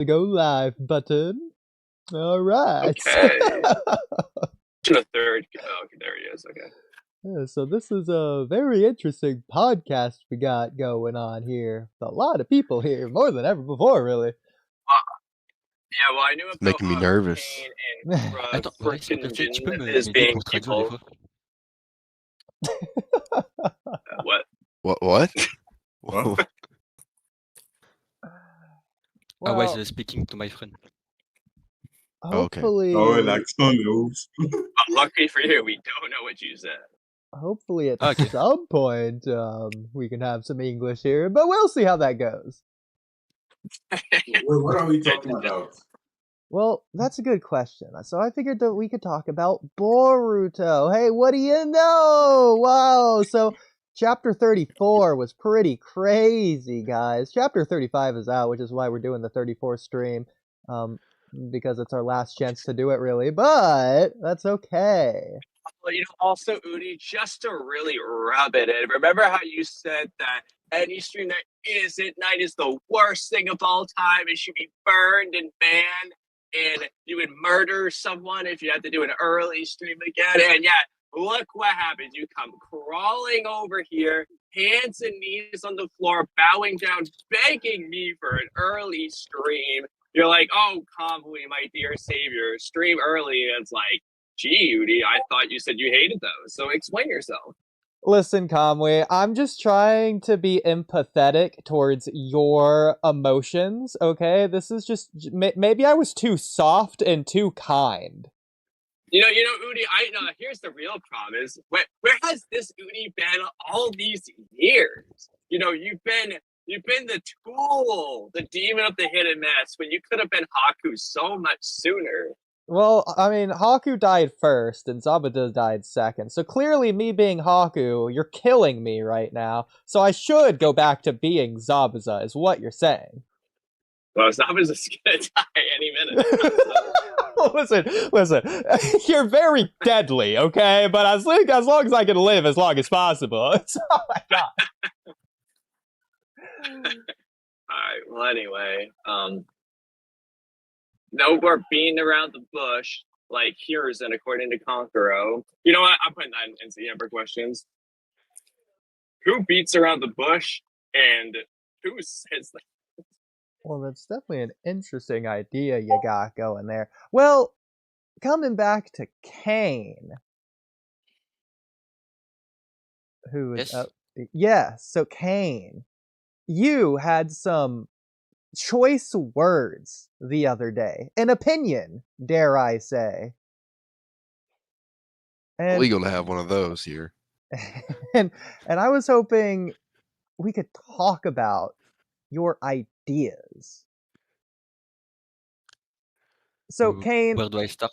the go live button. All right. Okay. To the third. Oh, okay, there he is. Okay. Yeah, so this is a very interesting podcast we got going on here. A lot of people here, more than ever before, really. Yeah, well, I knew about making me nervous. Kaine and Attends, Waris, s'il te plaît, tu peux Frikjin as m'aider being pour traduire des people. fois? What? What? What? I was Well, speaking to my friend. Okay. hopefully, Oh, l'accent de ouf. Lucky for you, we don't know what you said. hopefully at Okay. some point we can have some English here, but we'll see how that goes. What are we talking about? Well, that's a good question. So I figured that we could talk about Boruto. Hey, what do you know? Wow. So chapter 34 was pretty crazy, guys. Chapter 35 is out, which is why we're doing the 34 stream. Because it's our last chance to do it, really. But that's okay. Well, also, Oodie, just to really rub it in, remember how you said that any stream that isn't night is the worst thing of all time? It should be burned and banned, and you would murder someone if you had to do an early stream again. And yeah, look what happens. You come crawling over here, hands and knees on the floor, bowing down, begging me for an early stream. You're like, oh, Kamui, my dear savior, stream early. And it's like, gee, Oodie, I thought you said you hated those. So explain yourself. Listen, Kamui, I'm just trying to be empathetic towards your emotions, okay? This is just... Maybe I was too soft and too kind. You know, Oodie, I know, here's the real problem is, where has this Oodie been all these years? You've been the tool, the demon of the hidden mess, when you could have been Haku so much sooner. Well, I mean, Haku died first, and Zabuza died second. So clearly, me being Haku, you're killing me right now. So I should go back to being Zabuza, is what you're saying. Well, Zabuza's gonna die any minute. Listen. You're very deadly, okay? But as long as I can live as long as possible. Oh my god. Alright, well, anyway, no more beating around the bush like Hiruzen according to Konkuro. You know what? I'm putting that in the Ember questions. Who beats around the bush and who says that? Well, that's definitely an interesting idea you got going there. Well, coming back to Kaine. Who is Yes. so Kaine, you had some choice words the other day. An opinion, dare I say. And, Illegal to have one of those here. and I was hoping we could talk about your ideas. So, Kaine, where do I start?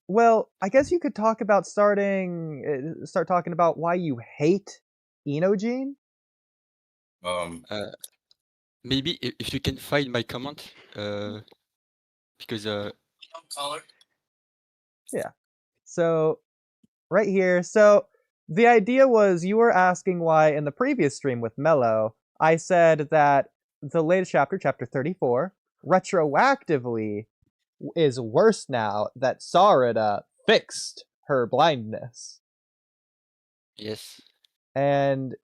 Well, I guess you could talk about start talking about why you hate Inojin. Maybe if you can find my comment, because yeah. So right here. So the idea was you were asking why in the previous stream with Mello, I said that the latest chapter, chapter 34, retroactively is worse now that Sarada fixed her blindness. Yes. And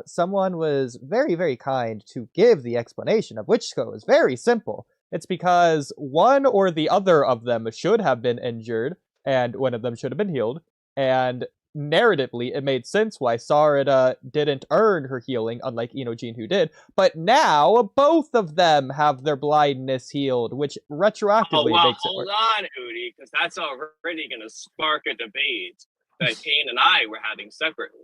someone was very, very kind to give the explanation, of which is very simple. It's because one or the other of them should have been injured, and one of them should have been healed, and narratively, it made sense why Sarada didn't earn her healing, unlike Inojin who did, but now both of them have their blindness healed, which retroactively makes it work. Hold on, Oodie, because that's already going to spark a debate that Kaine and I were having separately.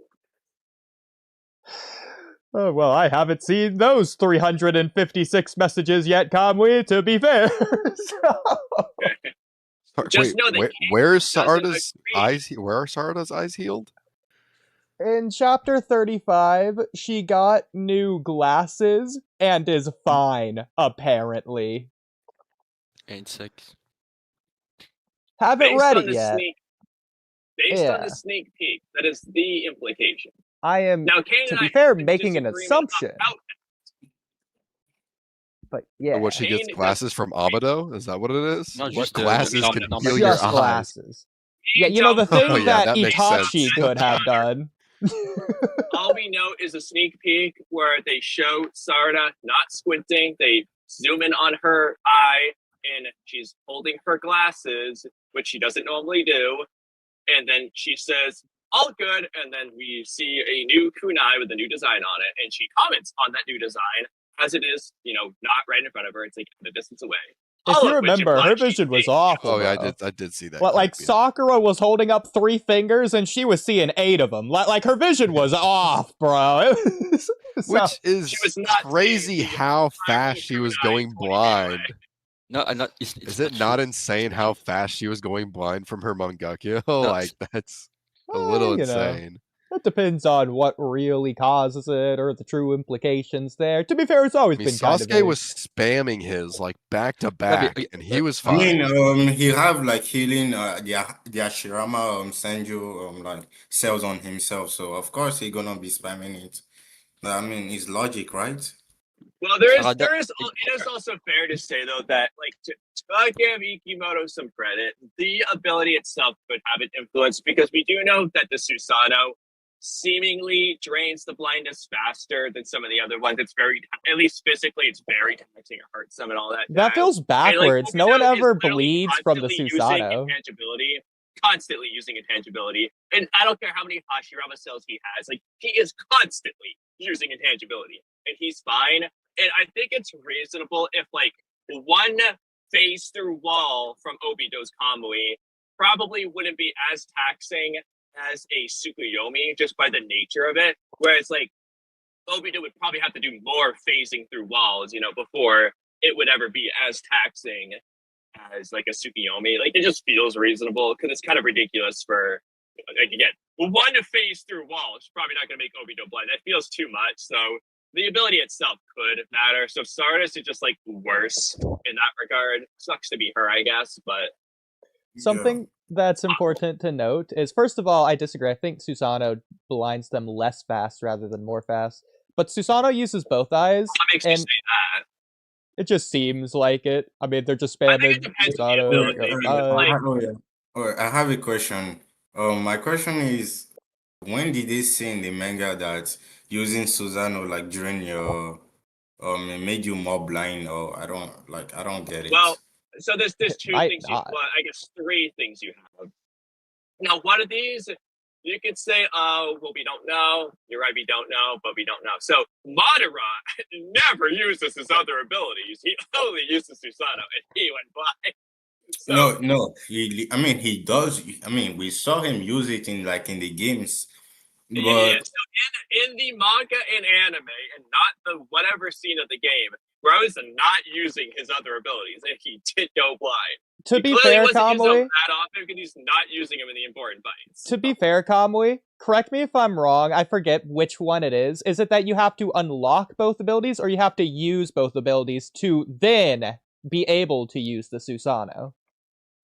Oh, well, I haven't seen those 356 messages yet, Kamui, to be fair. Just know that where is Sarada's eyes? Where are Sarada's eyes healed? In chapter 35, she got new glasses and is fine, apparently. And sucks. Haven't read it yet. Based on the sneak peek, that is the implication. I am, now, Kaine to be fair, making an assumption. But yeah, What, she gets Kaine glasses from Amado? Is that what it is? No, what just, glasses no, can no, heal your just eyes? glasses. Yeah, We you know the don't thing Oh, yeah, that that makes Itachi sense. could have done. All we know is a sneak peek where they show Sarda not squinting. They zoom in on her eye, and she's holding her glasses, which she doesn't normally do. And then she says, all good. And then we see a new kunai with a new design on it. And she comments on that new design as it is, not right in front of her. It's like a distance away. If All you of which remember, her implies she's vision was seeing- awful. Oh yeah, bro. I did see that. Like clip, yeah. Sakura was holding up 3 fingers and she was seeing 8 of them. Like her vision was off, bro. Which is She was not crazy seeing the how fast tiny she was kunai going pointing that way. blind. No, not. It's Is it not insane how fast she was going blind from her Mangekyo? Like, that's a little insane. It depends on what really causes it or the true implications there. To be fair, it's always I mean, been kind of Sasuke vague. was spamming his like back to back, and he was I fine. mean, he have like healing the Ashirama Senju like cells on himself, so of course he gonna be spamming it. I mean, it's logic, right? Well, it is also fair to say though that to give Ikimoto some credit, the ability itself could have an influence because we do know that the Susanoo seemingly drains the blindness faster than some of the other ones. It's very, at least physically, it's very taxing. It hurts them and all that. That feels backwards. No one ever bleeds from the Susanoo. Constantly using intangibility. And I don't care how many Hashirama cells he has. Like, he is constantly using intangibility. And he's fine. And I think it's reasonable if, like, one phase through wall from Obito's Kamui probably wouldn't be as taxing as a Tsukuyomi just by the nature of it. Whereas, like, Obito would probably have to do more phasing through walls, before it would ever be as taxing as, like, a Tsukuyomi. Like, it just feels reasonable because it's kind of ridiculous for, like, again, one phase through wall is probably not going to make Obito blind. That feels too much. So the ability itself could matter. So Stardust is just, like, worse in that regard. Sucks to be her, I guess, but Something that's important to note is, first of all, I disagree. I think Susanoo blinds them less fast rather than more fast. But Susanoo uses both eyes, what makes you and say that? it just seems like it. I mean, they're just spamming it depends on the ability. I have a question. My question is, when did they say in the manga that using Susanoo like during your it made you more blind? Or I don't get it. Well, so there's two might things. not. I guess 3 things you have. Now, one of these, you could say, oh, well, we don't know. You're right, we don't know, but we don't know. So Madara never uses his other abilities. He only uses Susanoo, and he went by. So, No. He does. I mean, we saw him use it in the games, but yeah. So in the manga and anime, and not the whatever scene of the game, Rose not using his other abilities, and he did go blind. To be fair, Kamui, that often because he's not using them in the important fights. To be fair, Kamui, correct me if I'm wrong. I forget which one it is. Is it that you have to unlock both abilities, or you have to use both abilities to then be able to use the Susanoo?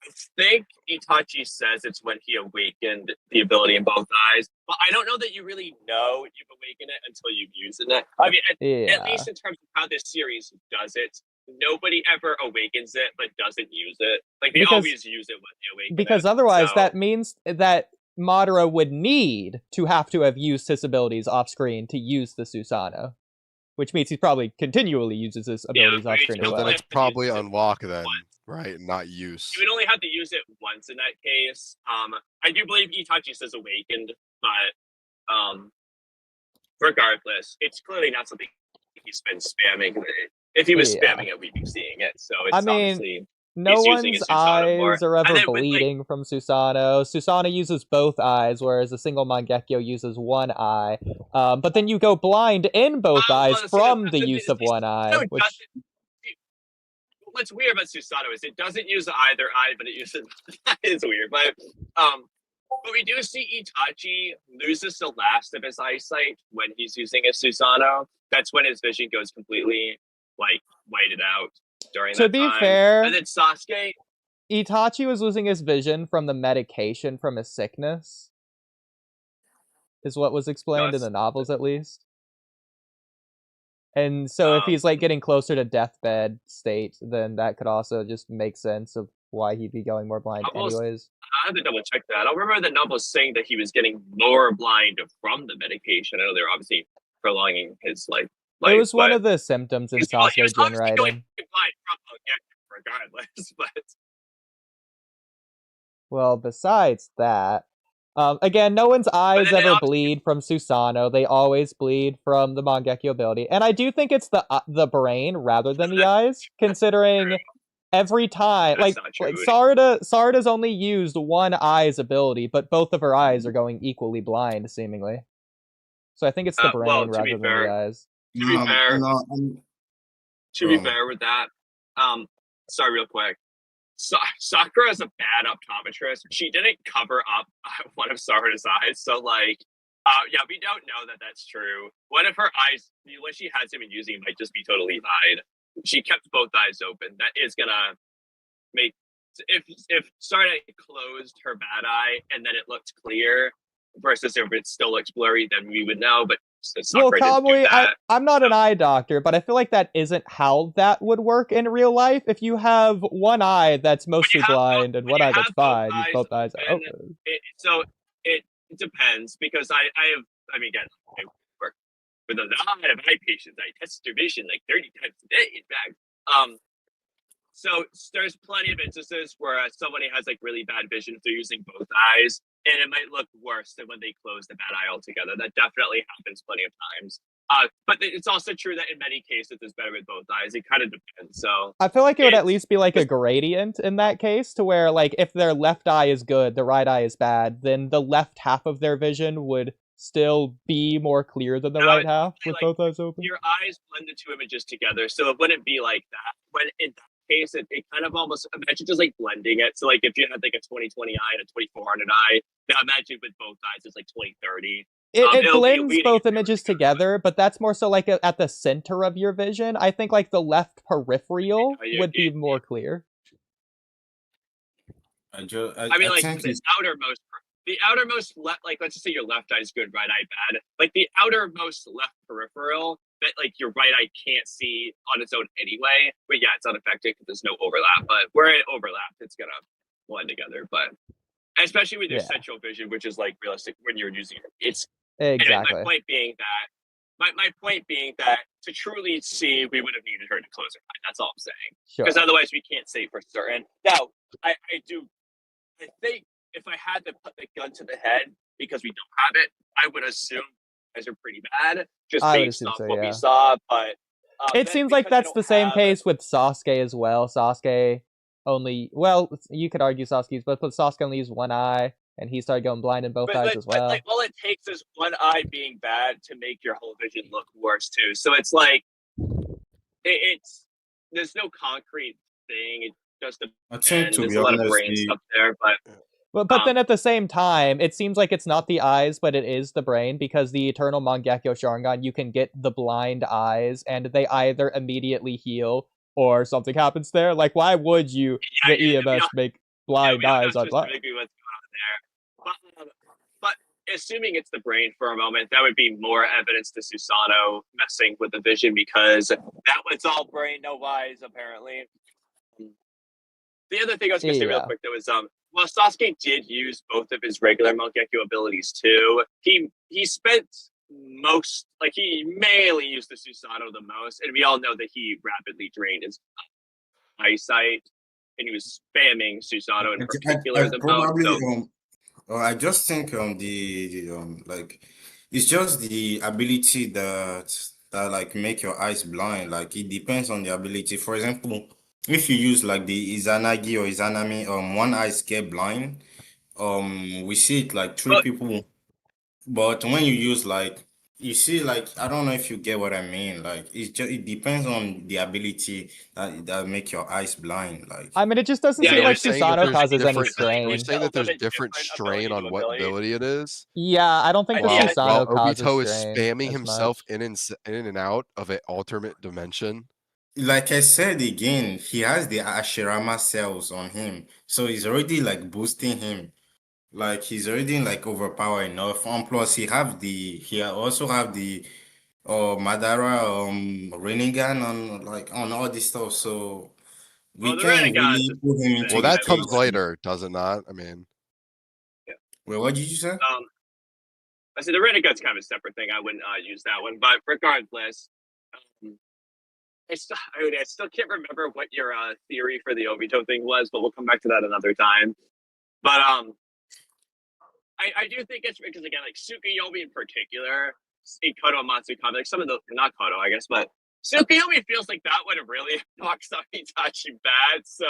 I think Itachi says it's when he awakened the ability in both eyes, but I don't know that you really know you've awakened it until you've used it. I mean, at least in terms of how this series does it, nobody ever awakens it but doesn't use it. Like, they always use it when they awaken because it. Otherwise, that means that Madara would need to have used his abilities off screen to use the Susanoo, which means he probably continually uses his abilities off screen as Well, well. then it's probably unlock then, right? Not use. You would only have to use it once in that case. I do believe Itachi says awakened, but regardless, it's clearly not something he's been spamming. If he was spamming it, we'd be seeing it. So it's obviously no one's eyes are ever bleeding from Susanoo. Susanoo uses both eyes, whereas a single Mangekyo uses one eye. But then you go blind in both eyes from the use of one eye. What's weird about Susanoo is it doesn't use either eye, but it uses. It's weird, but we do see Itachi loses the last of his eyesight when he's using his Susanoo. That's when his vision goes completely whited out during that time. To be fair, and then Sasuke, Itachi was losing his vision from the medication from his sickness, is what was explained in the novels, at least. And so if he's like getting closer to deathbed state, then that could also just make sense of why he'd be going more blind anyways. I have to double check that. I don't remember the novel saying that he was getting more blind from the medication. I know they're obviously prolonging his life. It was one of the symptoms in Sasuke Jin writing. Regardless, but well, besides that, again, no one's eyes ever bleed from Susanoo. They always bleed from the Mangekyo ability, and I do think it's the brain rather than the eyes, considering every time, like Sarada's only used one eye's ability, but both of her eyes are going equally blind, seemingly. So I think it's the brain rather than the eyes. To be fair with that, sorry, real quick. Sakura is a bad optometrist. She didn't cover up one of Sarada's eyes, so like, yeah, we don't know that that's true. One of her eyes, when she has him using, might just be totally eyed. She kept both eyes open. That is gonna make if Sarada closed her bad eye and then it looked clear, versus if it still looks blurry, then we would know. But well, Kamui, I'm not an eye doctor, but I feel like that isn't how that would work in real life. If you have one eye that's mostly blind and one eye that's fine, you both eyes are open. So it depends, because I again, I work with a lot of eye patients. I test their vision like 30 times a day, in fact. So there's plenty of instances where somebody has like really bad vision if they're using both eyes, and it might look worse than when they close the bad eye altogether. That definitely happens plenty of times. But it's also true that in many cases it's better with both eyes. It kind of depends. So I feel like it would at least be like a gradient in that case, to where like if their left eye is good, the right eye is bad, then the left half of their vision would still be more clear than the right half with both eyes open. Your eyes blend the two images together, so it wouldn't be like that. When in that case, it kind of almost, imagine just like blending it. So like if you had like a 20/20 eye and a 2400 eye, now imagine with both eyes it's like 20/30. It blends both images together, but that's more so like at the center of your vision. I think like the left peripheral would be more clear. I mean, like the outermost left, like let's just say your left eye is good, right eye bad. Like the outermost left peripheral that like your right eye can't see on its own anyway. But yeah, it's unaffected because there's no overlap. But where it overlaps, it's gonna blend together. But especially with your central vision, which is like realistic when you're using it, it's exactly. My point being that to truly see, we would have needed her to close her eye. That's all I'm saying. Because otherwise, we can't say for certain. Now, I think if I had to put the gun to the head, because we don't have it, I would assume eyes are pretty bad, just based on what we saw. But it seems like that's the same case with Sasuke as well. Sasuke only, well, you could argue Sasuke's, but Sasuke only used one eye, and he started going blind in both eyes as well. But like, all it takes is one eye being bad to make your whole vision look worse too. So it's like, it's there's no concrete thing. It just depends. There's a lot of brain stuff there, But then at the same time, it seems like it's not the eyes, but it is the brain, because the Eternal Mangekyo Sharingan, you can get the blind eyes, and they either immediately heal or something happens there. Like, why would you, the EMS, make blind eyes on blind? But assuming it's the brain for a moment, that would be more evidence to Susanoo messing with the vision, because that was all brain, no eyes, apparently. The other thing I was going to say real quick, though, is well, Sasuke did use both of his regular Mangekyo abilities too. He spent he mainly used the Susanoo the most, and we all know that he rapidly drained his eyesight, and he was spamming Susanoo in particular the most. I just think like it's just the ability that like make your eyes blind. Like it depends on the ability. For example, if you use like the Izanagi or Izanami, one eye get blind, we see it like three people. But when you use like, you see, like, I don't know if you get what I mean. Like it depends on the ability that make your eyes blind. Like, I mean, it just doesn't seem like Susanoo causes any strain. You're saying that there's different strain on what ability it is? Yeah, I don't think the Susanoo causes Obito is strain spamming himself in and out of an alternate dimension. like I said again, he has the Ashirama cells on him, so he's already like boosting him. Like he's already like overpowered enough. And plus, he also have the or Madara, Rinnegan on all this stuff. So we the can't Renegade's really a put him into Well, thing. the that I mean, comes case. later, does it not? I mean, Wait, what did you say? I said the Renegade's kind of a separate thing. I wouldn't use that one, but regardless, I still can't remember what your theory for the Obito thing was, but we'll come back to that another time. But I do think it's because again, like Tsukuyomi in particular, in Koto and Matsukami, like some of the not Koto, I guess, but Tsukuyomi feels like that would have really knocked up Itachi bad. So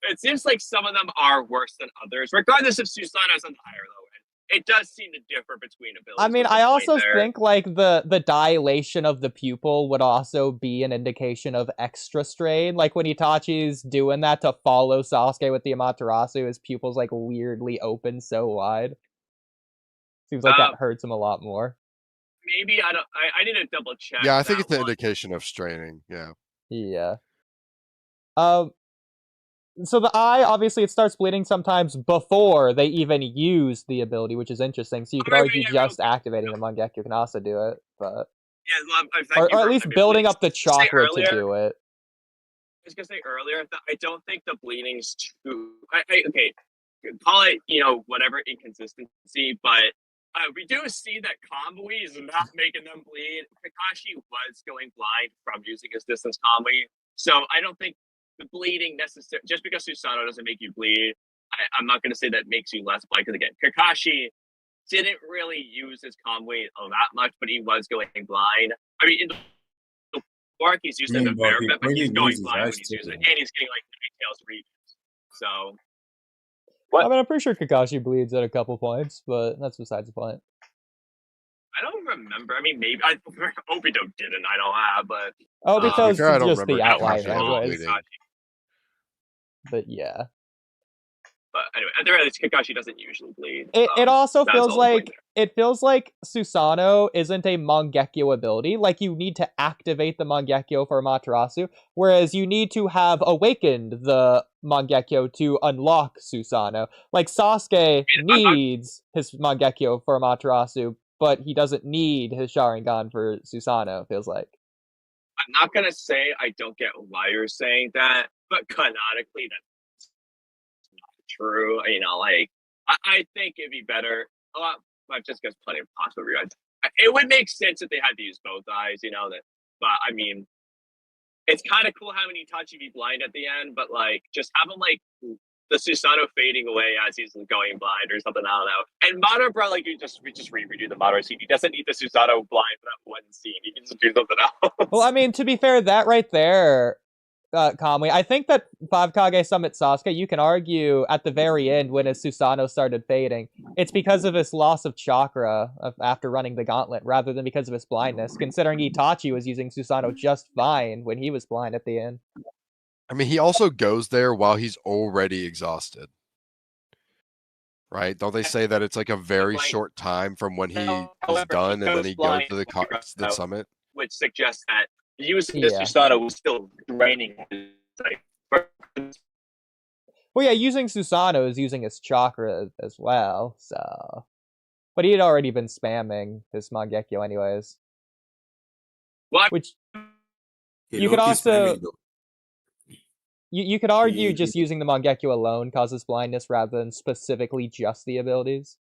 it seems like some of them are worse than others, regardless if Susanoo's on the higher low end. It does seem to differ between abilities. I mean, I also think like the dilation of the pupil would also be an indication of extra strain. Like when Itachi's doing that to follow Sasuke with the Amaterasu, his pupil's like weirdly open so wide. Seems like that hurts him a lot more. Maybe I don't. I need to double check. yeah, I think it's an indication of straining. Yeah. Yeah. So the eye, obviously, it starts bleeding sometimes before they even use the ability, which is interesting. So you could argue just activating the Mangekyo can also do it, but or at least building up the chakra to do it. I was gonna say earlier that I don't think the bleeding's too. Okay, call it whatever inconsistency, but we do see that Kamui is not making them bleed. Kakashi was going blind from using his distance Kamui, so I don't think the bleeding necessary just because Susanoo doesn't make you bleed. I'm not going to say that makes you less blind because again, Kakashi didn't really use his Kamui that much, but he was going blind. I mean, in the work he's using a fair bit, but he's going blind when he's using it, and he's getting like Ninetales regions. So. What? I mean, I'm pretty sure Kakashi bleeds at a couple points, but that's besides the point. I don't remember. I mean, maybe Obito didn't. I don't have, but because I don't just the outline, anyways. But yeah. But anyway, at the very least, Kakashi doesn't usually bleed. It also feels like Susanoo isn't a Mangekyo ability. Like you need to activate the Mangekyo for Amaterasu, whereas you need to have awakened the Mangekyo to unlock Susanoo. Like Sasuke needs his Mangekyo for Amaterasu, but he doesn't need his Sharingan for Susanoo. Feels like. I'm not gonna say I don't get why you're saying that, but canonically that's true. Like I think it'd be better. Just because plenty of possible regrets. It would make sense if they had to use both eyes, but I mean, it's kind of cool having Itachi be blind at the end, but like just have him like the Susanoo fading away as he's going blind or something. I don't know. And Madara, like we just redo the Madara scene. He doesn't need the Susanoo blind for that one scene. He can just do something else. Well, I mean, to be fair, that right there, Kamui, I think that 5 Kage Summit Sasuke, you can argue at the very end when his Susanoo started fading, it's because of his loss of chakra after running the gauntlet rather than because of his blindness, considering Itachi was using Susanoo just fine when he was blind at the end. I mean, he also goes there while he's already exhausted. Right? Don't they say that it's like a very short time from when he is done and then he goes to the summit? Which suggests that using this Susanoo was still draining his well, yeah, using Susanoo is using his chakra as well, so. But he had already been spamming his Mangekyo anyways. What? Which you could also. You could argue just using the Mangekyo alone causes blindness rather than specifically just the abilities.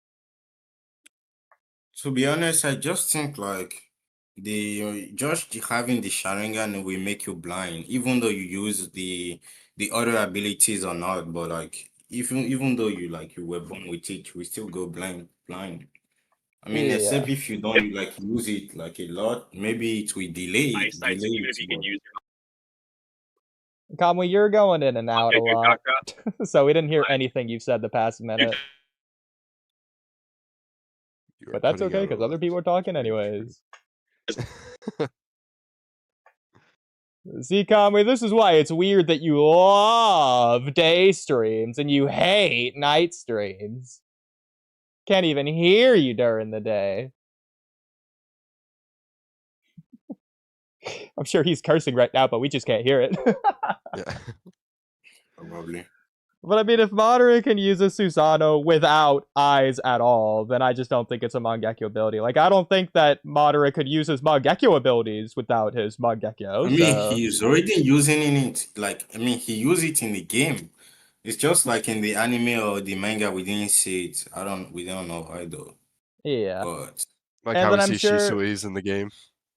To be honest, I just think like just having the Sharingan will make you blind, even though you use the other abilities or not. But like even though you were born with it, you will still go blind. I mean, except if you don't use it like a lot, maybe it will delay. Even if you can use Kamui, you're going in and out a lot, so we didn't hear anything you've said the past minute. But that's okay, because other people are talking anyways. See, Kamui, this is why it's weird that you love day streams and you hate night streams. Can't even hear you during the day. I'm sure he's cursing right now, but we just can't hear it. Yeah. Probably. But I mean, if Madara can use a Susanoo without eyes at all, then I just don't think it's a Mangekyo ability. Like, I don't think that Madara could use his Mangekyo abilities without his Mangekyo. I mean, he's already using it. Like, I mean, he used it in the game. It's just like in the anime or the manga, we didn't see it. We don't know why though. Yeah. But Like And how then we I'm see sure- Shisui's in the game.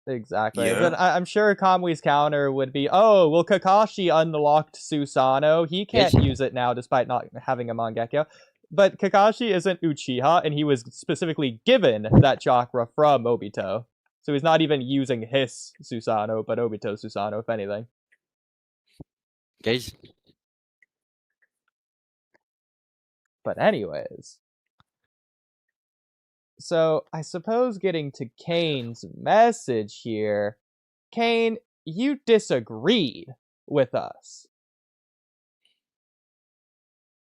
Exactly. Yeah. But I'm sure Kamui's counter would be, oh, well, Kakashi unlocked Susanoo. He can't Yes. use it now despite not having a Mangekyo. But Kakashi isn't Uchiha, and he was specifically given that chakra from Obito. So he's not even using his Susanoo, but Obito's Susanoo, if anything. Guys, But anyways. So I suppose getting to Kaine's message here, Kaine, you disagreed with us.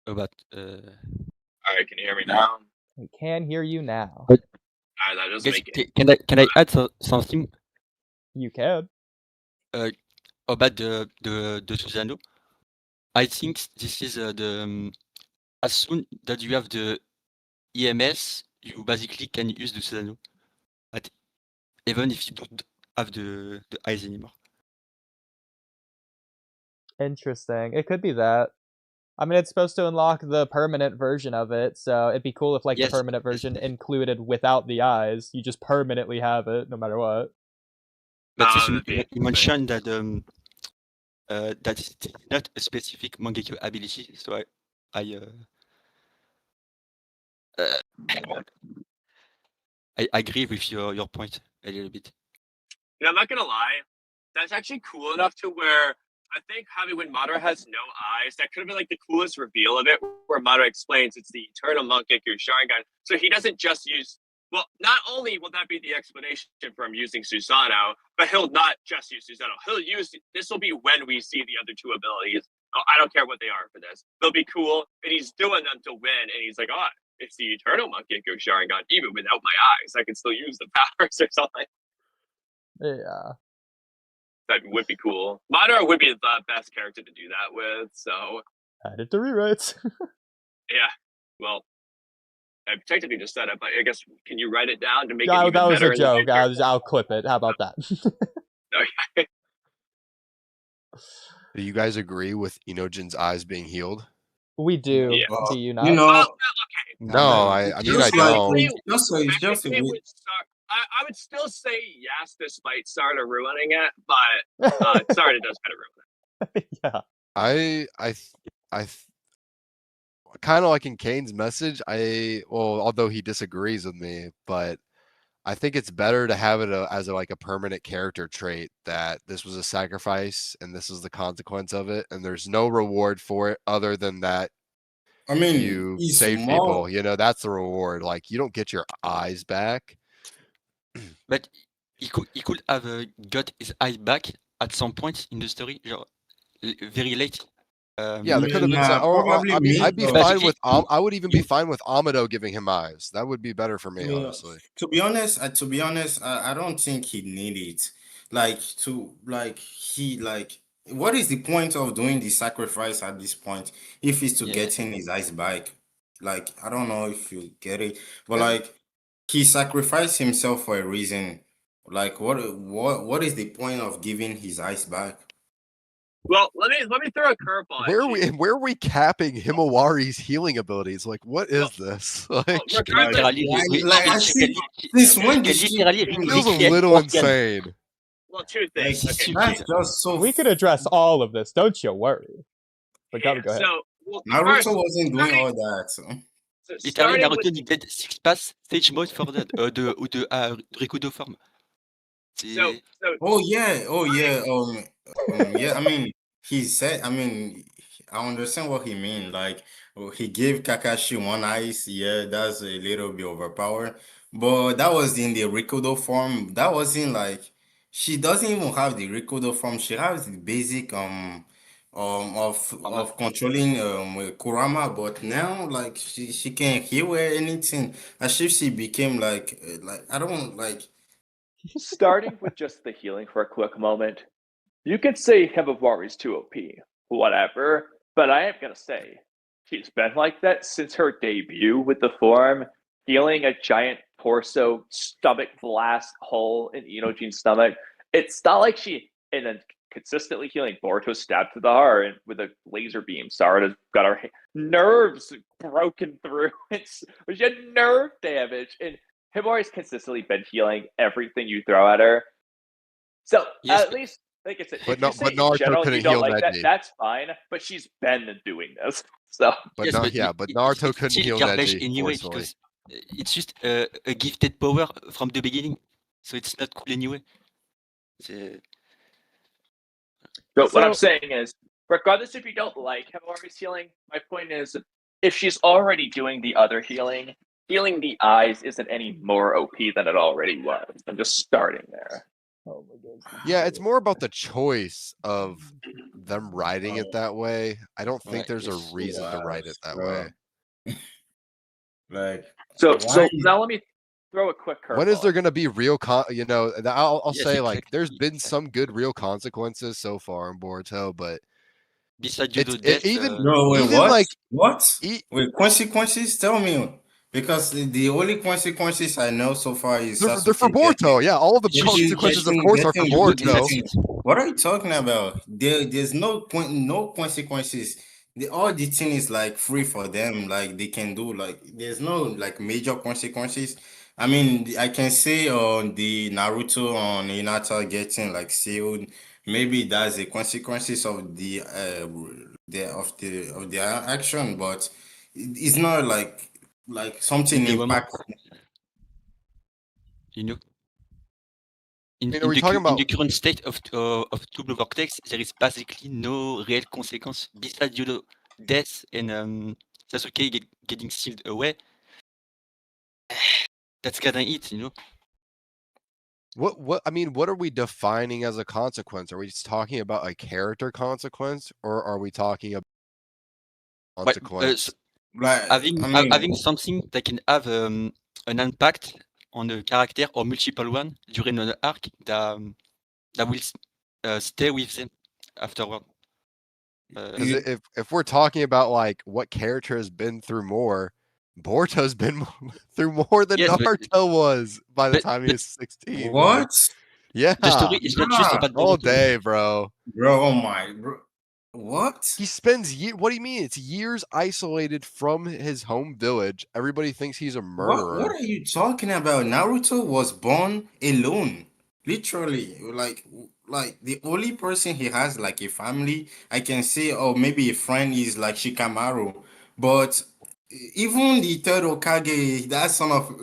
about Alright, can you hear me now? We can hear you now. But- Alright, that doesn't guys, make it. can I add something You can. about the Susanoo? I think this is as soon that you have the EMS, you basically can use the Susanoo, even if you don't have the eyes anymore. Interesting. It could be that. I mean, it's supposed to unlock the permanent version of it, so it'd be cool if, like, Yes, the permanent yes, version yes. included without the eyes. You just permanently have it, no matter what. But Ah, since that'd be you mentioned that that it's not a specific Mangekyo ability, so I agree with your point a little bit. I'm not gonna lie, that's actually cool enough to where I think having when Madara has no eyes, that could have been like the coolest reveal of it, where Madara explains it's the eternal Mangekyo Sharingan. So he doesn't just use. Well, not only will that be the explanation for him using Susanoo, but he'll not just use Susanoo. He'll use this will be when we see the other two abilities. Oh, I don't care what they are for this. They'll be cool, and he's doing them to win. And he's like, oh, it's the eternal Mangekyo Sharingan. Even without my eyes, I can still use the powers or something. Yeah. That would be cool. Madara would be the best character to do that with. So Add it to rewrites. yeah, well, I technically just said it, but I guess can you write it down to make it Yeah, even that was better? a in the joke. future? I'll clip it. How about that? Okay. Do you guys agree with Inojin's eyes being healed? We do. Yeah. Do you You not? know, Well, okay. No, I mean I just like don't. it's just a Technically, bit. I would still say yes, despite Sarda ruining it, but Sarda does kind of ruin it. Yeah. I kind of like in Kaine's message. Although he disagrees with me, but I think it's better to have it as like a permanent character trait that this was a sacrifice and this is the consequence of it, and there's no reward for it other than that I mean, you he's save more. people. You know, that's the reward. Like you don't get your eyes back. But he could have got his eyes back at some point in the story, very late. Yeah, there could have been. Nah, probably I mean, me, I'd be though. fine with. I would even be fine with Amado giving him eyes. That would be better for me, Yeah. honestly. To be honest, I don't think he need it. What is the point of doing the sacrifice at this point if it's to Yeah. getting his eyes back? Like, I don't know if you get it, but like he sacrificed himself for a reason. Like, what is the point of giving his eyes back? Well, let me throw a curveball. Where are we capping Himawari's healing abilities? Like, what is this? Like, Since when did she? it feels a little insane. Well, two things. Okay. That's just so. We could address all of this. Don't you worry. But go ahead. So, well, Naruto first, wasn't doing all that. so Literally, starting Naruto with, needed 6 pass stage mode for that, de Rikudo form. so Oh yeah. Yeah. I mean, he said. I mean, I understand what he mean. Like, he gave Kakashi one eyes. Yeah, that's a little bit overpowered. But that was in the Rikudo form. That wasn't like she doesn't even have the Rikudo form. She has the basic of controlling Kurama. But now like she can't heal or anything. As if she became like I don't like. Starting with just the healing for a quick moment, you could say Himawari's too OP, whatever, but I am gonna say she's been like that since her debut with the form, healing a giant torso stomach blast hole in Inojine's stomach. It's not like and then consistently healing Boruto stabbed to the heart and with a laser beam. Sarada's got her nerves broken through. She had nerve damage, and Himori's consistently been healing everything you throw at her. So Yes, at least, like I said, But if no- you say but in Naruto general couldn't you don't heal like that, Neji. that's fine. But she's been doing this, so But yes, no, but yeah, but Naruto it's couldn't still heal garbage Neji anyway forcefully. because it's just a gifted power from the beginning, so it's not cool anyway. It's, But what I'm So- saying is, regardless if you don't like Himori's healing, my point is, if she's already doing the other healing the eyes isn't any more OP than it already was. I'm just starting there. Oh my goodness. Yeah, it's more about the choice of them writing it that way. I don't think Right, there's a yes. reason to write it that Bro. way. Like, So why? now let me throw a quick curveball. When is there going to be real I'll Yes, say like exactly. there's been some good real consequences so far in Boruto, but Besides it's judo death, even No, wait, even what? like What? e- Wait, consequences? Tell me. Because the only consequences I know so far is they're for Sasuke Boruto. Yeah, all of the getting- consequences, of getting- course, are for getting- Boruto. getting- What are you talking about? There's no consequences. All the thing is like free for them. Like they can do like there's no like major consequences. I mean, I can say on the Naruto on Hinata getting like sealed. Maybe that's the consequences of their action, but it's not like something in the moment, impact. you know. I mean, are we talking In the about- current state of Double Vortex, there is basically no real consequence besides judo death and Sasuke getting sealed away. That's kinda it, you know. What I mean, what are we defining as a consequence? Are we just talking about a character consequence, or are we talking about But, consequence? Like having I mean, having something that can have an impact on a character or multiple one during an arc that will stay with them afterward. 'Cause if we're talking about like what character has been through more, Boruto's been through more than Yes, but- Naruto was by the but- time he was 16. what? Like, yeah, The story is not just Ah, about all Boruto. day, bro. Bro, oh my, bro. What? He spends What do you mean? It's years isolated from his home village. Everybody thinks he's a murderer. What are you talking about? Naruto was born alone. Literally. Like the only person he has like a family, I can say, oh, maybe a friend is like Shikamaru. But even the third Okage, that son of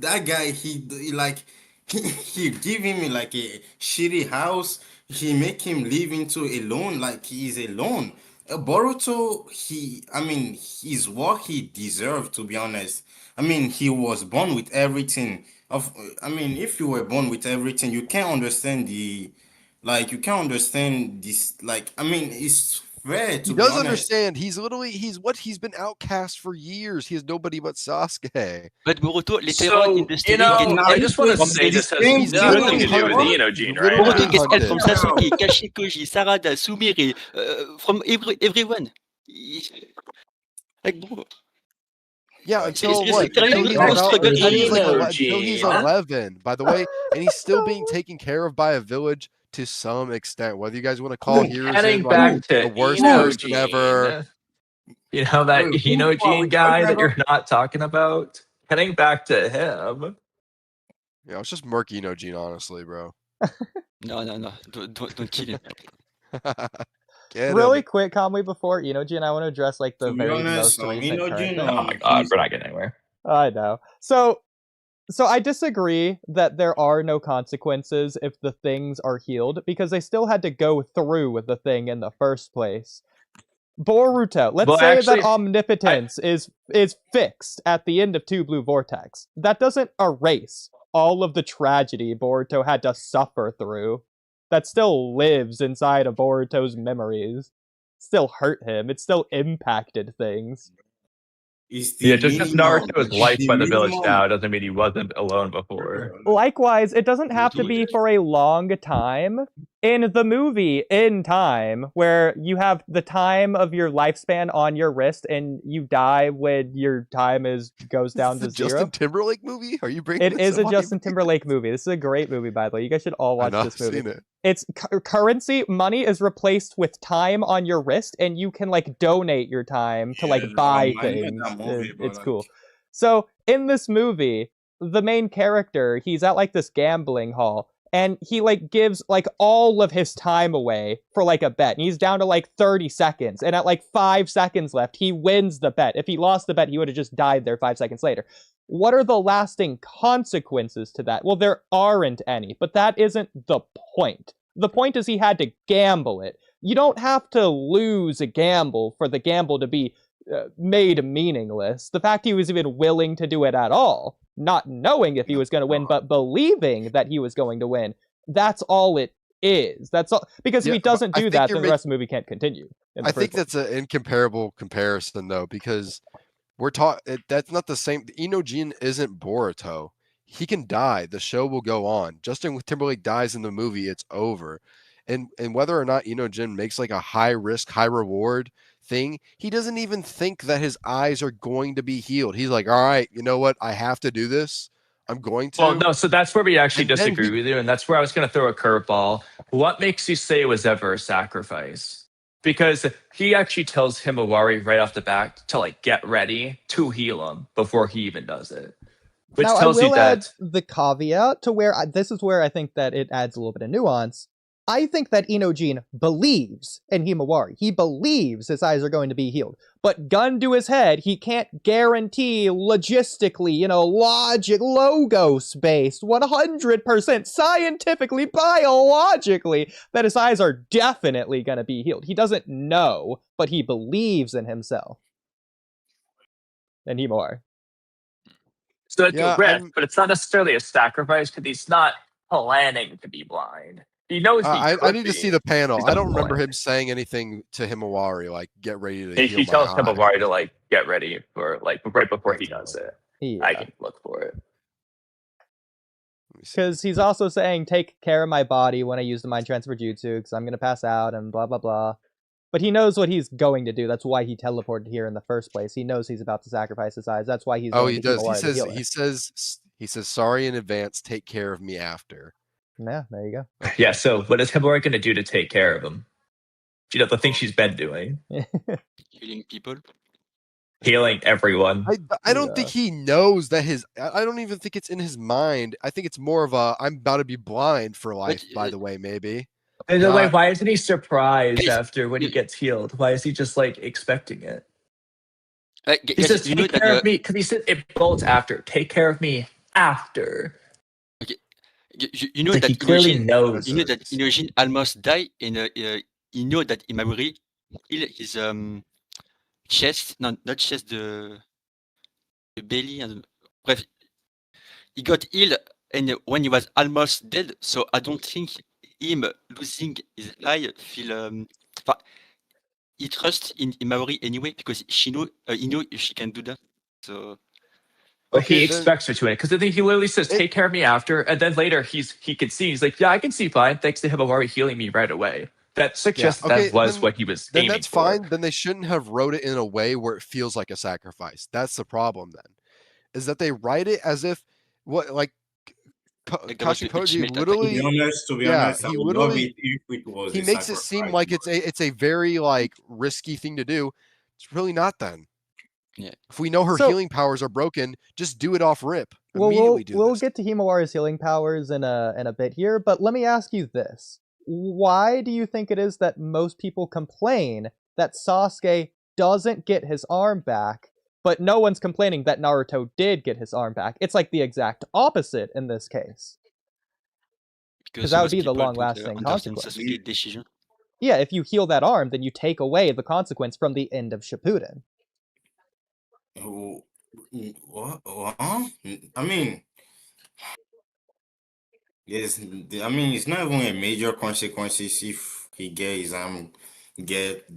that guy, he like he give him like a shitty house. He make him live into alone, like he is alone. Boruto, I mean, he's what he deserved, to be honest. I mean, he was born with everything. I mean, if you were born with everything, you can't understand you can't understand this. Like, I mean, it's fair to He be does honest. understand. He's been outcast for years. He has nobody but Sasuke. But Boruto later So, on in the story I just want to He's say this has being nothing to do with hunted. Inojin, He's right? literally Boruto being gets help from hunted. Sasuke, Kashikoji, Sarada, Sumire, from everyone. Like, bro, Yeah, until it's what? literally Until he's no about struggle until he's, like, Inoji. until he's 11, by the way, and he's still being taken care of by a village to some extent. Whether you guys want to call Hiruzen Heading like back to the worst person Inojin. ever. You know that Wait, who are we Hinojin guy talking that you're not talking about? Heading back to him. Yeah, it's just murky Nojin, honestly, bro. no, don't kill him. Get Really him. quick, Kamui, before Inoji, and I want to address like the To be very honest, most recent current Inojin, thing. Oh my god, we're not getting anywhere. I know. So I disagree that there are no consequences if the things are healed, because they still had to go through with the thing in the first place. Boruto, let's Well, say actually, that omnipotence is fixed at the end of Two Blue Vortex. That doesn't erase all of the tragedy Boruto had to suffer through. That still lives inside of Boruto's memories. Still hurt him. It still impacted things. Is the Yeah, just because minimum- Naruto was is liked the by the village minimum- now doesn't mean he wasn't alone before. Likewise, it doesn't have to be for a long time. in the movie In Time, where you have the time of your lifespan on your wrist and you die when your time goes down to zero. Justin Timberlake movie? Are you bringing It this is a up? Justin Timberlake movie. This is a great movie, by the way. You guys should all watch this movie. I've seen it. It's currency. Money is replaced with time on your wrist, and you can like donate your time to like buy things. It's cool. So in this movie, the main character, he's at like this gambling hall, and he like gives like all of his time away for like a bet. And he's down to like 30 seconds. And at like 5 seconds left, he wins the bet. If he lost the bet, he would have just died there 5 seconds later. What are the lasting consequences to that? Well, there aren't any, but that isn't the point. The point is he had to gamble it. You don't have to lose a gamble for the gamble to be made meaningless. The fact he was even willing to do it at all, not knowing if he was going to win, but believing that he was going to win, that's all it is. That's all. Because if he doesn't do that, then the rest of the movie can't continue. I think that's an incomparable comparison, though, because we're talking. That's not the same. Inojin isn't Boruto. He can die. The show will go on. Justin Timberlake dies in the movie. It's over. And whether or not Inojin makes like a high risk, high reward thing, he doesn't even think that his eyes are going to be healed. He's like, all right, you know what? I have to do this. I'm going to. Well, no, so that's where we actually disagree with you. And that's where I was going to throw a curveball. What makes you say it was ever a sacrifice? Because he actually tells Himawari right off the bat to like get ready to heal him before he even does it. Which now, tells I will you that add the caveat to where this is where I think that it adds a little bit of nuance. I think that Inojin believes in Himawari. He believes his eyes are going to be healed. But gun to his head, he can't guarantee logistically, logic, logos-based, 100% scientifically, biologically, that his eyes are definitely going to be healed. He doesn't know, but he believes in himself. And Himawari. So it's a risk, but it's not necessarily a sacrifice because he's not planning to be blind. He knows I need to see the panel. I don't remember him saying anything to Himawari, like, get ready to heal He tells my eye. Himawari to, like, get ready for, like, right before he does it. Yeah. I can look for it. Because he's also saying, take care of my body when I use the mind transfer jutsu, because I'm going to pass out and blah, blah, blah. But he knows what he's going to do. That's why he teleported here in the first place. He knows he's about to sacrifice his eyes. That's why he's going he to does. He says, sorry in advance, take care of me after. Yeah, there you go. Yeah, so what is Himawari going to do to take care of him? The thing she's been doing. Healing people. Healing everyone. I don't think he knows that I don't even think it's in his mind. I think it's more of I'm about to be blind for life, by the way, maybe. And then, why isn't he surprised after when he gets healed? Why is he just, like, expecting it? He says, take care of me, because he said it bolts after. Take care of me after. Okay. You know that he clearly knows. You know that Inojin almost died, and you know that Himawari healed his chest, not chest, the belly, and he got ill, and when he was almost dead, so I don't think him losing his eye he trusts in Himawari anyway because he know she can do that. So. But he expects her to it because I think he literally says, "Take care of me after," and then later he can see. He's like, "Yeah, I can see fine, thanks to Himawari healing me right away." That suggests that was what he was aiming for. Then that's fine. Then they shouldn't have wrote it in a way where it feels like a sacrifice. That's the problem. Then, is that they write it as if Kashikoji literally. To be honest, I would love it if it was. He makes it seem like it's a very like risky thing to do. It's really not. Then. Yeah. If we know her healing powers are broken, just do it off rip. We'll get to Himawari's healing powers in a bit here, but let me ask you this. Why do you think it is that most people complain that Sasuke doesn't get his arm back, but no one's complaining that Naruto did get his arm back? It's like the exact opposite in this case. Because that would be the long-lasting consequence. Yeah, if you heal that arm, then you take away the consequence from the end of Shippuden. What? I mean, yes. I mean, it's not even a major consequence if he gets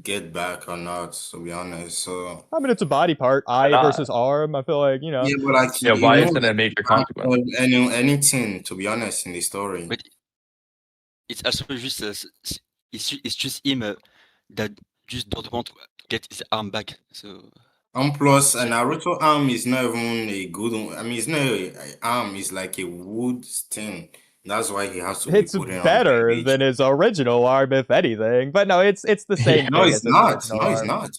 get back or not. To be honest, so I mean, it's a body part, eye versus arm. I feel like Yeah, but like why isn't it a major consequence? Anything, to be honest, in the story. it's also just it's just him that just don't want to get his arm back. So Plus, a Naruto arm is not even a good one. I mean, it's not a arm. It's like a wood thing. That's why he has to be It's putting on better bandage. than his original arm, if anything. But no, it's the same No, thing it's as his not. original No, it's arm. not.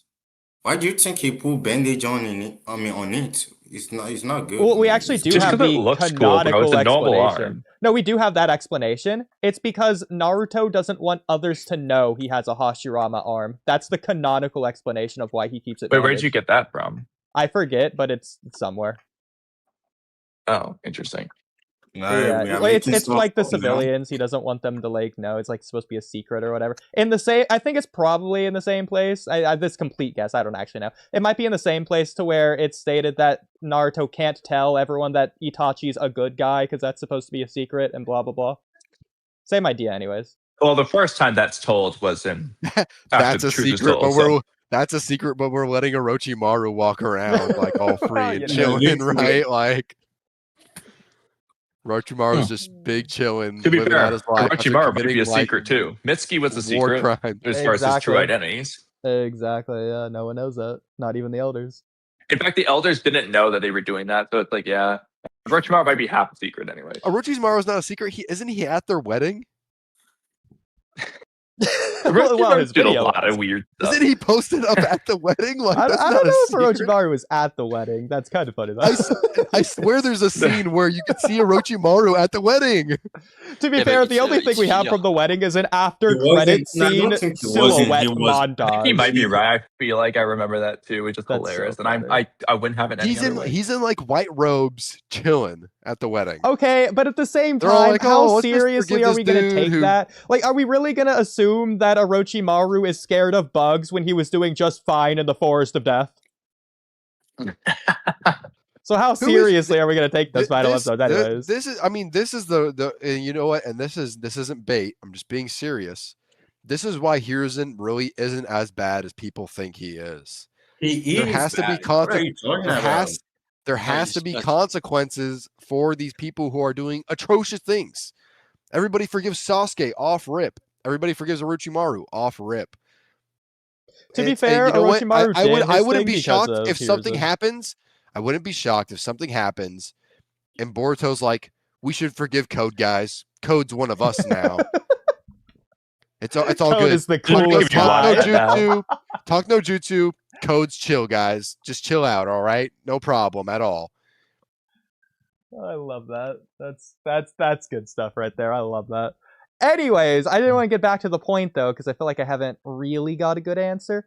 Why do you think he put bandage on it? I mean, on it. It's not. It's not good. Well, we I mean, actually it's do Just have 'cause it the looks cool, bro. It's canonical a noble explanation. arm. No, we do have that explanation. It's because Naruto doesn't want others to know he has a Hashirama arm. That's the canonical explanation of why he keeps it Wait, bandaged. where'd you get that from? I forget, but it's somewhere. Oh, interesting. Yeah, we are it's making stuff like the up now. civilians. He doesn't want them to like know. It's like supposed to be a secret or whatever. In the same, I think it's probably in the same place. This complete guess. I don't actually know. It might be in the same place to where it's stated that Naruto can't tell everyone that Itachi's a good guy because that's supposed to be a secret and blah blah blah. Same idea, anyways. Well, the first time that's told was in That's after a the truth is secret, told, but so- that's a secret, but we're letting Orochimaru walk around like all free and You know. chilling, Literally. right? Like Orochimaru's just big chilling, To be living fair, out his life. after Orochimaru might be committing, a secret too. Mitsuki was a war secret crime. as far as his true Exactly. identities. Exactly. Yeah, no one knows that. Not even the elders. In fact, the elders didn't know that they were doing that, so it's like, yeah, Orochimaru might be half a secret anyway. Orochimaru's not a secret. Isn't he at their wedding? Well, his did a video lot was. of weird stuff. Isn't he posted up at the wedding? Like I that's don't not know a if secret. Orochimaru was at the wedding. That's kind of funny though. I swear there's a scene where you can see Orochimaru at the wedding. To be Yeah, fair, but the it's, only uh, thing we it's have here. from the wedding is an after It wasn't- credit no, I don't scene think it wasn't. silhouette He was- montage. He might be right. I feel like I remember that too, which is That's so hilarious. funny. And I wouldn't have it any He's other in way. he's in like white robes chilling at the wedding. Okay, but at the same They're all time, like, how "Oh, let's just seriously forgive are this we going to dude take who-" that? Like, are we really going to assume that Orochimaru is scared of bugs when he was doing just fine in the Forest of Death? So how seriously are we going to take this final episode anyways? This is, I mean, this is the and you know what? And this isn't bait. I'm just being serious. This is why Hiruzen really isn't as bad as people think he is. He There is has to be bad. What are you talking about? There has he's to be just- consequences for these people who are doing atrocious things. Everybody forgives Sasuke off rip. Everybody forgives Orochimaru off rip. To be And fair, you know what? Orochimaru I did wouldn't his be thing shocked because if of something Hiruzen. happens. I wouldn't be shocked if something happens and Boruto's like, we should forgive Code, guys. Code's one of us now. It's all Code good. is the Just believe coolest you guy. lied. Talk no jutsu. Code's chill, guys. Just chill out, all right? No problem at all. I love that. That's good stuff right there. I love that. Anyways, I didn't want to get back to the point though, because I feel like I haven't really got a good answer.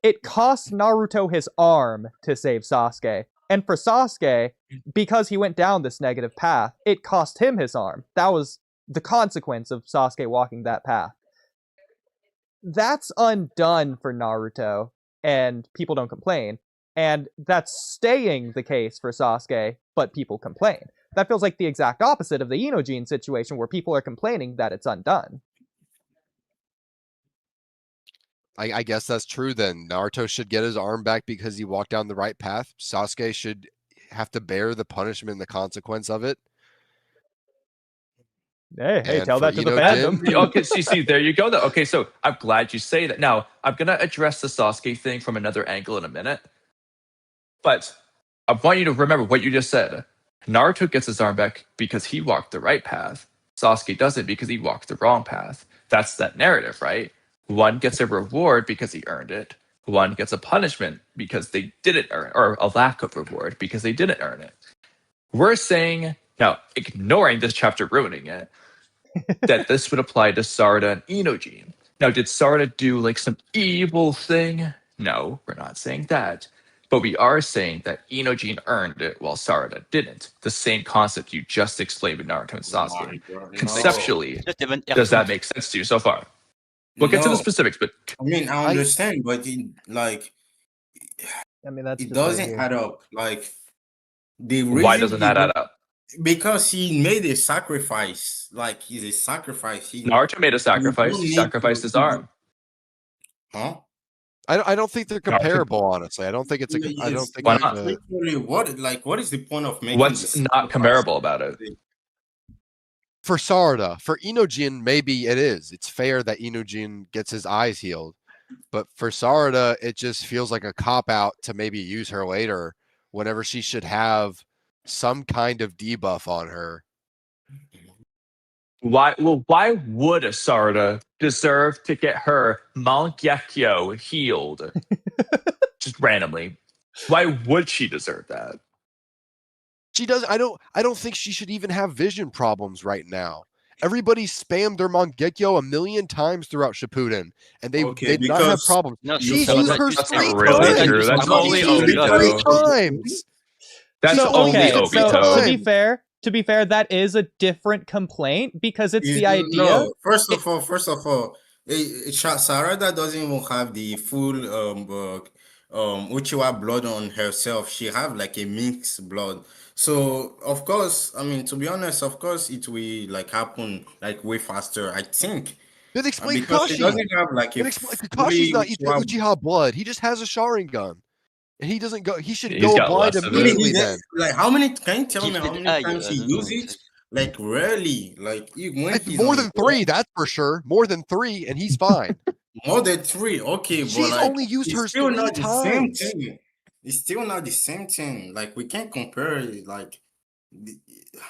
It cost Naruto his arm to save Sasuke. And for Sasuke, because he went down this negative path, it cost him his arm. That was the consequence of Sasuke walking that path. That's undone for Naruto, and people don't complain. And that's staying the case for Sasuke, but people complain. That feels like the exact opposite of the Inojin situation, where people are complaining that it's undone. I guess that's true then. Naruto should get his arm back because he walked down the right path. Sasuke should have to bear the punishment and the consequence of it. Hey, And tell for that to the Inojin- fandom. Okay, see, there you go. Though. Okay, so I'm glad you say that. Now, I'm gonna address the Sasuke thing from another angle in a minute, but I want you to remember what you just said. Naruto gets his arm back because he walked the right path. Sasuke doesn't because he walked the wrong path. That's that narrative, right? One gets a reward because he earned it. One gets a punishment because they didn't earn it, or a lack of reward because they didn't earn it. We're saying, now, ignoring this chapter, ruining it, that this would apply to Sarada and Inojin. Now, did Sarada do like some evil thing? No, we're not saying that. But we are saying that Inojin earned it while Sarada didn't. The same concept you just explained with Naruto and Sasuke. Conceptually, Just even does that make sense to you so far? We'll get to the No. specifics, but I mean, I understand, but like I mean, that's it just right doesn't here. add up. Like the why reason doesn't that add up? Because he made a sacrifice. Like he's a sacrifice. Naruto made a sacrifice. don't He need sacrificed to- his arm. Huh? I don't think they're Naruto- comparable, honestly. I don't think it's a. I don't think Why it's not? a- Literally, what is the point of making What's this not sacrifice? comparable about it? For Sarada, for Inojin, maybe it is. It's fair that Inojin gets his eyes healed. But for Sarada, it just feels like a cop-out to maybe use her later whenever she should have some kind of debuff on her. Why would Asarda deserve to get her Mangekyo healed? Just randomly. Why would she deserve that? She does. I don't think she should even have vision problems right now. Everybody spammed their Mangekyo a million times throughout Shippuden, and they did not have problems. No, She's so used that- hers that's 3 not really times. true. That's She's only used it Obito. 3 times. That's So, only okay, so Obito. to be fair, that is a different complaint because it's the idea. No, first of all, Sarada doesn't even have the full Uchiwa blood on herself. She have like a mixed blood. So of course, I mean, to be honest, of course it will like happen like way faster, I think. Then explain Because she Kakashi. doesn't have like a Then explain Kakashi's not Uchiha blood. He just has a Sharingan. And he doesn't go. He should He's go got blind less of it. immediately then. Like how many? Can you tell me how Gifted many eye, times I he don't know, uses it's it? Like rarely. Like when he's More on than the 3, ball. that's for sure. More than 3, and he's fine. More than 3, okay, but She's like only used it's hers still 3 not the same times. thing. It's still not the same thing. Like we can't compare it. Like,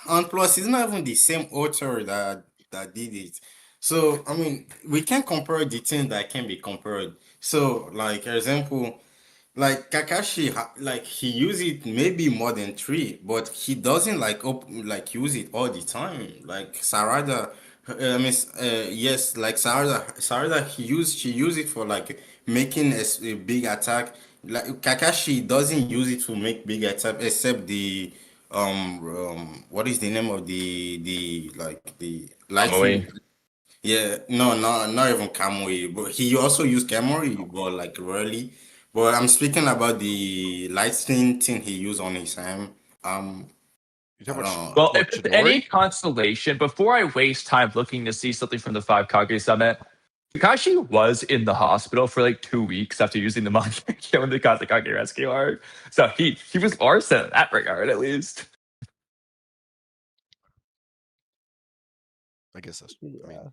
and plus, it's not even the same author that did it. So I mean, we can't compare the thing that can be compared. So, like, for example, like Kakashi, like he use it maybe more than 3, but he doesn't like use it all the time. Like Sarada, I mean, yes, like Sarada, she use it for like making a big attack. Like Kakashi doesn't use it to make big attack except the what is the name of the like the lightning. Kamui. Yeah, no, not even Kamui, but he also used Kamui, but like rarely. But I'm speaking about the lightning thing he used on his hand. You I talking don't. Well, what, if it's any Chidori? consolation, before I waste time looking to see something from the 5 Kage Summit, Kakashi was in the hospital for like 2 weeks after using the Mangekyo in the Kazekage rescue arc. So he was arson in that regard, at least. I guess that's. I mean, Yeah.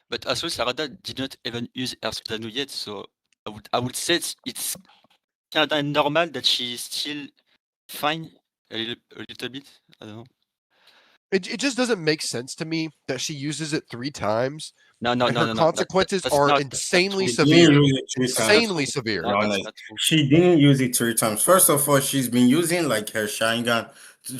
But also Sarada did not even use her Susanoo yet, so I would say it's kind of normal that she's still fine a little bit. I don't know. it just doesn't make sense to me that she uses it 3 times. No. And her consequences That's are not insanely true. She didn't severe. use it 3 times. Insanely severe. To be No, that's honest. not true. She didn't use it 3 times. First of all, she's been using like her Sharingan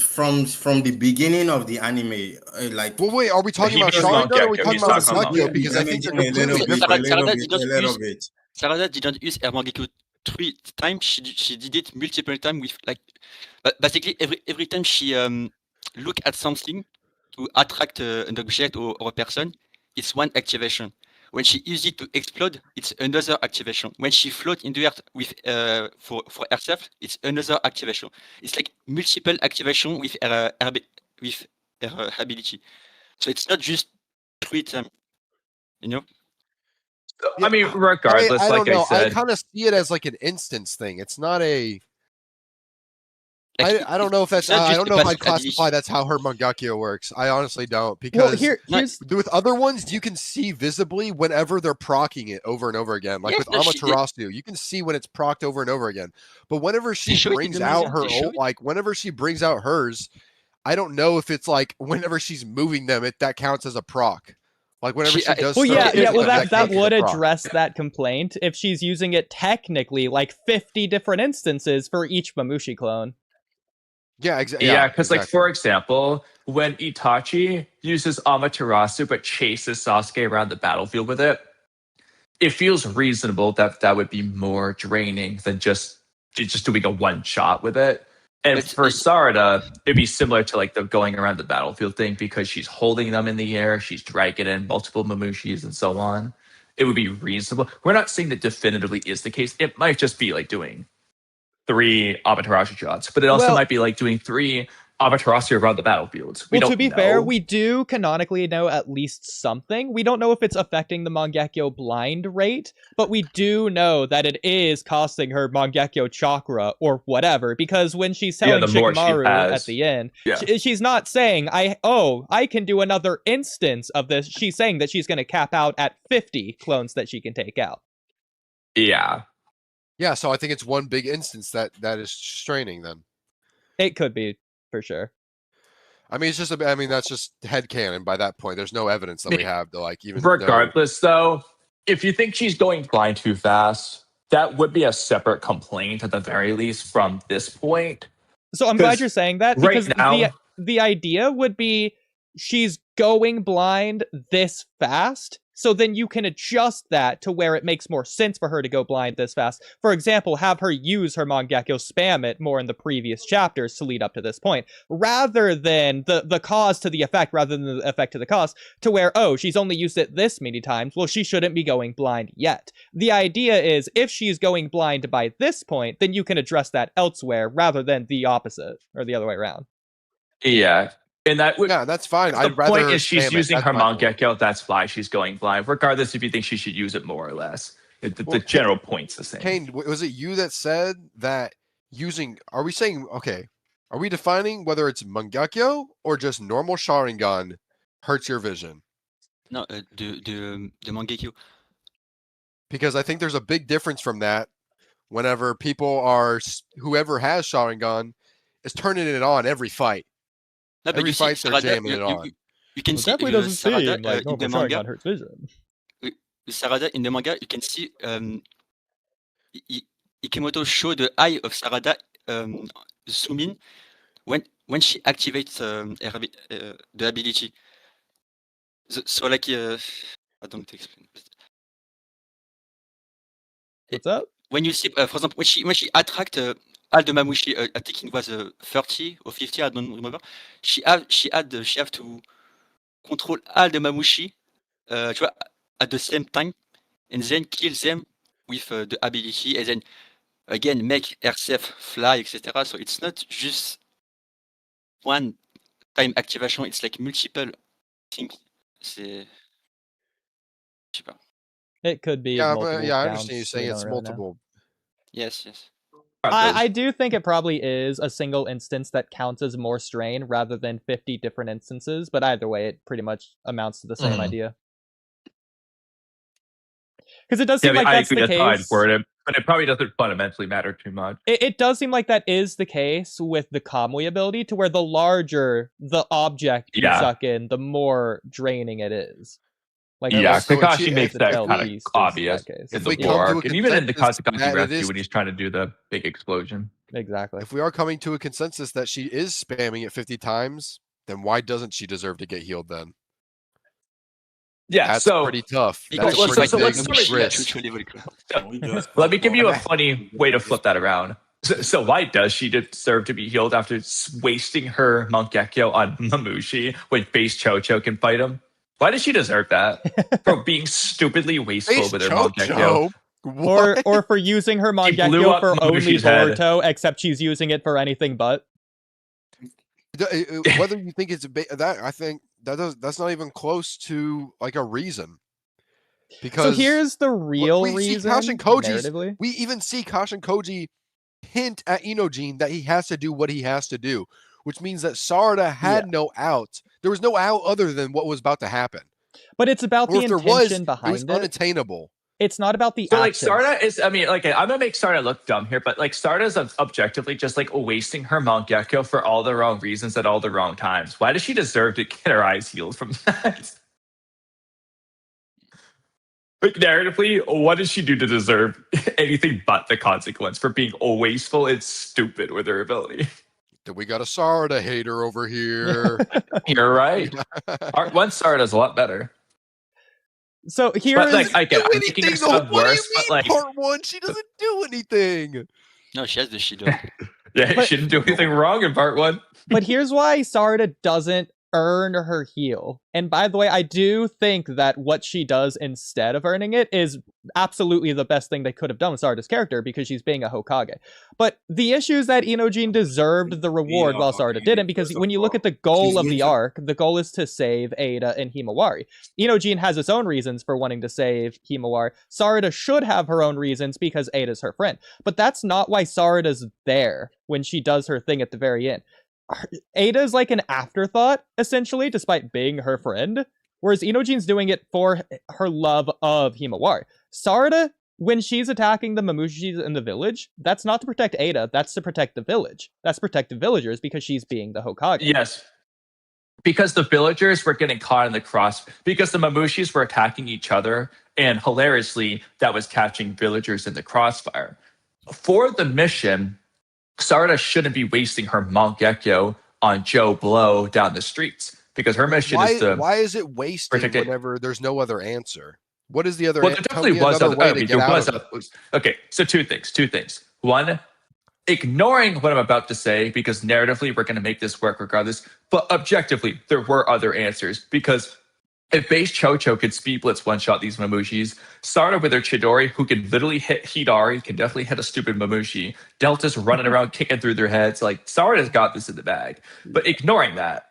from the beginning of the anime. Like Well, wait, are we talking he about does Sharingan not or are we get talking He's about talking about- Mangekyo? Because I think they're completely different. Sarada did not use Sarada didn't use her Mangekyo 3 times. She did it multiple times with like basically every time she look at something to attract an object or a person, it's one activation. When she uses it to explode, it's another activation. When she float in the earth with for herself, it's another activation. It's like multiple activation with her ability. So it's not just 3 times, you know. I mean, regardless, I like don't know. I said, I kind of see it as like an instance thing. It's not a. Like, I don't know if that's. it's not I just don't a know if I'd passive ability. classify that's how her Mangekyo works. I honestly don't Well, because here's with other ones you can see visibly whenever they're procking it over and over again. Like Yes, with no, she did. Amaterasu, you can see when it's procced over and over again. But whenever she show it in brings the out manga, her they show old, it. like whenever she brings out hers, I don't know if it's like whenever she's moving them, that counts as a proc. Like whenever she does. well, yeah, certain well, things, that counts as a would proc. address that complaint if she's using it technically like 50 different instances for each Mamushi clone. Yeah, exactly. yeah, because like for example, when Itachi uses Amaterasu but chases Sasuke around the battlefield with it, it feels reasonable that would be more draining than just doing a one shot with it. And But for Sarada, it'd be similar to like the going around the battlefield thing because she's holding them in the air, she's dragging in multiple Mamushis and so on. It would be reasonable. We're not saying that definitively is the case. It might just be like doing 3 Amaterasu shots, but it also Well- might be like doing 3 Amaterasu around the battlefield. We Well, don't to be know. fair, we do canonically know at least something. We don't know if it's affecting the Mangekyo blind rate, but we do know that it is costing her Mangekyo chakra or whatever, because when she's telling the more she Shikamaru has. at the end, Yeah. she's not saying, I can do another instance of this. She's saying that she's going to cap out at 50 clones that she can take out. Yeah. Yeah, so I think it's one big instance that is straining then. It could be, for sure. I mean, that's just headcanon by that point. There's no evidence that we have to like even Regardless, though, if you think she's going blind too fast, that would be a separate complaint at the very least from this point. So I'm glad you're saying that, right because now- the idea would be she's going blind this fast, so then you can adjust that to where it makes more sense for her to go blind this fast. For example, have her use her Mangekyo, spam it more in the previous chapters to lead up to this point, rather than the cause to the effect, rather than the effect to the cause, to where, oh, she's only used it this many times, well, she shouldn't be going blind yet. The idea is, if she's going blind by this point, then you can address that elsewhere, rather than the opposite, or the other way around. Yeah. And that would, yeah, that's fine. the I'd rather point is she's spam it. using That's her my point. Mangekyo, that's why she's going blind, regardless if you think she should use it more or less. The general point's the same. Kaine, was it you that said that are we saying, okay, are we defining whether it's Mangekyo or just normal Sharingan hurts your vision? No, the Mangekyo. Because I think there's a big difference from that whenever whoever has Sharingan is turning it on every fight. No, but Every you see, fight they're Sarada, jamming it on. you can It see definitely doesn't Sarada seem like in the normal manga. Sharingan hurts vision. Sarada in the manga, you can see Ikemoto show the eye of Sarada zoom in when she activates the ability. So like, I don't explain. What's up? When you see, for example, when she attract all the Mamushi, I think it was 30 or 50, I don't remember. She have to control all the Mamushi, tu vois, at the same time, and then kill them with the ability, and then again make herself fly, etc. So it's not just one time activation; it's like multiple things. Je sais pas. It could be Yeah, multiple but I counts, understand you we saying don't it's really know. multiple. Yes. I do think it probably is a single instance that counts as more strain rather than 50 different instances, but either way, it pretty much amounts to the same idea. Because it does seem like that's the case. But it probably doesn't fundamentally matter too much. It does seem like that is the case with the Kamui ability, to where the larger the object you suck in, the more draining it is. Like, Kakashi makes that tail kind of beast is obvious that case. in If the we come to a Bork, and even in the consensus Kazakaki that it Rescue is- when he's trying to do the big explosion. Exactly. If we are coming to a consensus that she is spamming it 50 times, then why doesn't she deserve to get healed then? Yeah, That's so pretty tough. Because That's a let's- pretty so big let's- risk. let me give you a funny way to flip that around. So why does she deserve to be healed after wasting her Mangekyo on Mamushi when Face Chocho can fight him? Why does she deserve that? For being stupidly wasteful Face with her Mangekyo. What? Or for using her blew Mangekyo up for only Mamushi's head. Boruto, except she's using it for anything but. Whether you think it's that, I think that's not even close to like a reason. Because So here's the real we see reason, Kashin Koji's- narratively. we even see Kashin Koji hint at Inojin that he has to do what he has to do, which means that Sarada had no out. There was no out other than what was about to happen. But it's about Or the if there intention was, behind it was unattainable. It's not about the So like actions. Sarada is, I mean, like I'm gonna make Sarada look dumb here, but like Sarada's objectively just like wasting her Mangekyo for all the wrong reasons at all the wrong times. Why does she deserve to get her eyes healed from that? Like narratively, what does she do to deserve anything but the consequence for being wasteful and stupid with her ability? We got a Sarada hater over here. You're right. Part one Sarada's a lot better. So here But is like, I get, do I'm making anything, her though. sound What do worse, you mean, but like, part one? She doesn't do anything. No, she has the Shido. yeah, but- she didn't do anything wrong in part one. but here's why Sarada doesn't earn her heal. And by the way, I do think that what she does instead of earning it is absolutely the best thing they could have done with Sarada's character, because she's being a Hokage. But the issue is that Inojin deserved the reward while Sarada didn't, because when you look at the goal of the arc, the goal is to save Ada and Himawari. Inojin has its own reasons for wanting to save Himawari. Sarada should have her own reasons because Ada's her friend. But that's not why Sarada's there when she does her thing at the very end. Ada's like an afterthought, essentially, despite being her friend, whereas Inojin's doing it for her love of Himawari. Sarada, when she's attacking the Mamushis in the village, that's not to protect Ada, that's to protect the village. That's to protect the villagers because she's being the Hokage. Yes. Because the villagers were getting caught in the cross, because the Mamushis were attacking each other, and hilariously, that was catching villagers in the crossfire. For the mission, Sarada shouldn't be wasting her Mangekyo on Joe Blow down the streets, because her mission is to... Why is it wasted whenever there's no other answer? What is the other answer? Well, there definitely was another way to get out of it. Okay, so two things. One, ignoring what I'm about to say, because narratively we're going to make this work regardless, but objectively, there were other answers, because if base Chocho could speed blitz one-shot these Mamushis, Sarada with her Chidori, who can literally hit Hidari, can definitely hit a stupid Mamushi. Delta's running around kicking through their heads. Like, Sarada's got this in the bag. But ignoring that,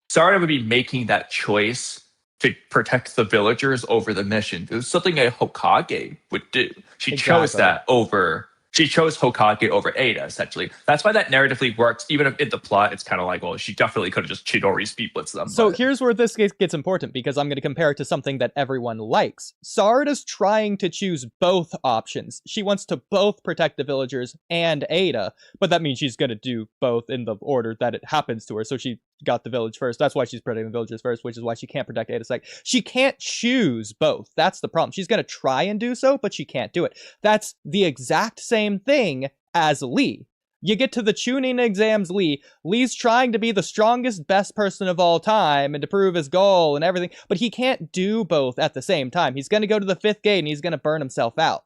Sarada would be making that choice to protect the villagers over the mission. It was something a Hokage would do. She chose that over... She chose Hokage over Ada, essentially. That's why that narratively works. Even if in the plot, it's kind of like, well, she definitely could have just Chidori speed blitzed them. So here's where this gets important, because I'm going to compare it to something that everyone likes. Sarada's trying to choose both options. She wants to both protect the villagers and Ada, but that means she's going to do both in the order that it happens to her. So she got the village first. That's why she's protecting the villagers first, which is why she can't protect Ada second. She can't choose both. That's the problem. She's going to try and do so, but she can't do it. That's the exact same thing as Lee. You get to the Chunin exams, Lee's trying to be the strongest, best person of all time and to prove his goal and everything, but he can't do both at the same time. He's going to go to the 5th gate and he's going to burn himself out.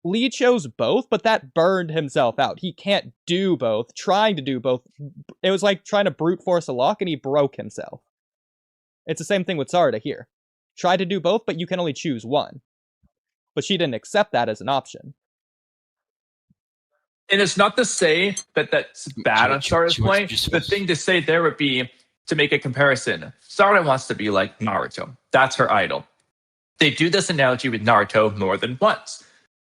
Lee chose both, but that burned himself out. He can't do both. Trying to do both, it was like trying to brute force a lock and he broke himself. It's the same thing with Sarada here. Try to do both, but you can only choose one. But she didn't accept that as an option. And it's not to say that that's bad on Sarada's point. The thing to say there would be to make a comparison. Sarada wants to be like Naruto. That's her idol. They do this analogy with Naruto more than once.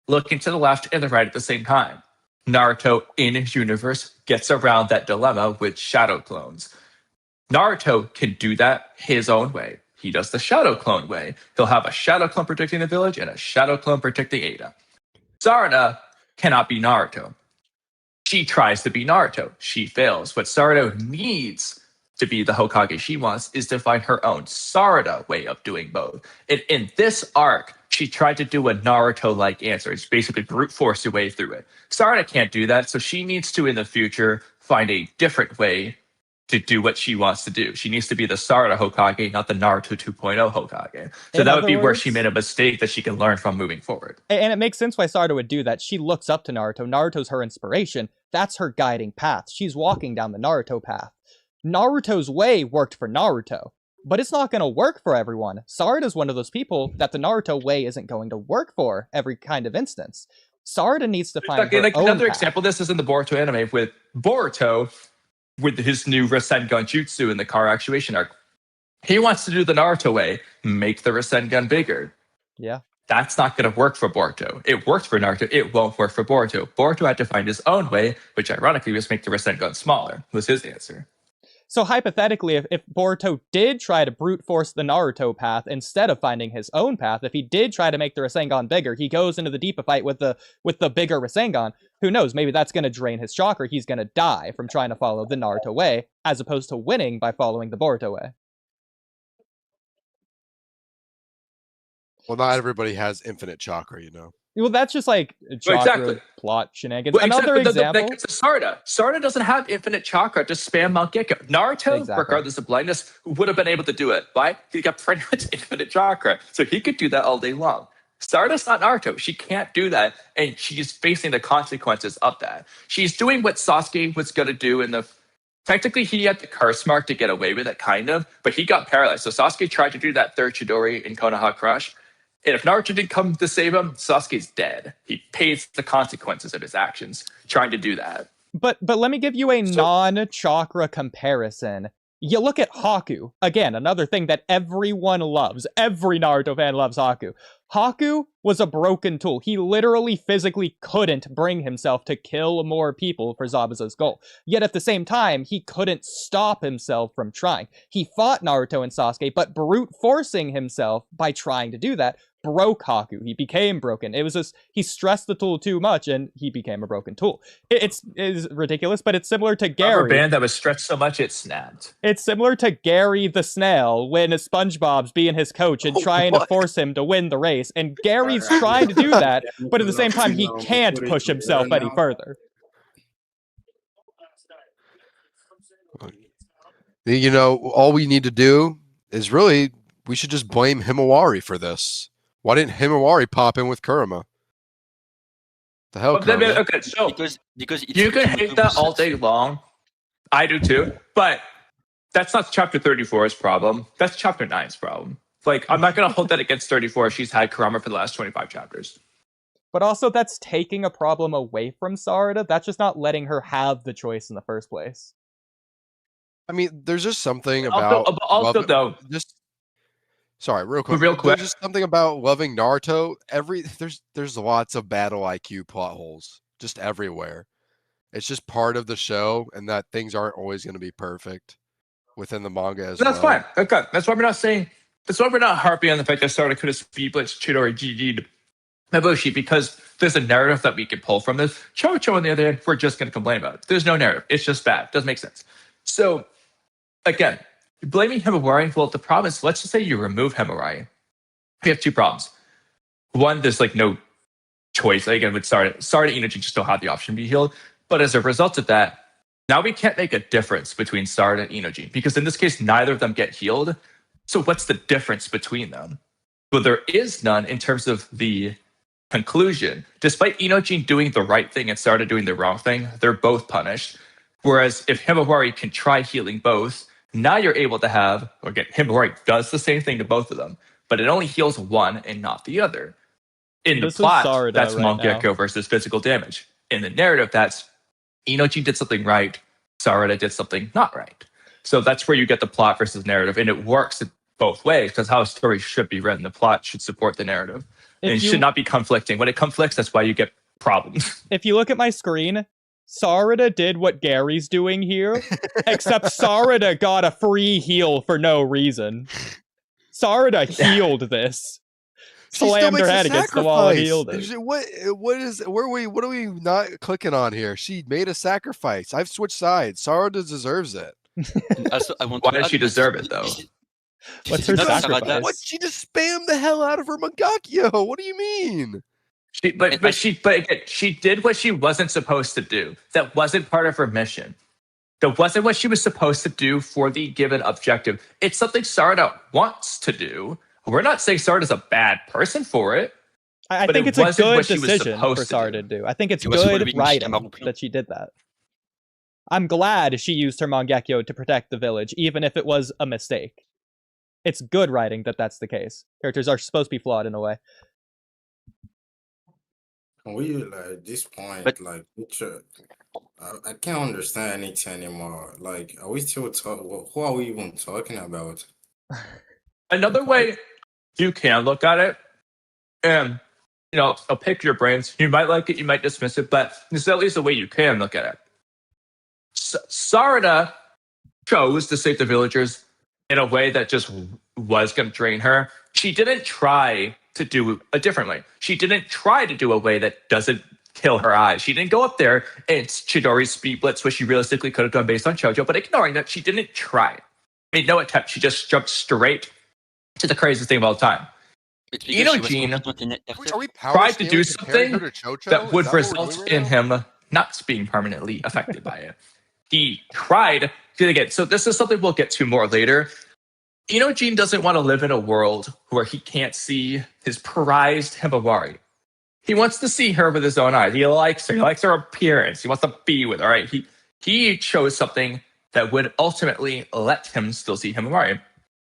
Looking to the left and the right at the same time. Naruto in his universe gets around that dilemma with shadow clones. Naruto can do that his own way. He does the shadow clone way. He'll have a shadow clone protecting the village and a shadow clone protecting Ada. Sarada cannot be Naruto. She tries to be Naruto. She fails. What Sarada needs to be the Hokage she wants is to find her own Sarada way of doing both. And in this arc, she tried to do a Naruto-like answer. It's basically brute force her way through it. Sarada can't do that, so she needs to, in the future, find a different way to do what she wants to do. She needs to be the Sarada Hokage, not the Naruto 2.0 Hokage. So that would be where she made a mistake that she can learn from moving forward. And it makes sense why Sarada would do that. She looks up to Naruto. Naruto's her inspiration. That's her guiding path. She's walking down the Naruto path. Naruto's way worked for Naruto, but it's not going to work for everyone. Sarada's one of those people that the Naruto way isn't going to work for every kind of instance. Sarada needs to find her own Another path. example, this is in the Boruto anime with Boruto, with his new Rasengan Jutsu in the car actuation arc. He wants to do the Naruto way, make the Rasengan bigger. Yeah. That's not going to work for Boruto. It worked for Naruto. It won't work for Boruto. Boruto had to find his own way, which ironically was make the Rasengan smaller, was his answer. So hypothetically, if Boruto did try to brute force the Naruto path instead of finding his own path, if he did try to make the Rasengan bigger, he goes into the Deepa fight with the bigger Rasengan, who knows, maybe that's going to drain his chakra, he's going to die from trying to follow the Naruto way, as opposed to winning by following the Boruto way. Well, not everybody has infinite chakra, you know. Well, that's just like chakra plot shenanigans. Well, Another example. That gets to Sarada. Sarada doesn't have infinite chakra to spam Mangekyo. Naruto, regardless of blindness, would have been able to do it. Why? He got pretty much infinite chakra. So he could do that all day long. Sarada's not Naruto. She can't do that. And she's facing the consequences of that. She's doing what Sasuke was going to do in the technically he had the curse mark to get away with it, kind of, but he got paralyzed. So Sasuke tried to do that third Chidori in Konoha Crush. And if Naruto didn't come to save him, Sasuke's dead. He pays the consequences of his actions trying to do that. But let me give you a non-chakra comparison. You look at Haku. Again, another thing that everyone loves. Every Naruto fan loves Haku. Haku was a broken tool. He literally physically couldn't bring himself to kill more people for Zabuza's goal. Yet at the same time, he couldn't stop himself from trying. He fought Naruto and Sasuke, but brute forcing himself by trying to do that broke Haku. He became broken. It was just, he stressed the tool too much and he became a broken tool. It's ridiculous, but it's similar to Gary. Rubber band that was stretched so much it snapped. It's similar to Gary the Snail when SpongeBob's being his coach and trying to force him to win the race. And Gary's trying to do that, but at the same time, he can't push himself any further. You know, all we need to do is really, we should just blame Himawari for this. Why didn't Himawari pop in with Kurama? The hell, Kurama? Okay, so because you can hate that all day long. I do too, but that's not chapter 34's problem. That's chapter 9's problem. Like, I'm not going to hold that against 34. She's had Kurama for the last 25 chapters. But also, that's taking a problem away from Sarada. That's just not letting her have the choice in the first place. I mean, there's just something about... Sorry, real quick. There's just something about loving Naruto. There's lots of battle IQ plot holes just everywhere. It's just part of the show, and that things aren't always going to be perfect within the manga as well. That's fine. Okay, that's why we're not saying. That's why we're not harping on the fact that Sarada could have speed blitzed Chidori GG'd Mabushi, because there's a narrative that we could pull from this. Chocho, on the other hand, we're just going to complain about it. There's no narrative. It's just bad. Doesn't make sense. So, again, blaming Himawari, well, the problem is, let's just say you remove Himawari. We have two problems. One, there's like no choice. Again, with Sarada Inoji just don't have the option to be healed. But as a result of that, now we can't make a difference between Sarada and Inoji, because in this case, neither of them get healed. So what's the difference between them? Well, there is none in terms of the conclusion. Despite Inoji doing the right thing and Sarada doing the wrong thing, they're both punished. Whereas if Himawari can try healing both, now you're able to have, or again, Himawari does the same thing to both of them, but it only heals one and not the other. In the plot, Sarada that's right Mangekyo versus physical damage. In the narrative, that's Inoji did something right, Sarada did something not right. So that's where you get the plot versus narrative, and it works both ways, because how a story should be written. The plot should support the narrative. And it should not be conflicting. When it conflicts, that's why you get problems. If you look at my screen, Sarada did what Gary's doing here, except Sarada got a free heal for no reason. Sarada healed this. Slammed her head against the wall and healed it. What are we not clicking on here? She made a sacrifice. I've switched sides. Sarada deserves it. Also, why does she deserve it, though? What's her sacrifice? What? She just spammed the hell out of her Mangakyo. What do you mean? She did what she wasn't supposed to do. That wasn't part of her mission. That wasn't what she was supposed to do for the given objective. It's something Sarada wants to do. We're not saying Sarada's a bad person for it. I think it's a good decision for Sarada to do. I think it's good writing that she did that. I'm glad she used her Mangekyo to protect the village, even if it was a mistake. It's good writing that that's the case. Characters are supposed to be flawed in a way. We at this point, I can't understand anything anymore. Like, are we still talking? Who are we even talking about? Another way you can look at it, and I'll pick your brains. You might like it, you might dismiss it, but this is at least the way you can look at it. Sarada chose to save the villagers in a way that just was going to drain her. She didn't try to do a different way. She didn't try to do a way that doesn't kill her eyes. She didn't go up there and Chidori's speed blitz, which she realistically could have done based on Chojo, but ignoring that, she didn't try. Made no attempt. She just jumped straight to the craziest thing of all time. Inoji tried to do something that would result in him not being permanently affected by it. He tried to get. So this is something we'll get to more later. Inoji doesn't want to live in a world where he can't see his prized Himawari. He wants to see her with his own eyes. He likes her. He likes her appearance. He wants to be with her. Right? He chose something that would ultimately let him still see Himawari.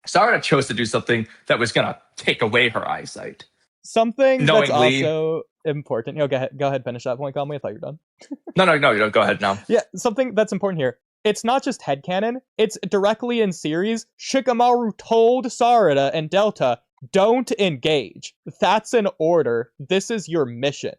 Sarada chose to do something that was going to take away her eyesight. Something that's Knowingly- also important. Go ahead, finish that point, Kamui. I thought you were done. No, you don't. Go ahead now. Yeah, something that's important here. It's not just headcanon, it's directly in series. Shikamaru told Sarada and Delta, don't engage. That's an order. This is your mission.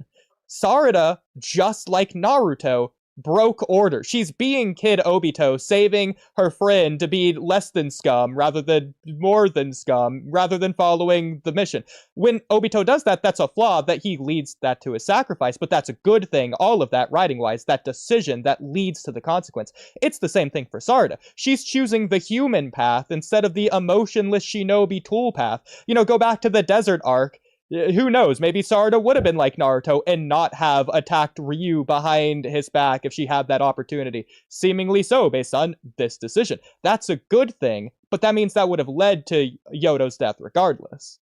Sarada, just like Naruto, broke order. She's being Kid Obito, saving her friend to be less than scum rather than more than scum, rather than following the mission. When Obito does that, that's a flaw that he leads that to his sacrifice, but that's a good thing, all of that writing-wise, that decision that leads to the consequence. It's the same thing for Sarada. She's choosing the human path instead of the emotionless shinobi tool path. Go back to the desert arc. Who knows? Maybe Sarada would have been like Naruto and not have attacked Ryu behind his back if she had that opportunity. Seemingly so, based on this decision. That's a good thing, but that means that would have led to Yodo's death regardless.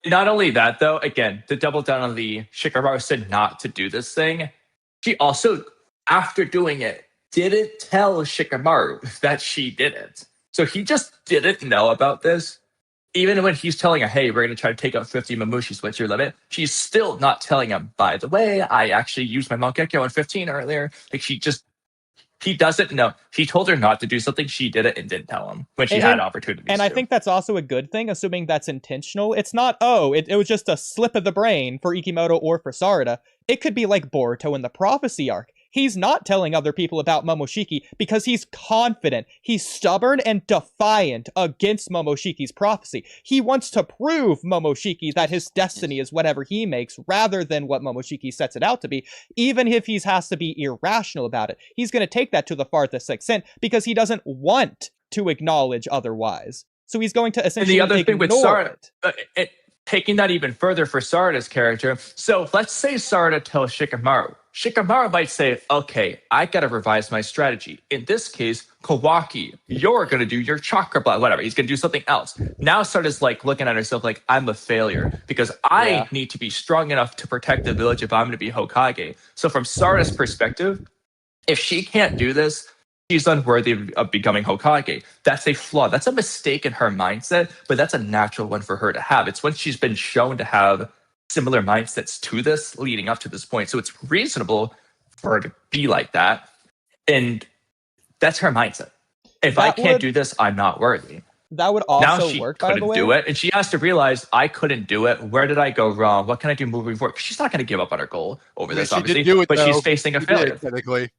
Not only that, though, again, to double down on the Shikamaru said not to do this thing, she also, after doing it, didn't tell Shikamaru that she did it. So he just didn't know about this. Even when he's telling her, hey, we're going to try to take out 50 Mamushis, what's your limit? She's still not telling him, by the way, I actually used my Mangekyo on 15 earlier. He doesn't know. He told her not to do something. She did it and didn't tell him when she had opportunities. And I think that's also a good thing, assuming that's intentional. It's not, it was just a slip of the brain for Ikimoto or for Sarada. It could be like Boruto in the Prophecy arc. He's not telling other people about Momoshiki because he's confident. He's stubborn and defiant against Momoshiki's prophecy. He wants to prove Momoshiki that his destiny is whatever he makes rather than what Momoshiki sets it out to be, even if he has to be irrational about it. He's going to take that to the farthest extent because he doesn't want to acknowledge otherwise. So he's going to essentially ignore thing with Sarada, taking that even further for Sarada's character. So let's say Sarada tells Shikamaru. Shikamaru might say, okay, I gotta revise my strategy. In this case, Kawaki, you're gonna do your chakra blast, whatever. He's gonna do something else. Now Sarada's like looking at herself like, I'm a failure because I need to be strong enough to protect the village if I'm gonna be Hokage. So from Sarada's perspective, if she can't do this, she's unworthy of becoming Hokage. That's a flaw. That's a mistake in her mindset, but that's a natural one for her to have. It's when she's been shown to have similar mindsets to this leading up to this point. So it's reasonable for her to be like that. And that's her mindset. If I can't do this, I'm not worthy. That would also work, by the way. Do it, and she has to realize, I couldn't do it. Where did I go wrong? What can I do moving forward? She's not going to give up on her goal over this, obviously. But she's facing a failure. Technically,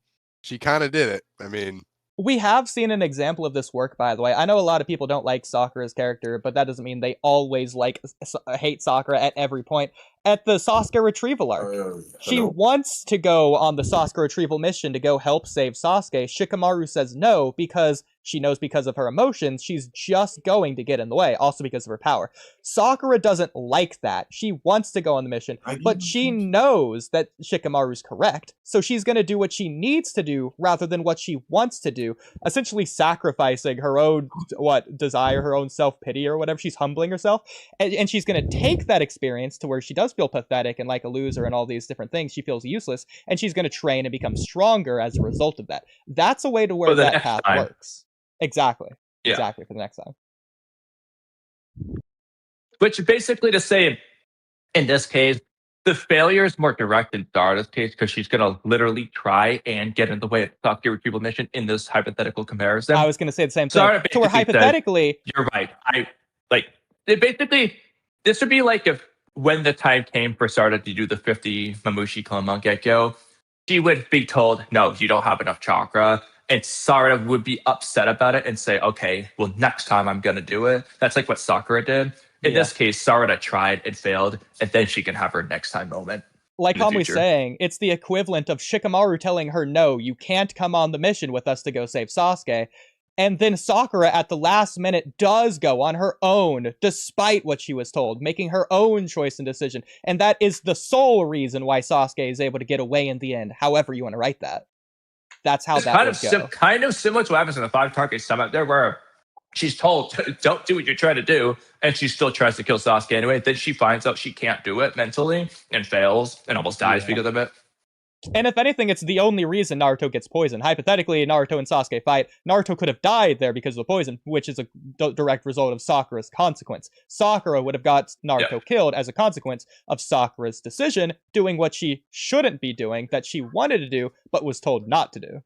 she kind of did it. I mean, we have seen an example of this work, by the way. I know a lot of people don't like Sakura's character, but that doesn't mean they always hate Sakura at every point. At the Sasuke retrieval arc, she wants to go on the Sasuke retrieval mission to go help save Sasuke. Shikamaru says no because she knows because of her emotions, she's just going to get in the way, also because of her power. Sakura doesn't like that. She wants to go on the mission, but she knows that Shikamaru's correct, so she's going to do what she needs to do rather than what she wants to do, essentially sacrificing her own, desire, her own self-pity or whatever. She's humbling herself, and she's going to take that experience to where she does feel pathetic and like a loser and all these different things. She feels useless, and she's going to train and become stronger as a result of that. That's a way to where that path works. Exactly. Yeah. Exactly, for the next time. Which basically to say, in this case, the failure is more direct in Sarada's case because she's going to literally try and get in the way of the Sasuke retrieval mission in this hypothetical comparison. I was going to say the same thing. So where hypothetically... Said, you're right. This would be like if when the time came for Sarada to do the 50 Mamushi clone Mangekyo, she would be told, no, you don't have enough chakra. And Sarada would be upset about it and say, okay, well, next time I'm going to do it. That's like what Sakura did. In this case, Sarada tried and failed, and then she can have her next time moment. Like Kamui's saying, it's the equivalent of Shikamaru telling her, no, you can't come on the mission with us to go save Sasuke. And then Sakura at the last minute does go on her own, despite what she was told, making her own choice and decision. And that is the sole reason why Sasuke is able to get away in the end, however you want to write that. That's how that would go. Kind of similar to what happens in the 5 Target summit there, where she's told, don't do what you're trying to do, and she still tries to kill Sasuke anyway. Then she finds out she can't do it mentally and fails and almost dies because of it. And if anything, it's the only reason Naruto gets poisoned. Hypothetically, Naruto and Sasuke fight. Naruto could have died there because of the poison, which is a direct result of Sakura's consequence. Sakura would have got Naruto killed as a consequence of Sakura's decision, doing what she shouldn't be doing, that she wanted to do, but was told not to do.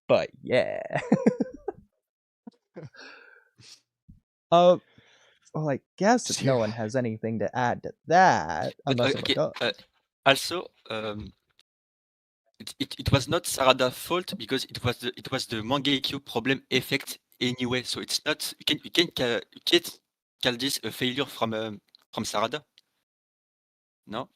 But yeah. Well, I guess if no one has anything to add to that, unless also, it was not Sarada's fault because it was the Mangekyo problem effect anyway. So it's not you can't call this a failure from Sarada. No.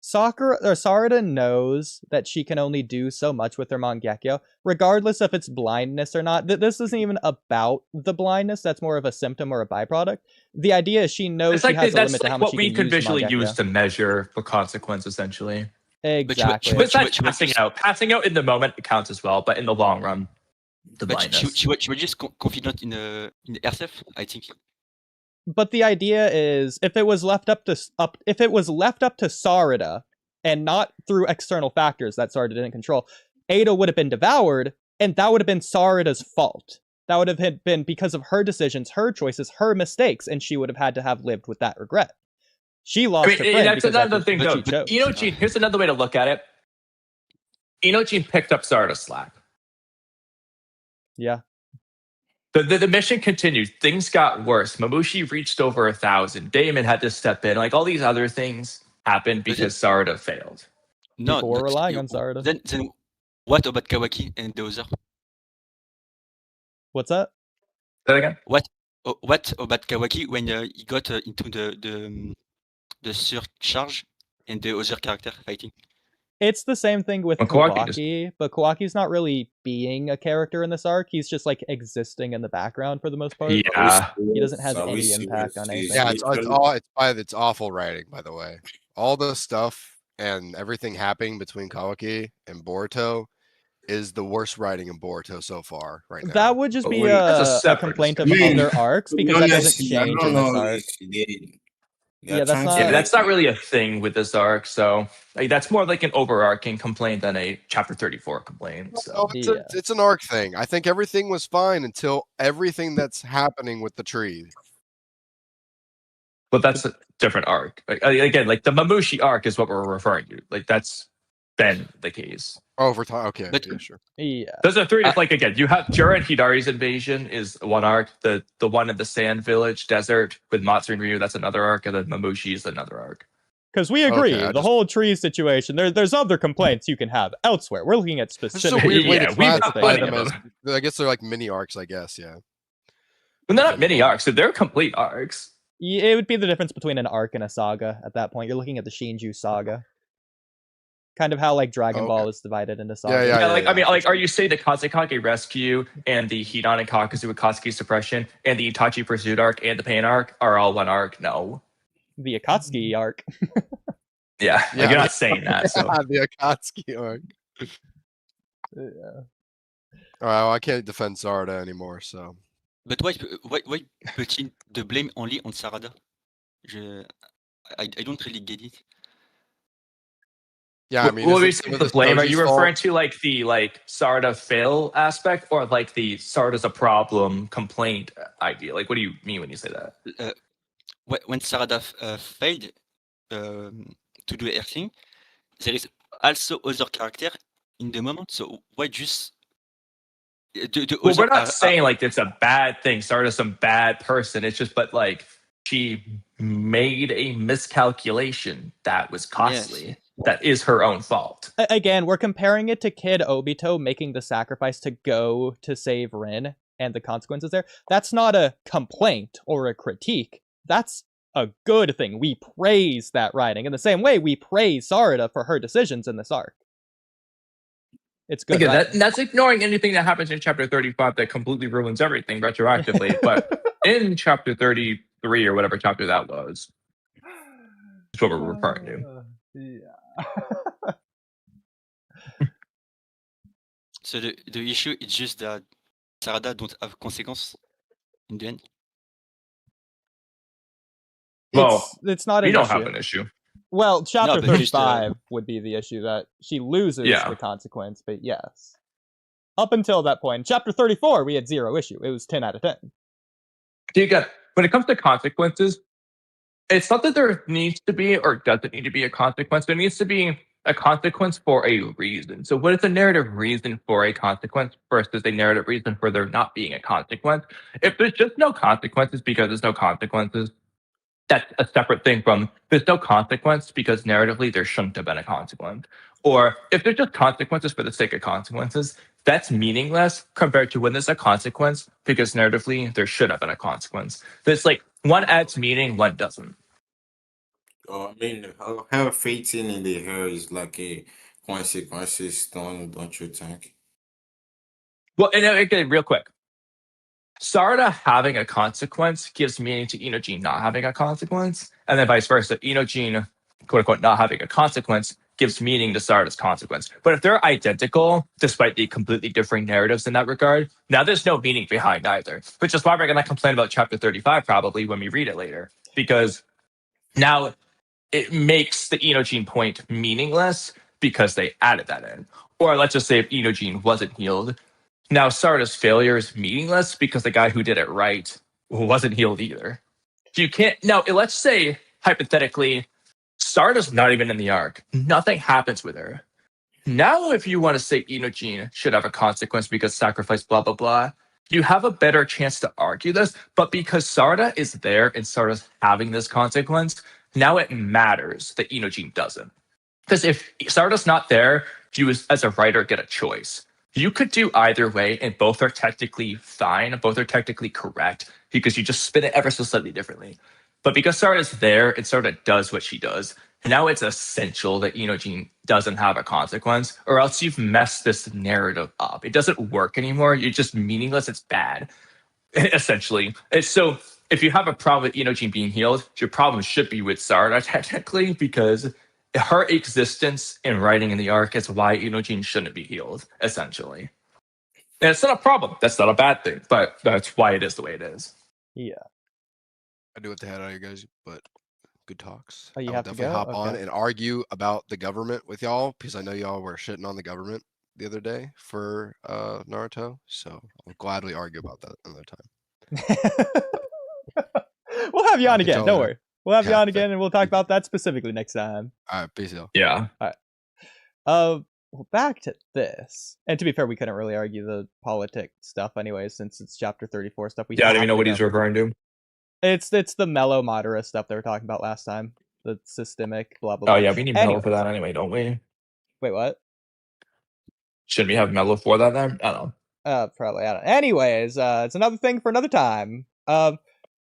Sarada knows that she can only do so much with her Mangekyo, regardless if it's blindness or not. This isn't even about the blindness. That's more of a symptom or a byproduct. The idea is she knows she has a limit to how much she can use. What we could visually use to measure the consequence, essentially. Exactly. Besides passing out in the moment it counts as well, but in the long run, the blindness. She was just confident in herself, I think. But the idea is, if it was left up to Sarada, and not through external factors that Sarada didn't control, Ada would have been devoured, and that would have been Sarada's fault. That would have been because of her decisions, her choices, her mistakes, and she would have had to have lived with that regret. She lost her friend. That's another thing, though. Inojin, here's another way to look at it. Inojin picked up Sarada's slack. Yeah. The mission continued. Things got worse. Mamushi reached over 1,000. Damon had to step in. Like all these other things happened because Sarada failed. No, people were relying on Sarada. Then what about Kawaki and the other? What's that? Say that again. What about Kawaki when he got into the surcharge and the other character fighting? It's the same thing with Kawaki, but Kawaki's not really being a character in this arc. He's just like existing in the background for the most part. Yeah, he doesn't have any impact on anything. Yeah, it's awful writing, by the way. All the stuff and everything happening between Kawaki and Boruto is the worst writing in Boruto so far right now. That would just be a complaint of other arcs because that doesn't change in this arc. That's not really a thing with this arc, so that's more like an overarching complaint than a chapter 34 complaint. So it's an arc thing. I think everything was fine until everything that's happening with the tree. But that's a different arc. Again, like the Mamushi arc is what we're referring to. Like that's been the case. Over time, okay, but, yeah, sure. Yeah, those are three. Like again, you have Jura and Hidari's invasion is one arc. The one in the sand village desert with Matsu and Ryu, that's another arc, and then Mamushi is another arc. Because we agree, the whole tree situation. There's other complaints you can have elsewhere. We're looking at specific. I guess they're like mini arcs. I guess, yeah. But they're not mini arcs. They're complete arcs. It would be the difference between an arc and a saga. At that point, you're looking at the Shinju saga. Kind of how like Dragon Ball is divided into sagas. I mean, are you saying the Kazekage rescue and the Hidan and Kakazu Akatsuki suppression and the Itachi pursuit arc and the pain arc are all one arc? No. The Akatsuki arc. You're not saying that. So. The Akatsuki arc. Yeah. All right, well, I can't defend Sarada anymore, so. But why putting the blame only on Sarada? I don't really get it. Yeah, I mean, what is the blame? Are you referring to like the Sarada fail aspect, or like the Sarada's a problem complaint idea? Like, what do you mean when you say that? When Sarada failed to do everything, there is also other character in the moment. So why just? We're not saying like it's a bad thing. Sarada's some bad person. It's just, but like she made a miscalculation that was costly. Yes. That is her own fault. Again, we're comparing it to Kid Obito making the sacrifice to go to save Rin and the consequences there. That's not a complaint or a critique. That's a good thing. We praise that writing in the same way we praise Sarada for her decisions in this arc. It's good. Again, that's ignoring anything that happens in chapter 35 that completely ruins everything retroactively. But in chapter 33 or whatever chapter that was, that's what we're referring to. Yeah. So the issue is just that Sarada don't have consequences in the end. Well, it's not an we don't issue. have an issue. Well, chapter but just, 35 would be the issue that she loses Yeah. the consequence, but yes. Up until that point, chapter 34, we had 0 issue. It was 10 out of 10. When it comes to consequences, it's not that there needs to be or doesn't need to be a consequence. There needs to be a consequence for a reason. So what is the narrative reason for a consequence versus a narrative reason for there not being a consequence? If there's just no consequences because there's no consequences, that's a separate thing from there's no consequence because narratively there shouldn't have been a consequence. Or if there's just consequences for the sake of consequences, that's meaningless compared to when there's a consequence because narratively there should have been a consequence. There's like one adds meaning, one doesn't. I mean, her fainting in the hair is like a consequences, don't you think? Well, and again, real quick, Sarada having a consequence gives meaning to Inojin not having a consequence, and then vice versa. Inojin, quote unquote, not having a consequence gives meaning to Sarada's consequence. But if they're identical, despite the completely differing narratives in that regard, now there's no meaning behind either. Which is why we're going to complain about chapter 35 probably when we read it later, because now it makes the Inojin point meaningless because they added that in. Or let's just say if Inojin wasn't healed, now Sarada's failure is meaningless because the guy who did it right wasn't healed either. You can't now. Let's say hypothetically, Sarada's not even in the arc. Nothing happens with her. Now, if you want to say Inojin should have a consequence because sacrifice, blah blah blah, you have a better chance to argue this. But because Sarada is there and Sarada's having this consequence, now it matters that Inojin doesn't. Because if Sarada's not there, you as a writer get a choice. You could do either way, and both are technically fine. Both are technically correct because you just spin it ever so slightly differently. But because Sarada's there and Sarada does what she does, now it's essential that Inojin doesn't have a consequence, or else you've messed this narrative up. It doesn't work anymore. You're just meaningless. It's bad, essentially. And so if you have a problem with Inojin being healed, your problem should be with Sarada, technically, because her existence in writing in the arc is why Inojin shouldn't be healed, essentially. And it's not a problem. That's not a bad thing, but that's why it is the way it is. Yeah. I do what the head out of you guys, but good talks. Oh, you I will have to definitely go? hop on Okay. and argue about the government with y'all because I know y'all were shitting on the government the other day for Naruto. So I'll gladly argue about that another time. We'll have you on I'll get again. y'all Don't there. worry. We'll have you Yeah, on again, and we'll talk about that specifically next time. All right, peace out. Yeah. Well, back to this. And to be fair, we couldn't really argue the politic stuff anyway, since it's chapter 34 stuff. I don't even know what he's referring to. It's the Mello Madara stuff they were talking about last time. The systemic blah blah blah. Oh yeah, we need Mello for Anyways. that anyway, don't we? Wait, what? Shouldn't we have Mello for that then? I don't know. Probably. I don't know. Anyways, it's another thing for another time.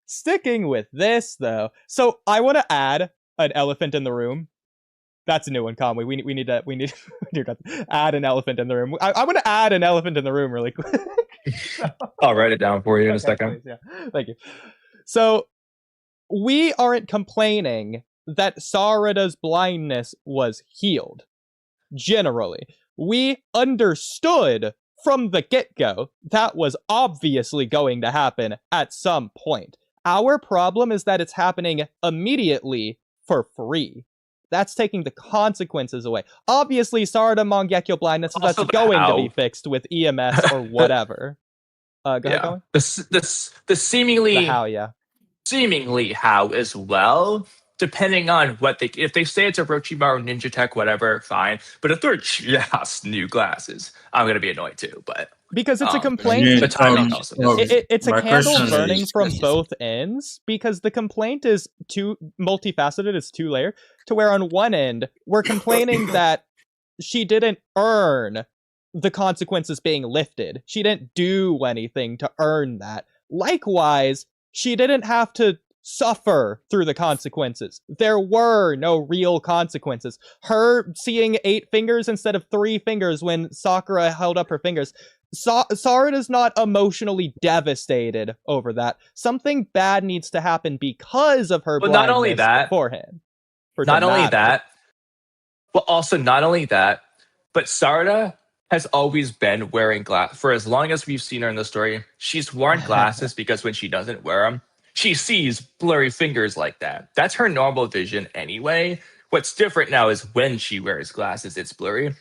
Sticking with this though, so I want to add an elephant in the room. That's a new one, Kamui. We need to add an elephant in the room. I want to add an elephant in the room really quick. I'll write it down for you in a second. Please, yeah. Thank you. So we aren't complaining that Sarada's blindness was healed. Generally, we understood from the get-go that was obviously going to happen at some point. Our problem is that it's happening immediately for free. That's taking the consequences away. Obviously, Sarada Mangekyo blindness is that's going to be fixed with EMS or whatever. Go ahead, Colin. The seemingly The how, yeah. Seemingly how as well, depending on what they if they say it's Orochimaru Ninja Tech, whatever, fine. But if they're just new glasses, I'm gonna be annoyed too. But because it's a complaint. the timing also. It's a My candle question burning is- from both ends because the complaint is too multifaceted, it's two layer, to where on one end we're complaining that she didn't earn the consequences being lifted. She didn't do anything to earn that. Likewise, she didn't have to suffer through the consequences. There were no real consequences. Her seeing 8 fingers instead of 3 fingers when Sakura held up her fingers. Sarada's not emotionally devastated over that. Something bad needs to happen because of her Well, blindness not only that, beforehand. not only that, but also not only that, but Sarada has always been wearing glass for as long as we've seen her in the story. She's worn glasses because when she doesn't wear them, she sees blurry fingers like that. That's her normal vision anyway. What's different now is when she wears glasses, it's blurry.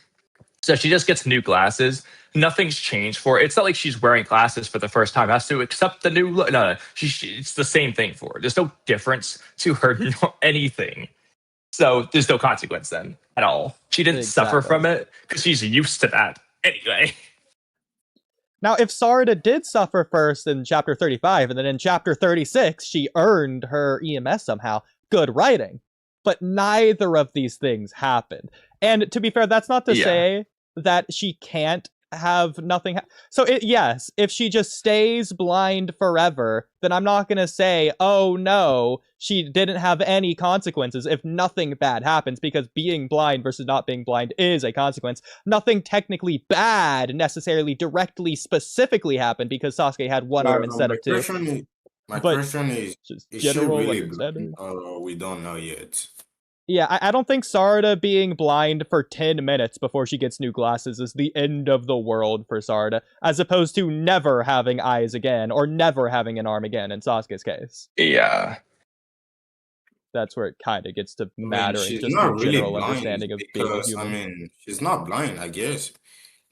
So she just gets new glasses. Nothing's changed for her. It's not like she's wearing glasses for the first time. Has to accept the new look. No, it's the same thing for her. There's no difference to her anything. So there's no consequence then at all. She didn't suffer from it because she's used to that anyway. Now, if Sarada did suffer first in chapter 35, and then in chapter 36, she earned her EMS somehow, good writing. But neither of these things happened. And to be fair, that's not to say that she can't have nothing. Yes, if she just stays blind forever, then I'm not going to say, oh no, she didn't have any consequences if nothing bad happens, because being blind versus not being blind is a consequence. Nothing technically bad necessarily directly specifically happened because Sasuke had one arm instead of two. My question is she really blind? We don't know yet. Yeah, I don't think Sarada being blind for 10 minutes before she gets new glasses is the end of the world for Sarada, as opposed to never having eyes again, or never having an arm again in Sasuke's case. Yeah. That's where it kind of gets to matter, and just your really general understanding of being human. I mean, she's not blind, I guess.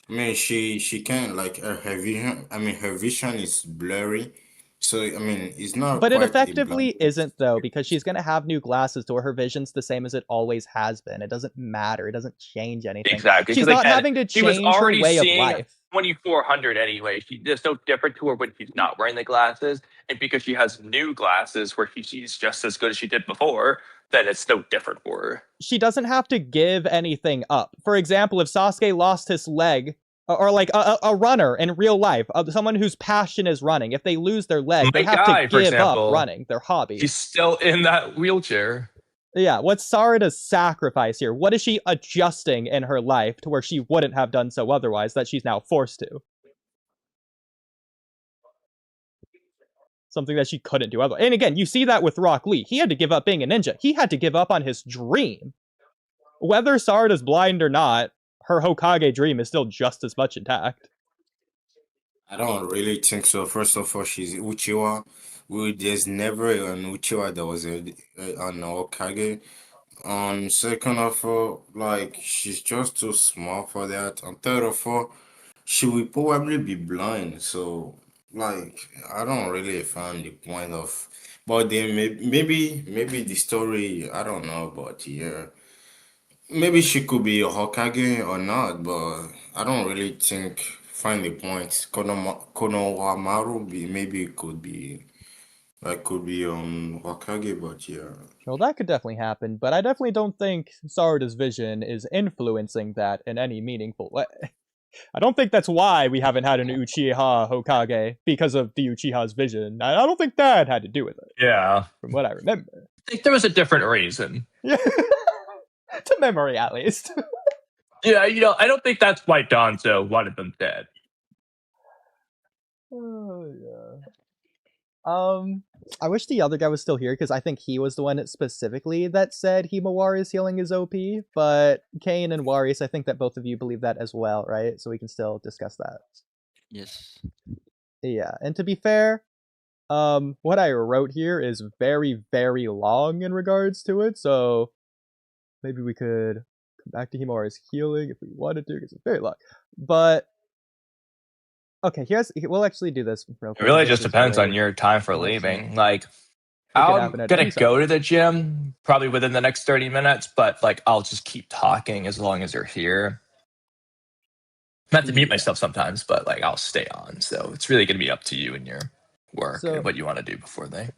I mean, she can't, like, her vision, her vision is blurry. So, I mean, it's not. But it effectively isn't, though, because she's going to have new glasses to her vision's the same as it always has been. It doesn't matter. It doesn't change anything. Exactly. She's not having to change her way of life. 2400 anyway. There's no different to her when she's not wearing the glasses. And because she has new glasses where she sees just as good as she did before, then it's no different for her. She doesn't have to give anything up. For example, if Sasuke lost his leg, or like a runner in real life, someone whose passion is running, if they lose their leg, they have to give up running, their hobby. She's still in that wheelchair. Yeah, what's Sarada's sacrifice here? What is she adjusting in her life to where she wouldn't have done so otherwise, that she's now forced to? Something that she couldn't do otherwise. And again, you see that with Rock Lee. He had to give up being a ninja. He had to give up on his dream. Whether Sarada's blind or not, her Hokage dream is still just as much intact. I don't really think so. First of all, she's Uchiwa. There's never an Uchiwa that was an Hokage. Second of all, like, she's just too small for that. And third of all, she will probably be blind. So, like, I don't really find the point of. But then maybe the story, I don't know, but yeah. Maybe she could be a Hokage or not, but I don't really find the point. Konohamaru maybe it could be Hokage, but yeah. Well, that could definitely happen, but I definitely don't think Sarada's vision is influencing that in any meaningful way. I don't think that's why we haven't had an Uchiha Hokage, because of the Uchiha's vision. I don't think that had to do with it. Yeah. From what I remember. I think there was a different reason. Yeah. To memory, at least. Yeah, I don't think that's why Danzo wanted them dead. Oh, yeah. I wish the other guy was still here, because I think he was the one specifically that said Himawari's healing is OP, but Kaine and Waris, I think that both of you believe that as well, right? So we can still discuss that. Yes. Yeah, and to be fair, what I wrote here is very, very long in regards to it, so maybe we could come back to Himawari's healing if we wanted to, because it's very long. But okay, we'll actually do this real quick. It really just depends on your time for leaving. Like, I'm gonna go to the gym probably within the next 30 minutes, but like, I'll just keep talking as long as you're here. I have to mute myself sometimes, but like, I'll stay on. So it's really gonna be up to you and your work and what you want to do before they.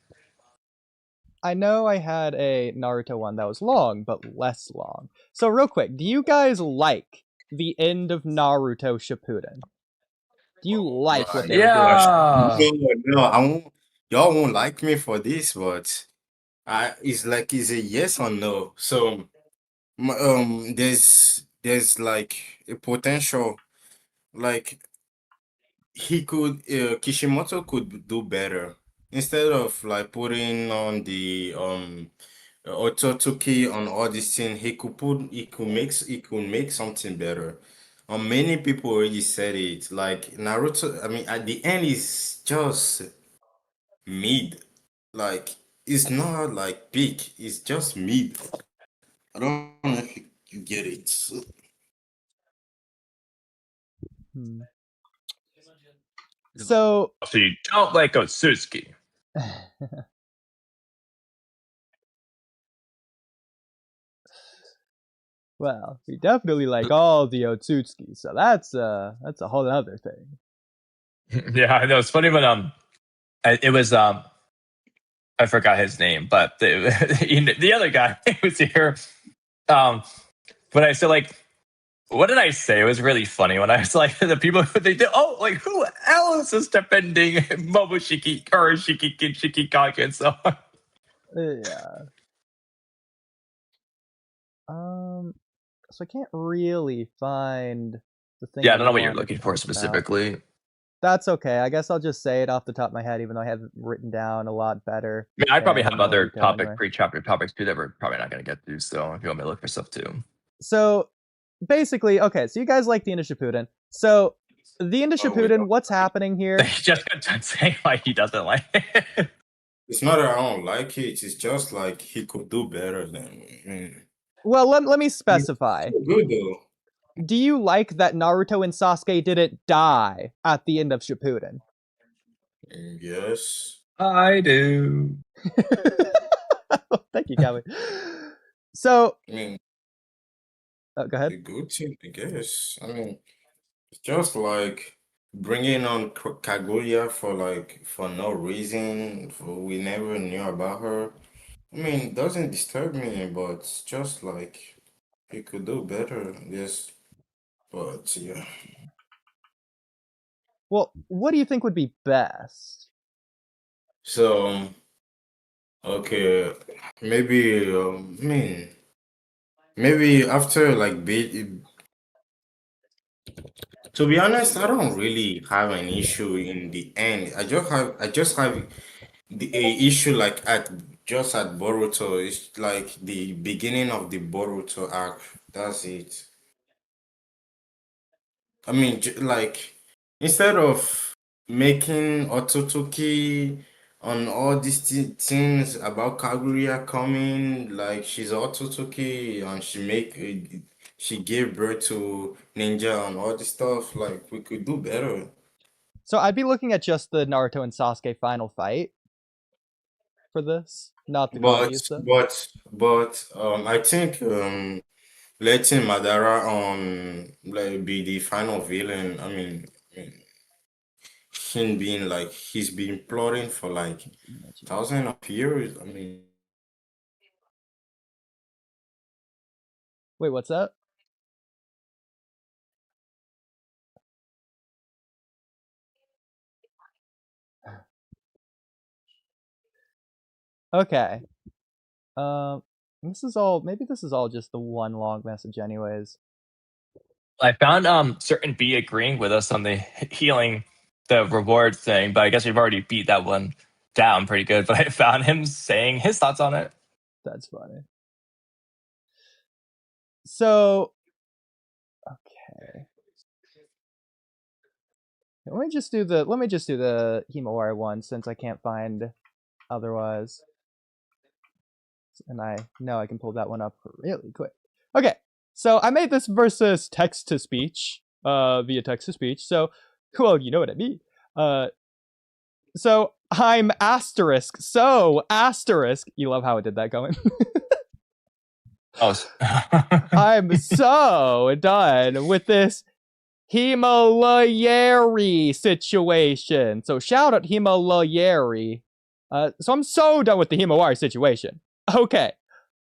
I know I had a Naruto one that was long, but less long. So real quick, do you guys like the end of Naruto Shippuden? Do you like what they were doing? No, I won't. Y'all won't like me for this, but it's a yes or no. So, there's like a potential, like Kishimoto could do better. Instead of like putting on the Otsutsuki on all this thing, he could make something better. Many people already said it. Like Naruto, I mean, at the end is just mid. like it's not like big, it's just mid. I don't know if you get it. Hmm. So So you don't like Otsutsuki. well, we definitely like all the Otsutsuki, so that's a whole other thing. Yeah, I know. It's funny when it was I forgot his name, but the other guy was here. When I said like, what did I say? It was really funny when I was like, the people they did. Oh, like who else is defending Momoshiki or Shikikage and so on? Yeah. So I can't really find the thing. Yeah, I don't know what you're wanted looking to for talk about. specifically. That's okay. I guess I'll just say it off the top of my head, even though I have it written down a lot better. I mean, I probably and have more other detail anyway. pre-chapter topics too that we're probably not going to get to. So if you want me to look for stuff too. So basically, okay, so you guys like the end of Shippuden. So the end of Shippuden, what's happening here? He just got done saying like he doesn't like it. It's not that I don't like it, it's just like he could do better than Well, let me specify. It's good though. Do you like that Naruto and Sasuke didn't die at the end of Shippuden? Yes. I do. Thank you, Kamui. So, I mean, go ahead. the good thing, I guess. I mean, it's just like bringing on Kaguya for no reason. We never knew about her. I mean, it doesn't disturb me, but it's just like he could do better. Yes, but yeah. Well, what do you think would be best? So, okay, maybe I mean, maybe after like to be honest, I don't really have an issue in the end. I just have the a issue like at just at Boruto. It's like the beginning of the Boruto arc. That's it. I mean, like instead of making Ototoki on all these things about Kaguya coming, like she's Ototoki and she gave birth to Ninja and all this stuff. Like we could do better. So I'd be looking at just the Naruto and Sasuke final fight for this, not the But Kamui stuff. I think letting Madara like be the final villain. I mean him being like he's been plotting for like thousands of years. I mean, Wait, what's that? Okay. This is all. Maybe this is all just the one long message, anyways. I found certain B agreeing with us on the healing the reward thing, but I guess we've already beat that one down pretty good. But I found him saying his thoughts on it. That's funny. So, okay. Let me just do the Himawari one since I can't find otherwise. And I know I can pull that one up really quick. Okay, so I made this versus text-to-speech, via text-to-speech, so, well, you know what I mean. So, I'm asterisk, you love how I did that going. Oh. I'm so done with this Himawari situation. So, shout out Himawari. So I'm so done with the Himawari situation. Okay,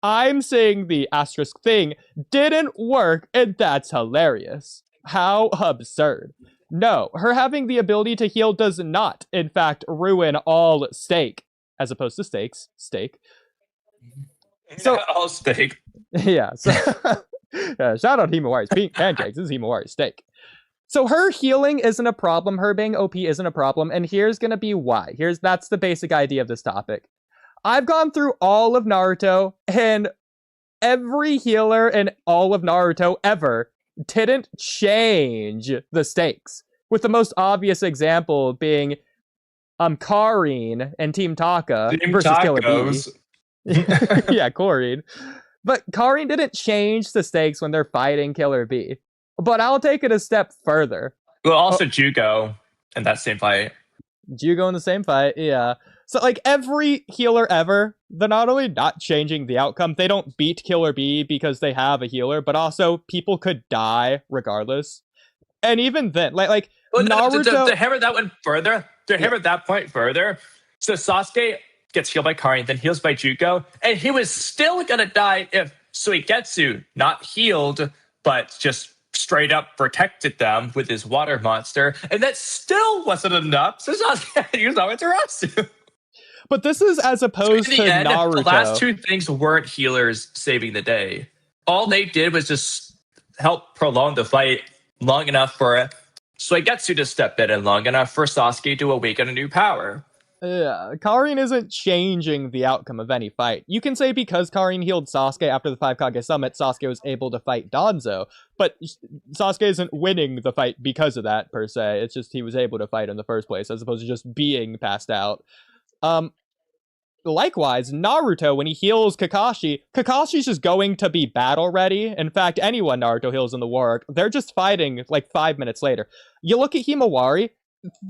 I'm saying the asterisk thing didn't work, and that's hilarious. How absurd. No, her having the ability to heal does not, in fact, ruin all steak, as opposed to steaks, steak. So, all steak. Yeah, so shout out Himawari's pink pancakes. This is Himawari's steak. So her healing isn't a problem, her being OP isn't a problem, and here's gonna be why. That's the basic idea of this topic. I've gone through all of Naruto, and every healer in all of Naruto ever didn't change the stakes. With the most obvious example being Karin and Team Taka Team versus Killer Bee. Tacos. Yeah, Karin. But Karin didn't change the stakes when they're fighting Killer Bee. But I'll take it a step further. Well, also Jugo in that same fight. Jugo in the same fight, yeah. So, like, every healer ever, they're not only not changing the outcome, they don't beat Killer Bee because they have a healer, but also people could die regardless. And even then, like well, Naruto... To hammer that one further, hammer that point further, so Sasuke gets healed by Karin, then heals by Jugo, and he was still gonna die if Suigetsu, not healed, but just straight up protected them with his water monster, and that still wasn't enough, so Sasuke had to use Amaterasu. But this is as opposed to end, Naruto. The last two things weren't healers saving the day. All they did was just help prolong the fight long enough for Suigetsu to step in and long enough for Sasuke to awaken a new power. Yeah, Karin isn't changing the outcome of any fight. You can say because Karin healed Sasuke after the 5 Kage Summit, Sasuke was able to fight Danzo, but Sasuke isn't winning the fight because of that, per se. It's just he was able to fight in the first place, as opposed to just being passed out. Likewise, Naruto, when he heals Kakashi, Kakashi's just going to be battle ready. In fact, anyone Naruto heals in the war arc, they're just fighting like 5 minutes later. You look at Himawari,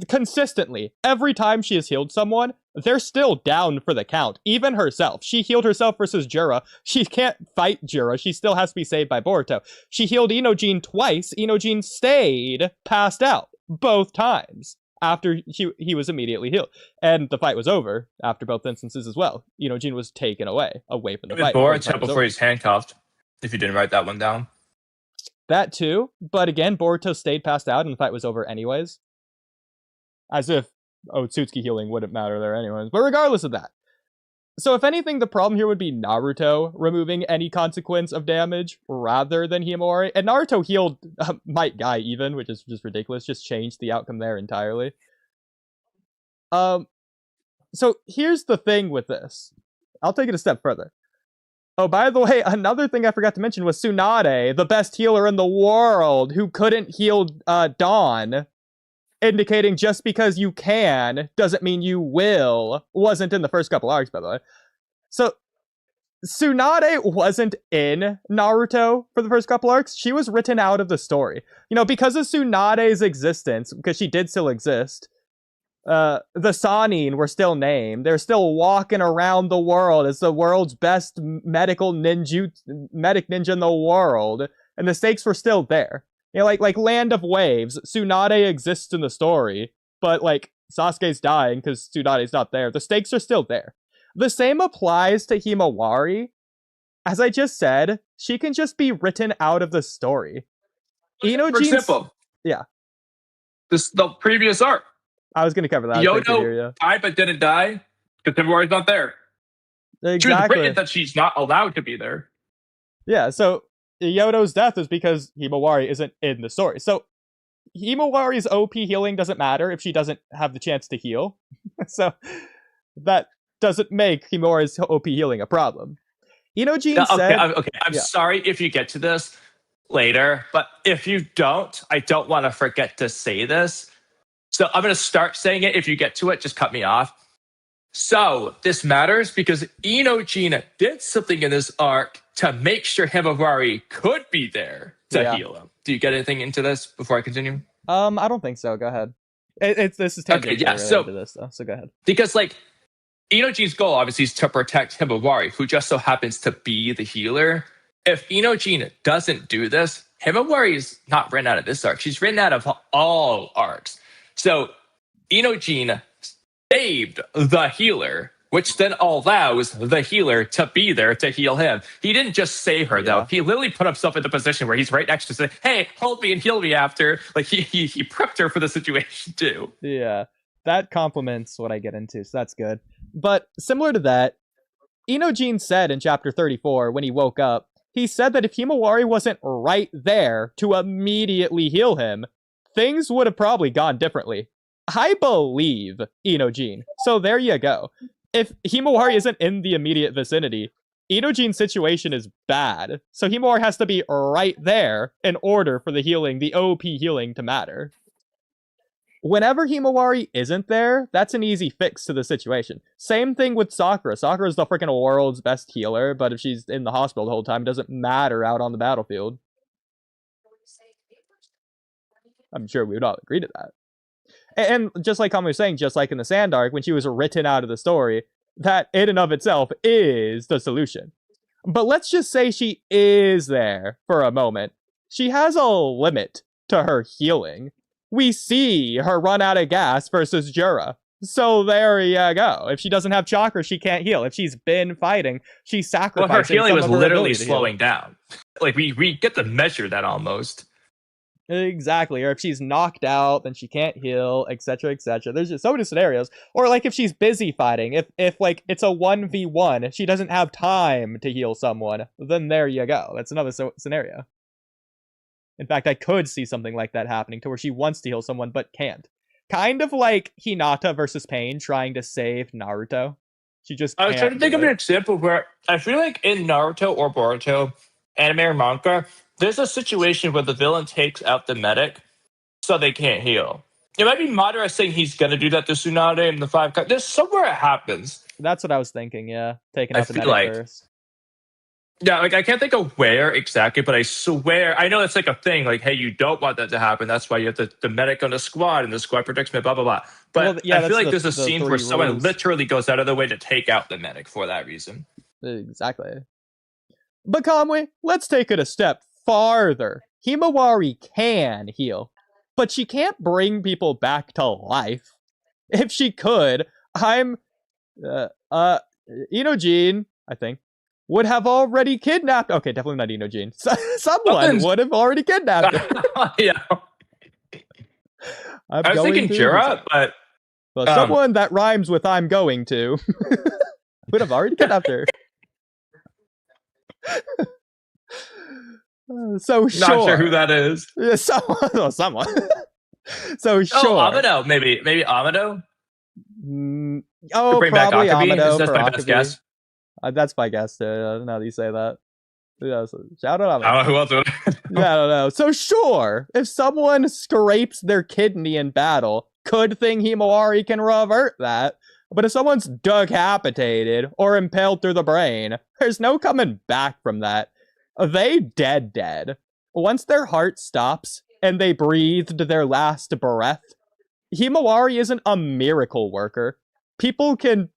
consistently, every time she has healed someone, they're still down for the count. Even herself. She healed herself versus Jura. She can't fight Jura. She still has to be saved by Boruto. She healed Inojin twice. Inojin stayed passed out both times after he was immediately healed. And the fight was over after both instances as well. Inojin was taken away from the fight. Boruto before he's handcuffed, if you didn't write that one down. That too, but again, Boruto stayed passed out and the fight was over anyways. As if Otsutsuki healing wouldn't matter there anyways. But regardless of that. So if anything, the problem here would be Naruto removing any consequence of damage rather than Himawari. And Naruto healed Might Guy even, which is just ridiculous. Just changed the outcome there entirely. So here's the thing with this. I'll take it a step further. Oh, by the way, another thing I forgot to mention was Tsunade, the best healer in the world, who couldn't heal Dawn. Indicating just because you can doesn't mean you will. Wasn't in the first couple arcs, by the way. So, Tsunade wasn't in Naruto for the first couple arcs. She was written out of the story. You know, because of Tsunade's existence, because she did still exist, the Sannin were still named. They're still walking around the world as the world's best medic ninja in the world. And the stakes were still there. You know, like Land of Waves, Tsunade exists in the story, but like Sasuke's dying because Tsunade's not there. The stakes are still there. The same applies to Himawari. As I just said, she can just be written out of the story. For example, yeah, the previous arc. I was going to cover that. Yodo died but didn't die because Himawari's not there. Exactly. She was written that she's not allowed to be there. Yeah, so Yodo's death is because Himawari isn't in the story. So Himawari's OP healing doesn't matter if she doesn't have the chance to heal. So that doesn't make Himawari's OP healing a problem. Inojin said... Okay, I'm sorry if you get to this later, but if you don't, I don't want to forget to say this. So I'm going to start saying it. If you get to it, just cut me off. So this matters because Inojin did something in this arc to make sure Himawari could be there to heal him. Do you get anything into this before I continue? I don't think so. Go ahead. This is tangentially related to this, though. So go ahead. Because like Inojin's goal obviously is to protect Himawari, who just so happens to be the healer. If Inojin doesn't do this, Himawari is not written out of this arc. She's written out of all arcs. So Inojin saved the healer, which then allows the healer to be there to heal him. He didn't just save her, though. He literally put himself in the position where he's right next to say, hey, hold me and heal me after. Like, he prepped her for the situation, too. Yeah, that complements what I get into, so that's good. But similar to that, Inojin said in chapter 34, when he woke up, he said that if Himawari wasn't right there to immediately heal him, things would have probably gone differently. I believe Inojin. So there you go. If Himawari isn't in the immediate vicinity, Inojin's situation is bad. So Himawari has to be right there in order for the OP healing to matter. Whenever Himawari isn't there, that's an easy fix to the situation. Same thing with Sakura. Sakura's the freaking world's best healer, but if she's in the hospital the whole time, it doesn't matter out on the battlefield. I'm sure we would all agree to that. And just like Kamui was saying, just like in the Sand Arc, when she was written out of the story, that in and of itself is the solution. But let's just say she is there for a moment. She has a limit to her healing. We see her run out of gas versus Jura. So there you go. If she doesn't have chakra, she can't heal. If she's been fighting, she's sacrificing. Well, her healing was literally ability slowing down. Like we get to measure that almost. Exactly. Or if she's knocked out, then she can't heal, etc., etc. There's just so many scenarios. Or like if she's busy fighting, if like it's a 1v1, she doesn't have time to heal someone, then there you go. That's another scenario. In fact, I could see something like that happening to where she wants to heal someone but can't. Kind of like Hinata versus Pain trying to save Naruto. She just I was trying to think of an example where I feel like in Naruto or Boruto, anime or manga, there's a situation where the villain takes out the medic so they can't heal. It might be Madara saying he's going to do that to Tsunade and the five. There's somewhere it happens. That's what I was thinking, yeah. Taking out the medic like, first. Yeah, like I can't think of where exactly, but I swear, I know it's like a thing, like, hey, you don't want that to happen. That's why you have the medic on the squad, and the squad protects me, blah, blah, blah. But well, yeah, I feel like there's a the scene where someone literally goes out of their way to take out the medic for that reason. Exactly. But Kamui, let's take it a step farther. Himawari can heal, but she can't bring people back to life. If she could, Inojin, I think, would have already kidnapped. Okay, definitely not Inojin. Someone would have already kidnapped her. Yeah. I was thinking Jura, but well, someone that rhymes with "I'm going to" would have already kidnapped her. So sure. Not sure who that is. Yeah, someone. So sure. Amado, maybe Amado. Probably Amado. That's my best guess. That's my guess too. Now that you say that. Yeah, so shout out Amado. I don't know who else would. Yeah, I don't know. So sure, if someone scrapes their kidney in battle, good thing Himawari can revert that. But if someone's decapitated or impaled through the brain, there's no coming back from that. They dead. Once their heart stops and they breathed their last breath, Himawari isn't a miracle worker. People can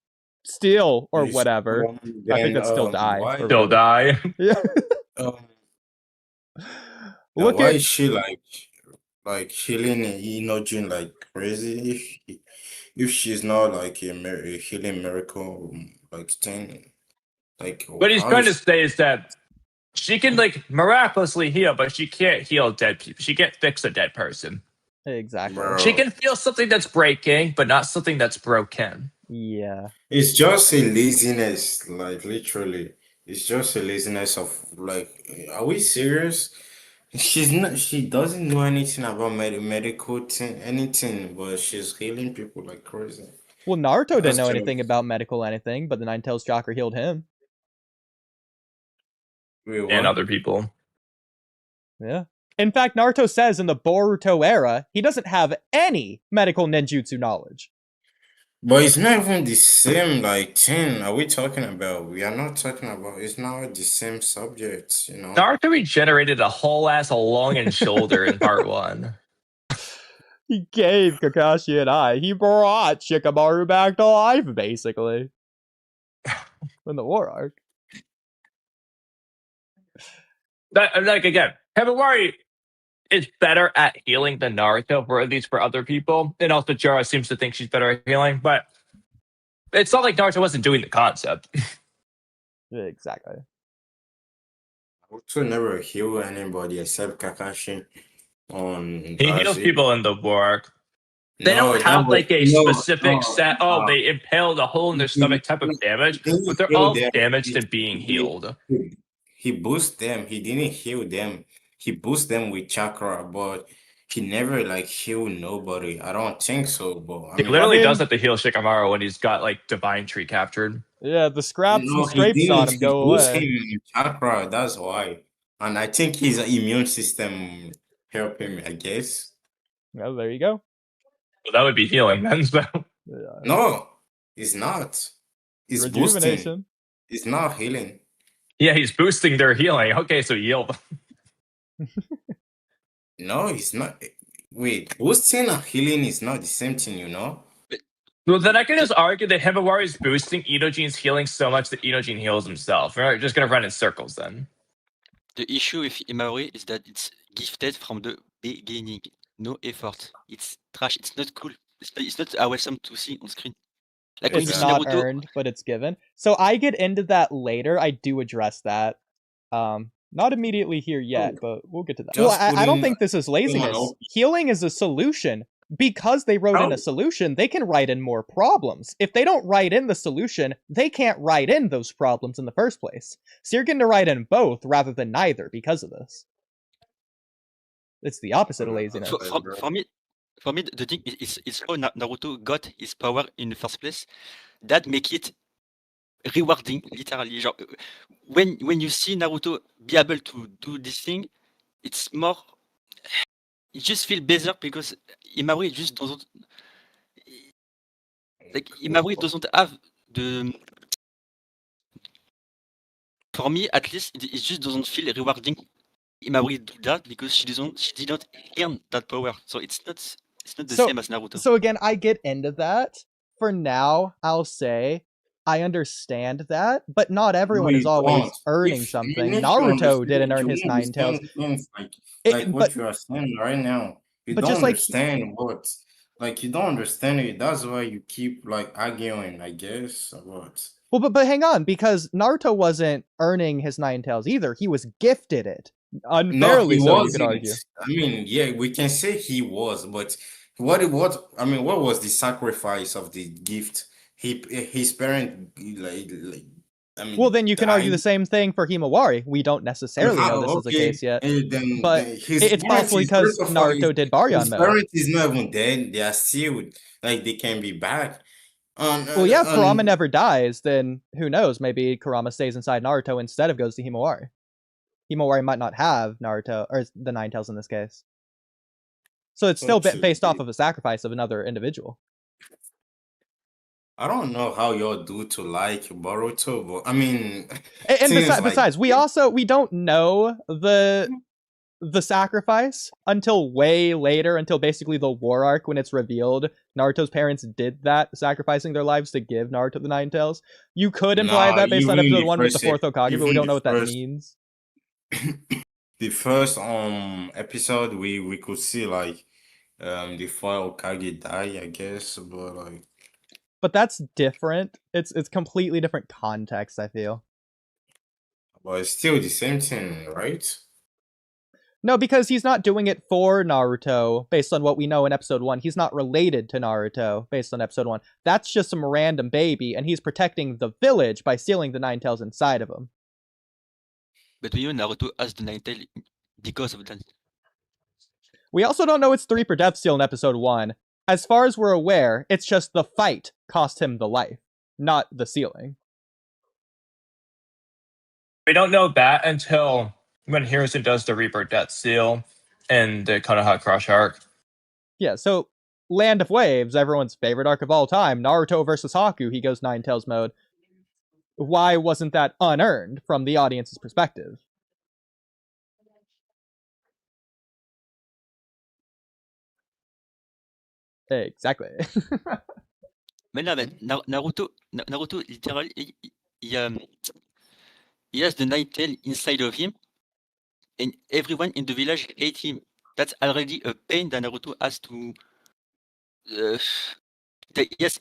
steal or whatever. I think that's still die. Still die. Yeah. Why is she like healing Inojin like crazy? If she's not like a healing miracle like thing, like what he's trying to say is that she can like miraculously heal, but she can't heal dead people. She can't fix a dead person. Exactly. Bro. She can feel something that's breaking, but not something that's broken. Yeah. It's just a laziness, like literally. It's just a laziness of like, are we serious? She's not. She doesn't know anything about medical thing, anything, but she's healing people like crazy. Well, Naruto didn't know anything about medical anything, but the Nine Tails chakra healed him. Wait, and other people. Yeah. In fact, Naruto says in the Boruto era, he doesn't have any medical ninjutsu knowledge. But it's not even the same like thing. Are we talking about? We are not talking about. It's not the same subject, you know. Naruto regenerated a whole ass lung and shoulder in part 1. He gave Kakashi an eye. He brought Shikamaru back to life, basically. In the war arc. Like again, Himawari is better at healing than Naruto, or at least for other people. And also Jara seems to think she's better at healing, but it's not like Naruto wasn't doing the concept. Yeah, exactly. Also never heal anybody except Kakashi. He heals people in the war arc. They don't have like a specific set. They impaled a hole in their stomach type of damage, but they're all damaged and being healed. He boosts them. He didn't heal them. He boosts them with chakra, but he never like healed nobody. I don't think so. But He literally does have to heal Shikamaru when he's got like Divine Tree captured. Yeah, the scraps and scrapes on him go away. Him with chakra, that's why. And I think his immune system helped him, I guess. Well, there you go. Well, that would be healing then. So No, it's not. It's boosting. Rejuvenation. It's not healing. yeah, he's boosting their healing. Okay, so yield. No, it's not. Wait, boosting and healing is not the same thing, you know? Well, then I can just argue that Himawari is boosting Inojine's healing so much that Inojine heals himself. We're just gonna run in circles then. The issue with Imari is that it's gifted from the beginning. No effort. It's trash. It's not cool. It's not awesome to see on screen. Like when you It's see not Naruto, earned, but it's given. So I get into that later. I do address that. Not immediately here yet, but we'll get to that. Just Well, I don't putting think this is laziness. on. Healing is a solution. Because they wrote in How? a solution, they can write in more problems. If they don't write in the solution, they can't write in those problems in the first place. So you're getting to write in both rather than neither because of this. It's the opposite of laziness. for me, the thing is how Naruto got his power in the first place. That make it rewarding, literally. Genre, when you see Naruto be able to do this thing, it's more. It just feels better because Imari just doesn't. Like Imari doesn't have the. For me, at least, it just doesn't feel rewarding. Imari do that because she did not earn that power, so it's not the same as Naruto. So again, I get into that. For now, I'll say I understand that, but not everyone is always earning something. Naruto didn't earn his Nine Tails. Like what you are saying right now. You but don't just like- understand what, like you don't understand it. That's why you keep like arguing, I guess, about. Well, but hang on, because Naruto wasn't earning his Nine Tails either. He was gifted it unfairly, so you could argue. I mean, yeah, we can say he was, but what was the sacrifice of the gift? His parent I mean, Well, then you can argue died. the same thing for Himawari. We don't necessarily know this is the case yet. But it's possibly because Naruto did Baryon His mode. parent is not even dead. They are still like they can be back. Well, yeah, if Kurama never dies, then who knows? Maybe Kurama stays inside Naruto instead of goes to Himawari. Himawari might not have Naruto, or the Nine Tails in this case. So it's still based off of a sacrifice of another individual. I don't know how y'all do to like Boruto, but I mean, And besides, we don't know the sacrifice until way later, until basically the war arc when it's revealed Naruto's parents did that, sacrificing their lives to give Naruto the Nine Tails. You could imply that based on episode 1 with the fourth Hokage, but we don't know what that means. The first episode we could see like the four Hokage die, I guess, but like. But that's different. It's completely different context, I feel. But it's still the same thing, right? No, because he's not doing it for Naruto, based on what we know in episode 1. He's not related to Naruto, based on episode 1. That's just some random baby, and he's protecting the village by stealing the Nine Tails inside of him. But we know Naruto has the Nine Tails because of that. We also don't know it's the Reaper Death Seal in episode 1. As far as we're aware, it's just the fight cost him the life, not the sealing. We don't know that until when Hiruzen does the Reaper Death Seal and the Konoha Crush arc. Yeah, so Land of Waves, everyone's favorite arc of all time, Naruto versus Haku, he goes Nine Tails mode. Why wasn't that unearned from the audience's perspective? Exactly. Mais là, Naruto literally, he has the Nine Tails inside of him, and everyone in the village hate him. That's already a pain that Naruto has to. Yes,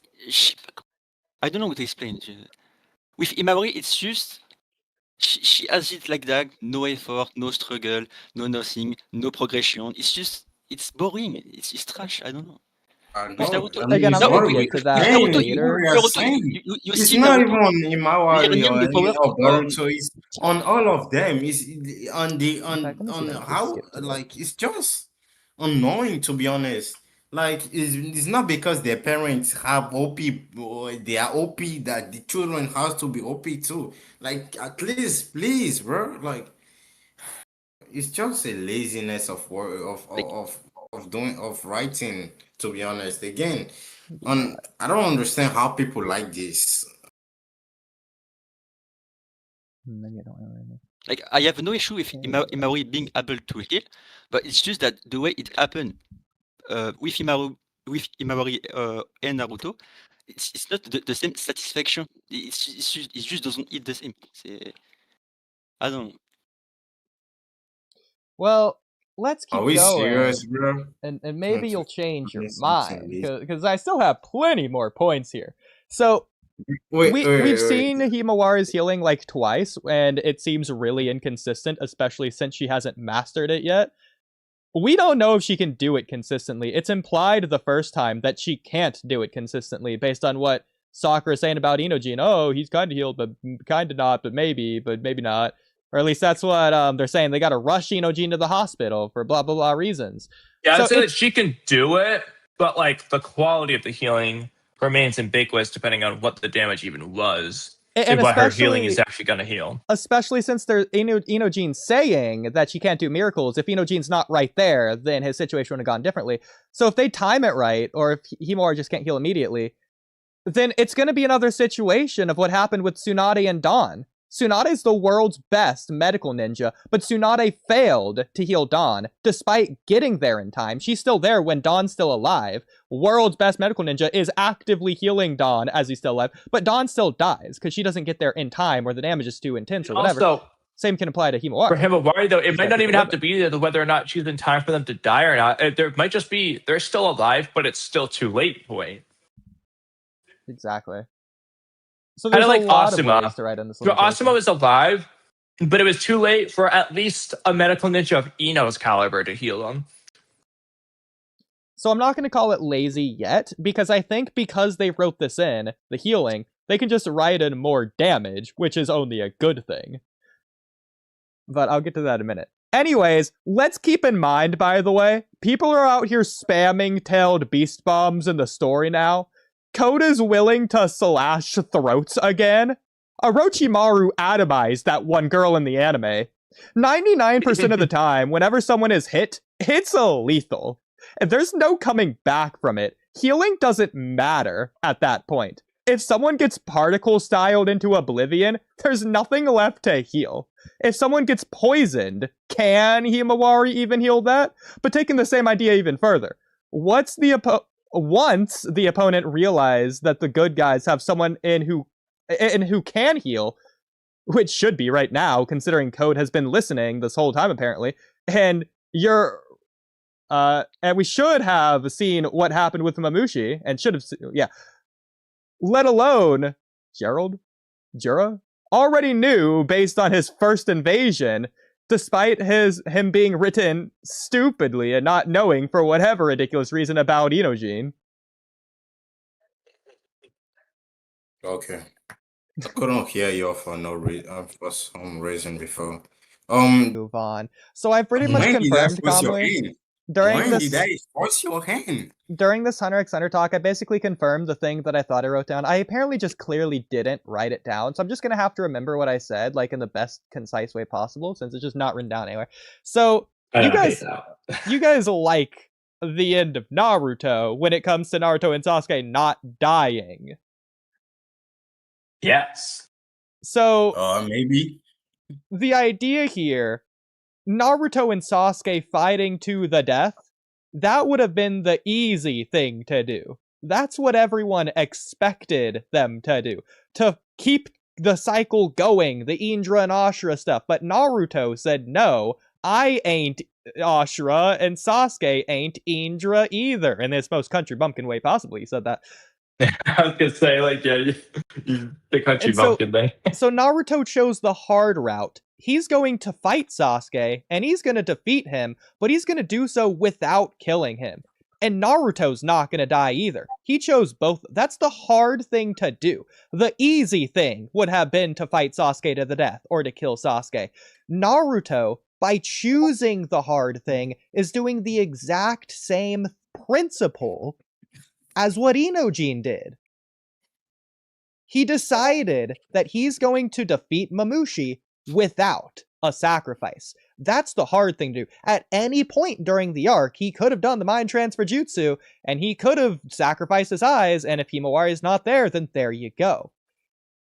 I don't know what to explain. With Imari, it's just she has it like that. No effort, no struggle, no nothing, no progression. It's boring. It's trash. I don't know. Again, I'm going to get to that later. It's not even on Imawari or Boruto. It's on all of them. It's on how like it's just annoying, to be honest. Like it's not because their parents have OP or they are OP that the children has to be OP too. Like at least, please, bro. Like it's just a laziness of of writing. To be honest, again, I don't understand how people like this. Maybe I don't know. Like, I have no issue with Imari being able to heal, but it's just that the way it happened with Imari and Naruto, it's not the same satisfaction. It just doesn't hit the same. I don't know. Well, let's keep Are we going. serious, bro? And maybe you'll change your Yes, mind, yes. because I still have plenty more points here. So, we've seen Himawari's healing like twice, and it seems really inconsistent, especially since she hasn't mastered it yet. We don't know if she can do it consistently. It's implied the first time that she can't do it consistently based on what Sakura is saying about Inojin. Oh, he's kind of healed, but kind of not, but maybe not. Or at least that's what they're saying. They got to rush Inojin to the hospital for blah, blah, blah reasons. Yeah, So I'd say that she can do it, but like the quality of the healing remains ambiguous depending on what the damage even was. And what her healing is actually going to heal. Especially since there's Inojin saying that she can't do miracles. If Inojin's not right there, then his situation would have gone differently. So if they time it right, or if Himawari just can't heal immediately, then it's going to be another situation of what happened with Tsunade and Dawn. Tsunade's the world's best medical ninja, but Tsunade failed to heal Dawn, despite getting there in time. She's still there when Dawn's still alive. World's best medical ninja is actively healing Dawn as he's still alive, but Dawn still dies, because she doesn't get there in time, or the damage is too intense, or whatever. Also, same can apply to Himawari. For Himawari, though, it might not even have to be whether or not she's in time for them to die or not. There might just be, they're still alive, but it's still too late point. Exactly. So there's like a lot of ways to write in this. Asuma was alive, but it was too late for at least a medical ninja of Ino's caliber to heal him. So I'm not going to call it lazy yet, because I think because they wrote this in, the healing, they can just write in more damage, which is only a good thing. But I'll get to that in a minute. Anyways, let's keep in mind, by the way, people are out here spamming tailed beast bombs in the story now. Code is willing to slash throats again. Orochimaru atomized that one girl in the anime. 99% of the time, whenever someone is hit, it's lethal. And there's no coming back from it. Healing doesn't matter at that point. If someone gets particle styled into oblivion, there's nothing left to heal. If someone gets poisoned, can Himawari even heal that? But taking the same idea even further, once the opponent realizes that the good guys have someone in who can heal, which should be right now, considering Code has been listening this whole time apparently, and we should have seen what happened with Mamushi, and should have, let alone Jura already knew based on his first invasion, despite him being written stupidly and not knowing for whatever ridiculous reason about Inojin. Okay. I couldn't hear you for for some reason before. Move on. So I've pretty much confirmed, Kamui, during this Hunter x Hunter talk, I basically confirmed the thing that I thought I wrote down. I apparently just clearly didn't write it down, so I'm just gonna have to remember what I said, like in the best concise way possible, since it's just not written down anywhere. So you guys like the end of Naruto when it comes to Naruto and Sasuke not dying. Yes. So maybe the idea here, Naruto and Sasuke fighting to the death, that would have been the easy thing to do. That's what everyone expected them to do, to keep the cycle going, the Indra and Ashura stuff. But Naruto said, no, I ain't Ashura, and Sasuke ain't Indra either, in his most country bumpkin way possible. He said that. I was gonna say, like, yeah, the country bumpkin thing. So Naruto chose the hard route. He's going to fight Sasuke, and he's going to defeat him, but he's going to do so without killing him. And Naruto's not going to die either. He chose both. That's the hard thing to do. The easy thing would have been to fight Sasuke to the death, or to kill Sasuke. Naruto, by choosing the hard thing, is doing the exact same principle as what Inojin did. He decided that he's going to defeat Mamushi without a sacrifice. That's the hard thing to do. At any point during the arc, he could have done the mind transfer jutsu, and he could have sacrificed his eyes, and if Himawari is not there, then there you go.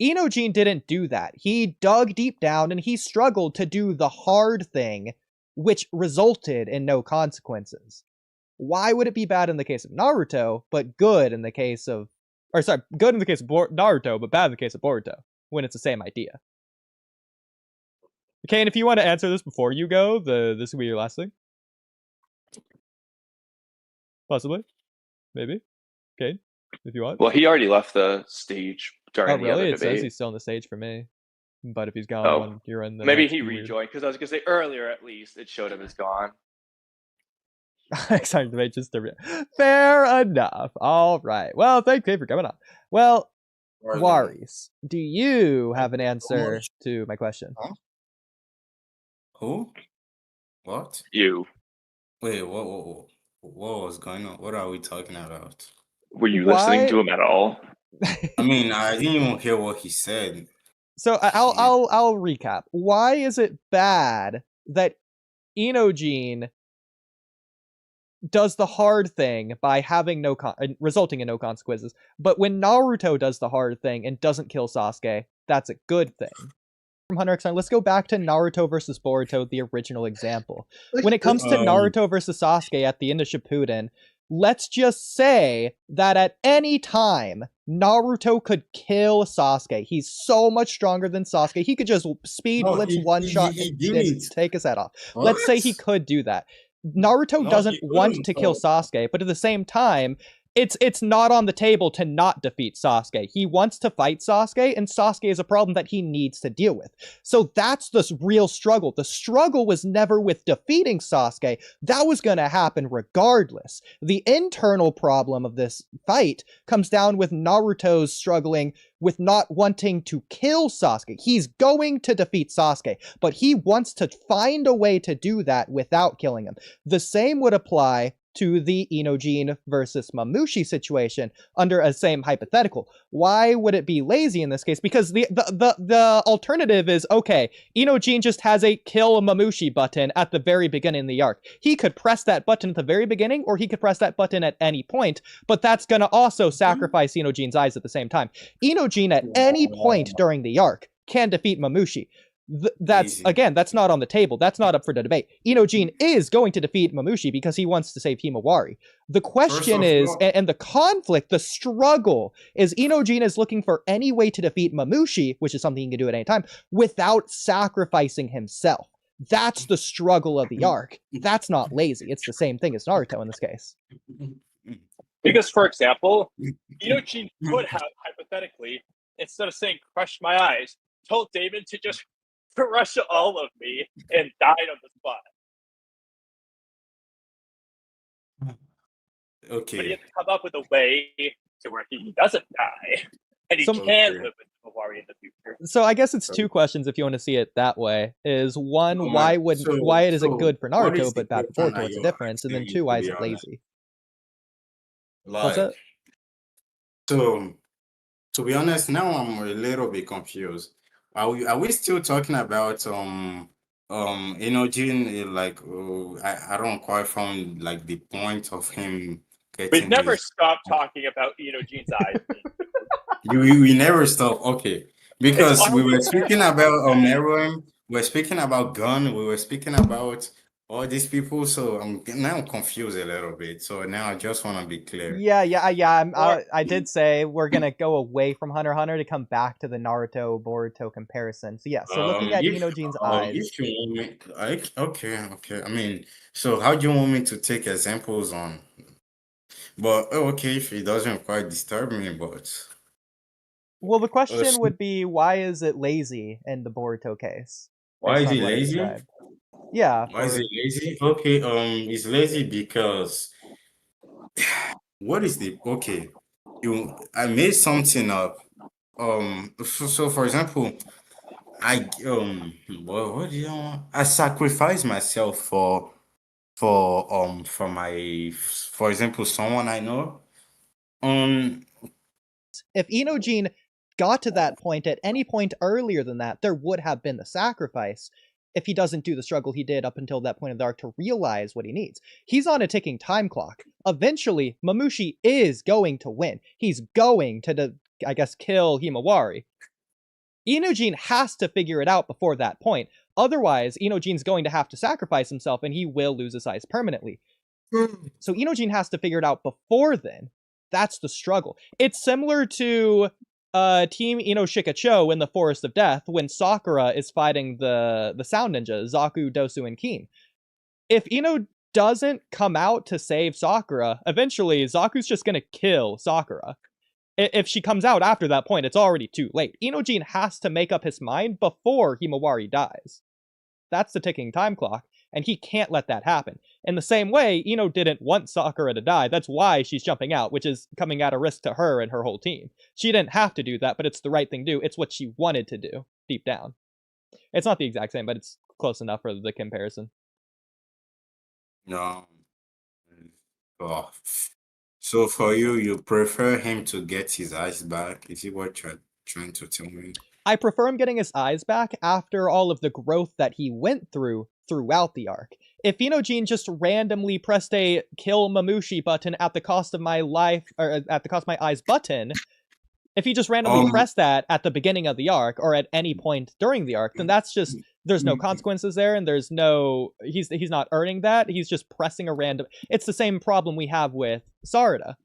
Inojin didn't do that. He dug deep down, and he struggled to do the hard thing, which resulted in no consequences. Why would it be bad in the case of Naruto, but good in the case of... Or sorry, good in the case of Naruto, but bad in the case of Boruto, when it's the same idea? Kaine, if you want to answer this before you go, this will be your last thing. Possibly. Maybe. Kaine, if you want. Well, he already left the stage during Oh, the other really? It says debate. he's still on the stage for me. But if he's gone when you're in the... Maybe he rejoined, because I was going to say earlier, at least, it showed him as gone. Exciting debate, just to... Fair enough. All right. Well, thank you for coming on. Well, Waris, do you have an answer to my question? Huh? Who? What? You. Wait, what was going on? What are we talking about? Were you listening to him at all? I mean, I didn't even hear what he said. So I'll recap. Why is it bad that Inojin does the hard thing by having resulting in no consequences, but when Naruto does the hard thing and doesn't kill Sasuke, that's a good thing? From Hunter x Hunter, let's go back to Naruto versus Boruto, the original example. When it comes to Naruto versus Sasuke at the end of Shippuden, let's just say that at any time, Naruto could kill Sasuke. He's so much stronger than Sasuke. He could just speed blitz one shot and take his head off. What? Let's say he could do that. Naruto doesn't want to kill Sasuke, but at the same time, it's not on the table to not defeat Sasuke. He wants to fight Sasuke, and Sasuke is a problem that he needs to deal with. So that's the real struggle. The struggle was never with defeating Sasuke. That was going to happen regardless. The internal problem of this fight comes down with Naruto's struggling with not wanting to kill Sasuke. He's going to defeat Sasuke, but he wants to find a way to do that without killing him. The same would apply to the Inojin versus Mamushi situation under a same hypothetical. Why would it be lazy in this case? Because the alternative is, okay, Inojin just has a kill Mamushi button at the very beginning of the arc. He could press that button at the very beginning, or he could press that button at any point, but that's gonna also sacrifice Inojin's eyes at the same time. Inojin at any point during the arc can defeat Mamushi. That's not on the table. That's not up for the debate. Inojin is going to defeat Mamushi because he wants to save Himawari. The question is, and the conflict, the struggle, is Inojin is looking for any way to defeat Mamushi, which is something he can do at any time, without sacrificing himself. That's the struggle of the arc. That's not lazy. It's the same thing as Naruto in this case. Because, for example, Inojin could have, hypothetically, instead of saying crush my eyes, told David to just crush all of me and died on the spot. Okay. But he has to come up with a way to where he doesn't die. And he can live with Himawari in the future. So I guess it's two questions if you want to see it that way. Is one, why is it good for Naruto but bad for Boruto? What's the difference? And then two, why is it lazy? What's that? So, to be honest, now I'm a little bit confused. Are we still talking about Inojin? Like, I don't quite find like the point of him getting. We never stopped talking about Inojin's eyes. we never stop. Okay, because we were speaking about Mello, we were speaking about Gun, we were speaking about all these people. So I'm now confused a little bit. So now I just want to be clear. Yeah. I did say we're gonna go away from Hunter x Hunter to come back to the Naruto Boruto comparison. So yeah. So looking at Inojin's eyes. If you want me, okay. I mean, so how do you want me to take examples on? But okay, if it doesn't quite disturb me, but. Well, the question would be, why is it lazy in the Boruto case? Why is it lazy? Yeah. Why is it lazy? Okay, it's lazy because what is the I made something up. So for example, I sacrifice myself for example, someone I know. If Inojin got to that point at any point earlier than that, there would have been the sacrifice. if he doesn't do the struggle he did up until that point of the arc to realize what he needs. He's on a ticking time clock. Eventually, Mamushi is going to win. He's going to, I guess, kill Himawari. Inojin has to figure it out before that point. Otherwise, Inojin's going to have to sacrifice himself and he will lose his eyes permanently. So Inojin has to figure it out before then. That's the struggle. It's similar to Team Inoshikacho in the Forest of Death when Sakura is fighting the Sound Ninja, Zaku, Dosu, and Keen. If Ino doesn't come out to save Sakura, eventually Zaku's just going to kill Sakura. If she comes out after that point, it's already too late. Inojin has to make up his mind before Himawari dies. That's the ticking time clock, and he can't let that happen. In the same way, Ino didn't want Sakura to die. That's why she's jumping out, which is coming at a risk to her and her whole team. She didn't have to do that, but it's the right thing to do. It's what she wanted to do, deep down. It's not the exact same, but it's close enough for the comparison. No. Oh. So for you, you prefer him to get his eyes back? Is it what you're trying to tell me? I prefer him getting his eyes back after all of the growth that he went through throughout the arc. If Inojin just randomly pressed a kill Mamushi button at the cost of my life, or at the cost of my eyes button, if he just randomly pressed that at the beginning of the arc or at any point during the arc, then that's just, there's no consequences there, and there's no, he's not earning that, he's just pressing a random, it's the same problem we have with Sarada.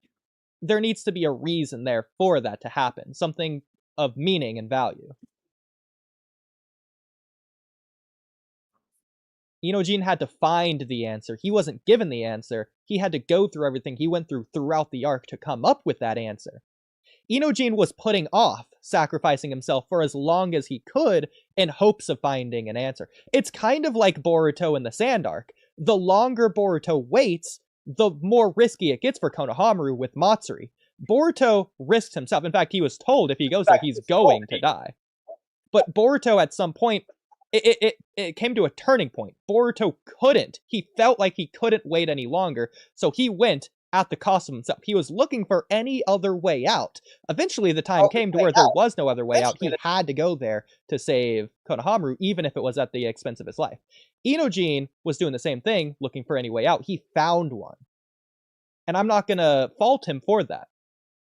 There needs to be a reason there for that to happen, something of meaning and value. Inojin had to find the answer. He wasn't given the answer. He had to go through everything he went through throughout the arc to come up with that answer. Inojin was putting off sacrificing himself for as long as he could in hopes of finding an answer. It's kind of like Boruto in the Sand arc. The longer Boruto waits, the more risky it gets for Konohamaru with Matsuri. Boruto risked himself. In fact, he was told if he goes there, he's going to die. But Boruto at some point, it came to a turning point. Boruto couldn't. He felt like he couldn't wait any longer, so he went at the cost of himself. He was looking for any other way out. Eventually, the time came to where there was no other way out. He had to go there to save Konohamaru, even if it was at the expense of his life. Inojin was doing the same thing, looking for any way out. He found one. And I'm not going to fault him for that.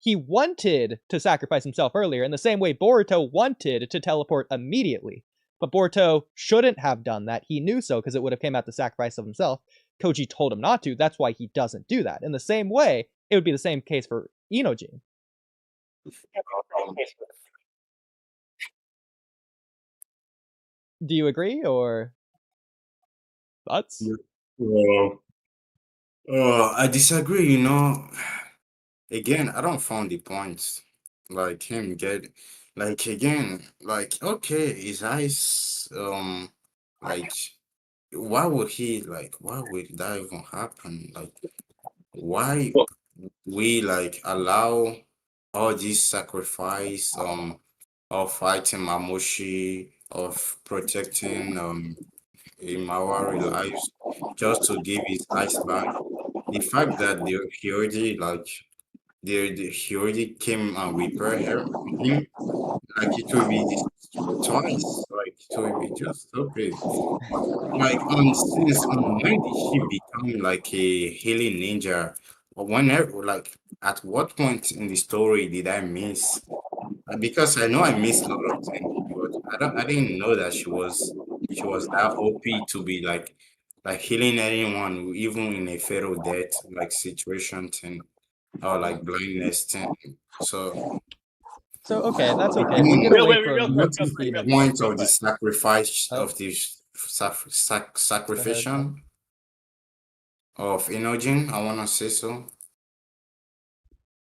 He wanted to sacrifice himself earlier, in the same way Boruto wanted to teleport immediately. But Boruto shouldn't have done that. He knew so, because it would have came at the sacrifice of himself. Koji told him not to. That's why he doesn't do that. In the same way, it would be the same case for Inojin. Do you agree, or thoughts? I disagree, you know. Again, I don't find the point. Like him get, like again, like okay, his eyes, like why would that even happen? Like why we like allow all this sacrifice of fighting Mamushi, of protecting Imawari lives just to give his eyes back? The fact that he already like he already came and repaired him, like it will be twice, like it will be just stupid. Like since when did she become like a healing ninja? Or whenever, like at what point in the story did I miss? Because I know I missed a lot of things, but I didn't know that she was that OP to be like healing anyone, even in a fatal death like situation thing, or like blindness thing. So okay, that's okay. We'll get away from what is the point of the sacrifice of the sacrificial of Inojin? I wanna say so.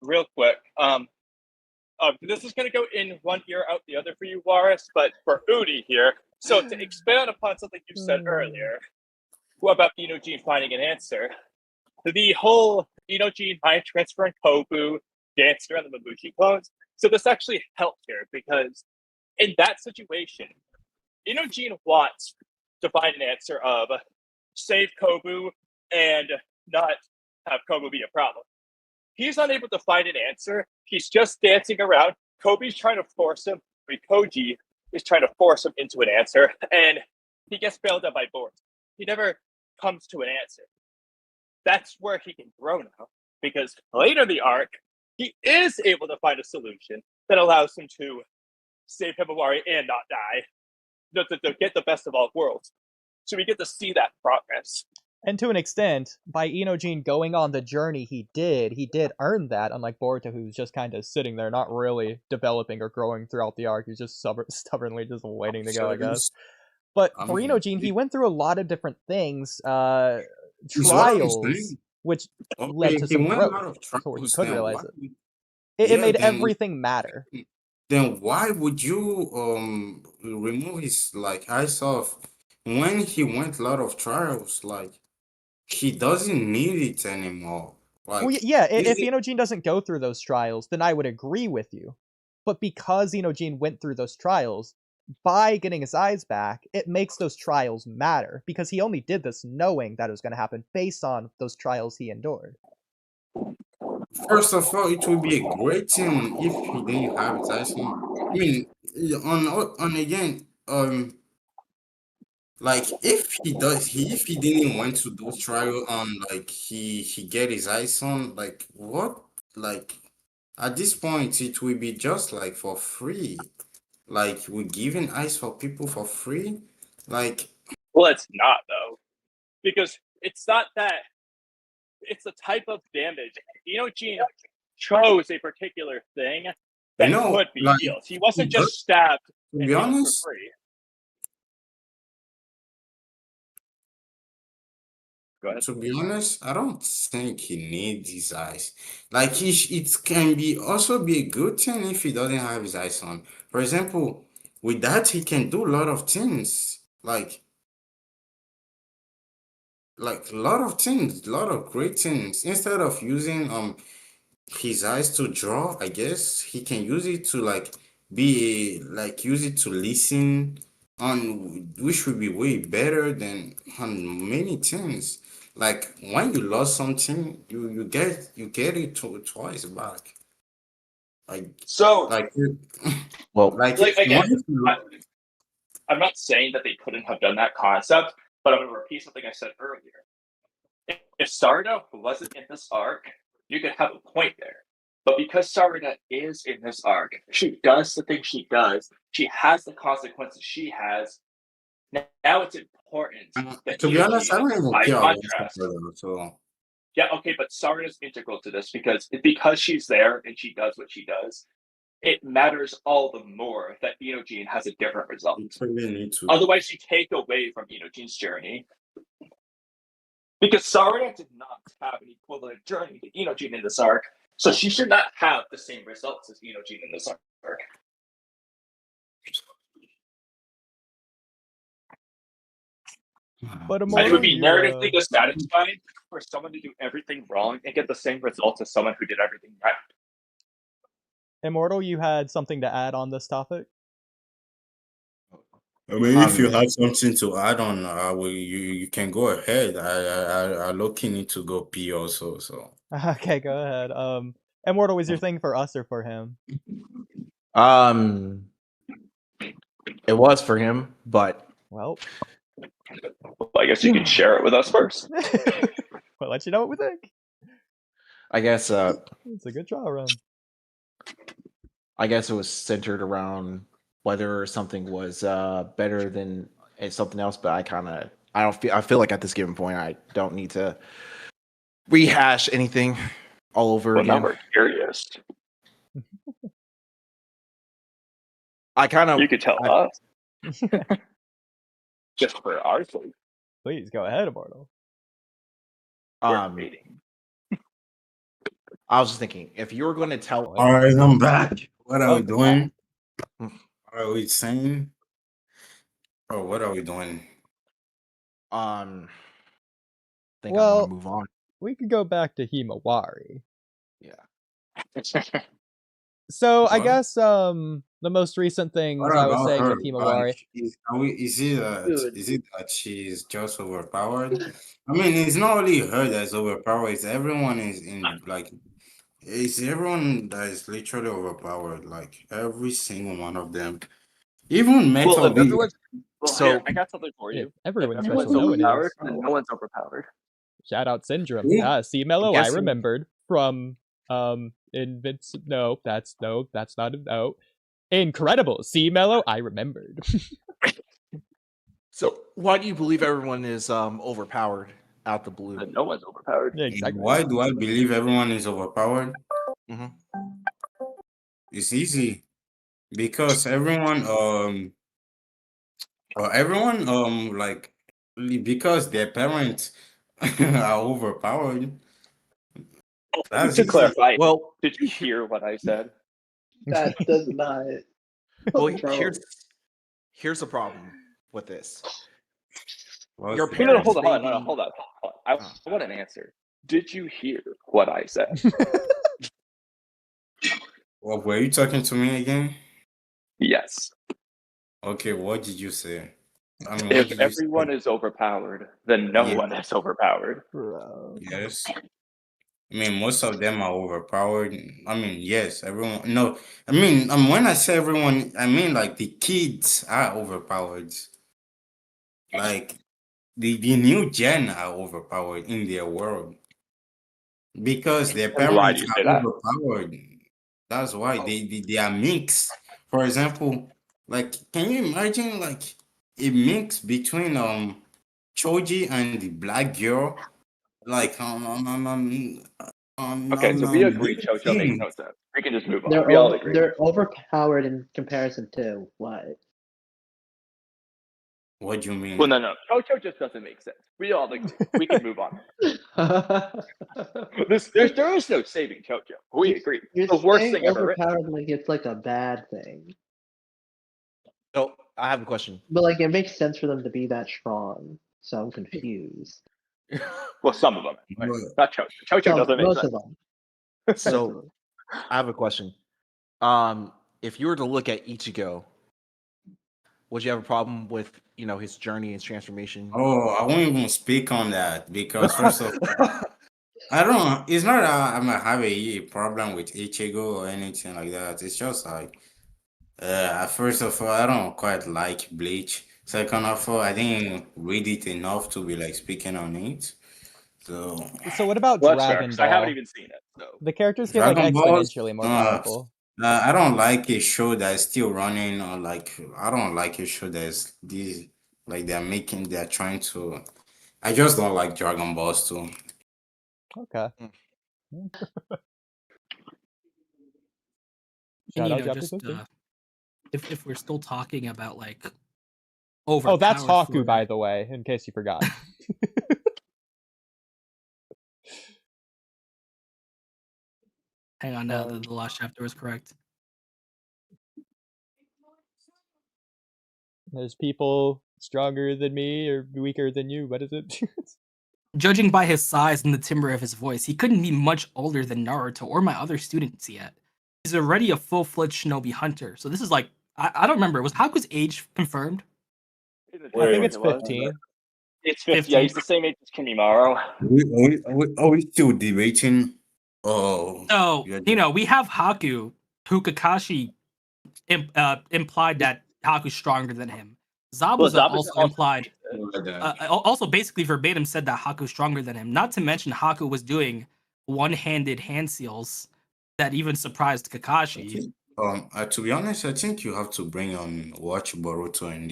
Real quick, this is going to go in one ear, out the other for you, Waris, but for Oodie here. So to expand upon something you said earlier, about Inojin finding an answer, the whole Inojin mind transfer and Kobu danced around the Mamushi clones. So this actually helped here, because in that situation, Inojin wants to find an answer of save Kobu and not have Kobu be a problem. He's unable to find an answer. He's just dancing around. Kobe's trying to force him. Koji is trying to force him into an answer. And he gets bailed out by Boruto. He never comes to an answer. That's where he can grow now, because later in the arc, he is able to find a solution that allows him to save Himawari and not die, to get the best of all worlds. So we get to see that progress. And to an extent, by Inojin going on the journey he did earn that, unlike Boruto, who's just kind of sitting there, not really developing or growing throughout the arc. He's just stubbornly just waiting to go, I guess. But for Inojin, he went through a lot of different things, trials, which led to some growth, so he could realize it. It made everything matter. Then why would you remove his like eyes off when he went a lot of trials? Like, he doesn't need it anymore. Like, well, yeah, if Inojin doesn't go through those trials, then I would agree with you. But because Inojin went through those trials, by getting his eyes back, it makes those trials matter, because he only did this knowing that it was going to happen based on those trials he endured. First of all, it would be a great thing if he didn't have his eyes on. I mean, on again, like if he didn't went to those trial like he get his eyes on, like what, like at this point it will be just like for free, like we're giving eyes for people for free, like. Well, it's not though, because it's not that. It's the type of damage. Inojin chose a particular thing that could be healed. He wasn't just stabbed. To be honest, for free. Go ahead. To be honest, I don't think he needs his eyes. Like it can be also be a good thing if he doesn't have his eyes on. For example, with that he can do a lot of things, like a lot of things, a lot of great things. Instead of using his eyes to draw, I guess he can use it to use it to listen on, which would be way better than on many things. Like when you lost something, you get it twice back. Well, like again, I'm not saying that they couldn't have done that concept, but I'm going to repeat something I said earlier. If Sarada wasn't in this arc, you could have a point there. But because Sarada is in this arc, she does the things she does, she has the consequences she has. Now it's important. To be honest, I don't even care about Sarada, so. Yeah, okay, but Sarada's integral to this because she's there and she does what she does. It matters all the more that Inojin has a different result. Otherwise, you take away from Inojin's journey. Because Sarada did not have an equivalent journey to Inojin in this arc, so she should not have the same results as Inojin in this arc. But it would be narratively dissatisfying for someone to do everything wrong and get the same results as someone who did everything right. Immortal, you had something to add on this topic? I mean, if you have something to add on, you can go ahead. I low-key need to go pee also, so. Okay, go ahead. Immortal, was your thing for us or for him? It was for him, but well, I guess you can share it with us first. We'll let you know what we think. I guess it's a good trial run. I guess it was centered around whether something was better than something else, but I feel like at this given point I don't need to rehash anything all over again. Now we're curious. You could tell us. Just for our sake. Please go ahead, Immortal. I was just thinking, if you were going to tell. All right, I'm back. What are we doing? Are we saying? Oh, what are we doing? I think I want to move on. We could go back to Himawari. Yeah. So I guess the most recent things I was saying with Himawari. Is it that she's just overpowered? I mean, it's not only her that's overpowered. It's everyone it's everyone that is literally overpowered. Like every single one of them. Even Metal. Well, So- here, I got something for Yeah, you. everyone's If special. everyone's No one is. overpowered, then no one's overpowered. Shout out Syndrome. Yeah. See, Mello, I guessing- remembered from No, that's not a no. Incredible. See, Mello, I remembered. So why do you believe everyone is overpowered out the blue? Then no one's overpowered. Yeah, exactly. Why do I believe everyone is overpowered? Mhm. It's easy because everyone like because their parents are overpowered. That's To easy. clarify, Well, did you hear what I said? That does not. well, Bro. here's the problem with this. What's Your the- No, parents- hold on, they- hold on. I want an answer. Did you hear what I said? Well, were you talking to me again? Yes. Okay, what did you say? I mean, what If did you everyone say? is overpowered, then no Yeah. one is overpowered. Bro. Yes. I mean, most of them are overpowered. I mean, yes, everyone. No, I mean, when I say everyone, I mean like the kids are overpowered. Like the new gen are overpowered in their world because their And why do parents you are say that? overpowered. That's why they are mixed. For example, like, can you imagine like a mix between Choji and the black girl? Like Okay, so we agree little Chocho makes thing. no sense. We can just move on. They're We all agree. they're overpowered in comparison to what? What do you mean? Well, no. Chocho just doesn't make sense. We all agree. We can move on. There is no saving Chocho. We agree. You're The worst saying thing ever written. overpowered like it's like a bad thing, So I have a question. but like it makes sense for them to be that strong. So I'm confused. Well, some of them. Anyway. Well, Not Chocho. Chocho doesn't make Most sense. of them. So I have a question. If you were to look at Ichigo, would you have a problem with his journey, his transformation? oh, I won't even speak on that because first of all, I don't. It's not that I'm gonna have a problem with Ichigo or anything like that. It's just like, first of all, I don't quite like Bleach. Second of all, I didn't read it enough to be like speaking on it. So So what about Well, that's fair, Dragon 'cause Ball? I haven't even seen it. So The characters get like Dragon Ball, exponentially more powerful. I don't like a show that's still running, or like I don't like a show that's these like they're trying to. I just don't like Dragon Balls too. Okay. Mm. Shout out And, Japanese just history. if we're still talking about like Oh, that's overpowered Haku, for- by the way, in case you forgot. Hang on, the last chapter was correct. There's people stronger than me or weaker than you. What is it? Judging by his size and the timbre of his voice, he couldn't be much older than Naruto or my other students yet. He's already a full-fledged shinobi hunter. So this is like I don't remember. Was Haku's age confirmed? I think it's 15. It's 50. Yeah, he's the same age as Kimimaro. Are we still debating? Oh, So, yeah, we have Haku, who Kakashi implied that Haku's stronger than him. Zabuza Zabuza also also implied, yeah. also basically verbatim said that Haku's stronger than him. Not to mention Haku was doing one-handed hand seals that even surprised Kakashi. To be honest, I think you have to bring on watch Boruto in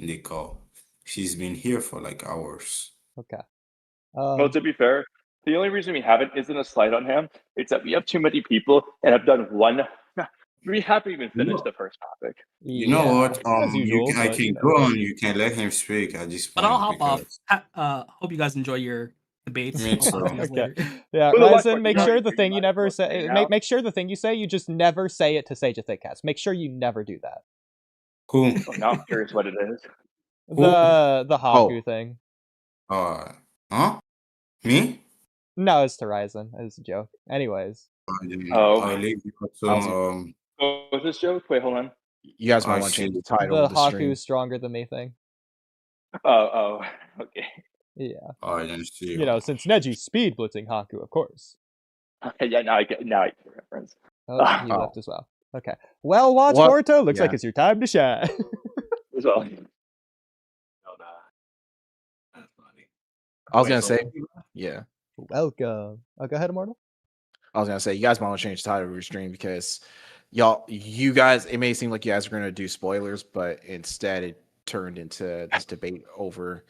the call. She's been here for like hours. Okay. Well, to be fair, the only reason we haven't isn't a slight on him. It's that we have too many people and have done one. We haven't even finished the first topic. You know what? As usual, I but, can you know. go on. You can let him speak at this But point. I'll hop off. because- Hope you guys enjoy your debates. Me I'll talk to you guys Okay. later. Yeah, For the watch Ryzen, party, make you sure know, the you thing you might never as well say, hang make, out. make sure the thing you say, you just never say it to Sage of Thickcast. Make sure you never do that. Cool. Oh, now I'm curious what it is. The Haku Oh. thing. Huh? Me? No, it's to Ryzen. It was a joke. Anyways. Oh. I'll leave you to Oh, was this joke? Wait, hold on. You guys I might want to change see. the title The of the stream. Haku stronger than me thing. Oh, okay. Yeah. I didn't see You know, since Neji's speed blitzing Haku, of course. Okay, yeah, now I get the reference. Oh, he Oh. left as well. Okay. Well, watch What? Boruto. Looks like Yeah. it's your time to shine. As well. I was Wait, gonna so- say, yeah. Welcome. Go ahead, Immortal. I was gonna say, you guys might want to change the title of your stream because you guys, it may seem like you guys are gonna do spoilers, but instead it turned into this debate over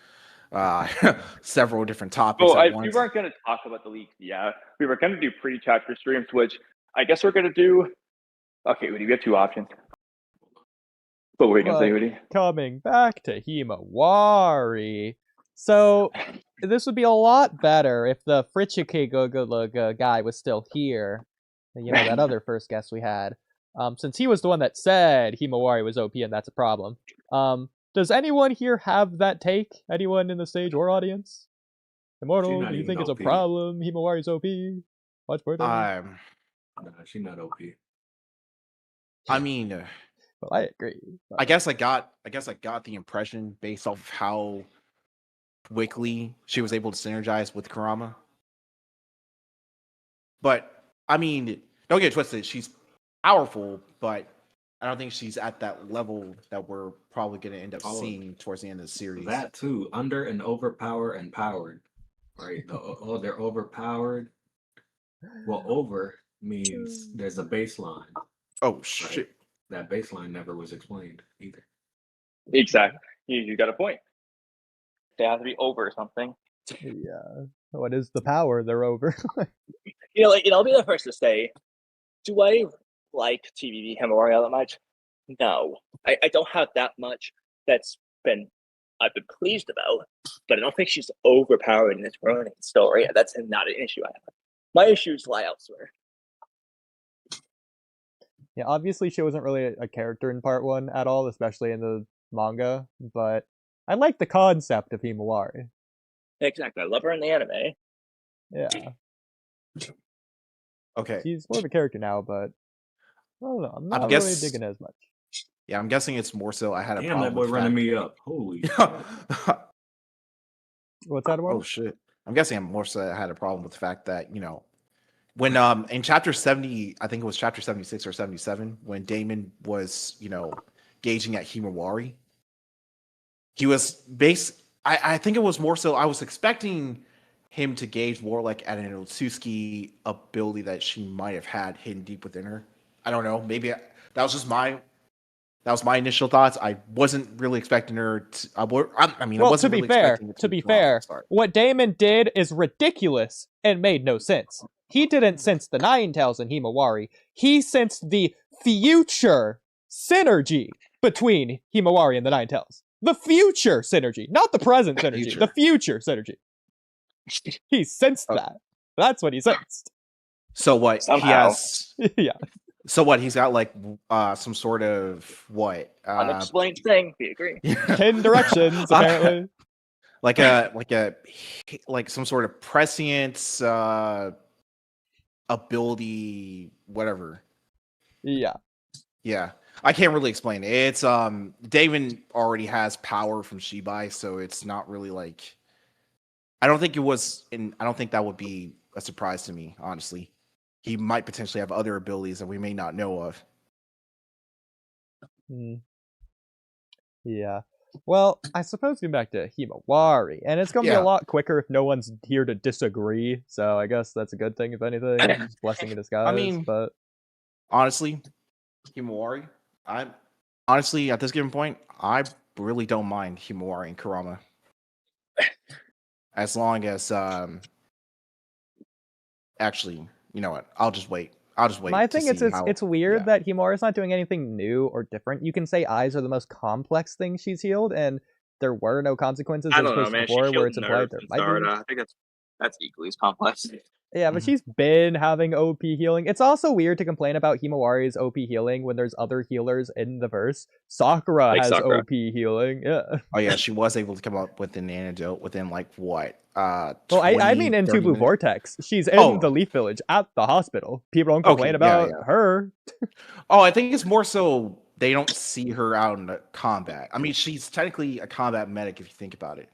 several different topics Well, at we once. weren't going to talk about the leaks yet. We were going to do pre-chapter streams, which I guess we're going to do. Okay, Oodie, we have two options. What were you going to say, Oodie? Coming back to Himawari. So, this would be a lot better if the Frikjin guy was still here. You know, that other first guest we had. Since he was the one that said Himawari was OP and that's a problem. Does anyone here have that take? Anyone in the stage or audience? Immortal, do you think it's a problem? Himawari's OP? Watch for it. Nah, she's not OP. I mean, well, I agree. I guess I got the impression based off of how quickly she was able to synergize with Kurama. But I mean, don't get it twisted. She's powerful, but I don't think she's at that level that we're probably going to end up seeing towards the end of the series. That too, under and overpower and powered, right? They're overpowered. Well, over means there's a baseline. Oh shit! Right? That baseline never was explained either. Exactly. You got a point. They have to be over something. Yeah. What is the power? They're over. I'll be the first to say, do I like TBV Himawari all that much? No. I don't have that much I've been pleased about, but I don't think she's overpowered in this running story. That's not an issue I have. My issues lie elsewhere. Yeah, obviously she wasn't really a character in part 1 at all, especially in the manga, but I like the concept of Himawari. Exactly. I love her in the anime. Yeah. Okay. She's more of a character now, but I don't know. I'm not really digging it as much. Yeah, I'm guessing it's more so I had a Damn, problem that boy with running me up. Holy What's that about? Oh shit. I'm guessing I'm more so I had a problem with the fact that, you know, when in chapter 70, I think it was chapter 76 or 77, when Damon was, you know, gauging at Himawari, he was I think it was more so I was expecting him to gauge more like at an Otsuki ability that she might have had hidden deep within her. I don't know. Maybe that was my initial thoughts. I wasn't really expecting her to. I wasn't really expecting it to be fair, what Damon did is ridiculous and made no sense. He didn't sense the Nine Tails in Himawari. He sensed the future synergy between Himawari and the Nine Tails. The future synergy, not the present synergy. The future synergy. He sensed that. That's what he sensed. So what? Somehow. He has. Yeah. So what? He's got like some sort of what? Unexplained thing. We agree. 10 directions apparently. like some sort of prescience ability, whatever. Yeah. Yeah. I can't really explain it. It's Damon already has power from Shibai, so it's not really like I don't think that would be a surprise to me, honestly. He might potentially have other abilities that we may not know of. Yeah. Well, I suppose getting back to Himawari, and it's gonna be a lot quicker if no one's here to disagree. So I guess that's a good thing, if anything. It's a blessing in disguise. I mean, but honestly, Himawari, I'm honestly at this given point, I really don't mind Himawari and Kurama, as long as actually, you know what? I'll just wait. My thing is, it's weird that Himawari's not doing anything new or different. You can say eyes are the most complex thing she's healed, and there were no consequences I as don't know, opposed to man. before, She where killed it's implied there might be. I think that's equally as complex. Yeah, but she's been having OP healing. It's also weird to complain about Himawari's OP healing when there's other healers in the verse. Sakura has OP healing. Yeah. Oh yeah, she was able to come up with an antidote within like what? Well, I mean in Two Blue Vortex. She's in the Leaf Village at the hospital. People don't complain about her. Oh, I think it's more so they don't see her out in combat. I mean, she's technically a combat medic if you think about it.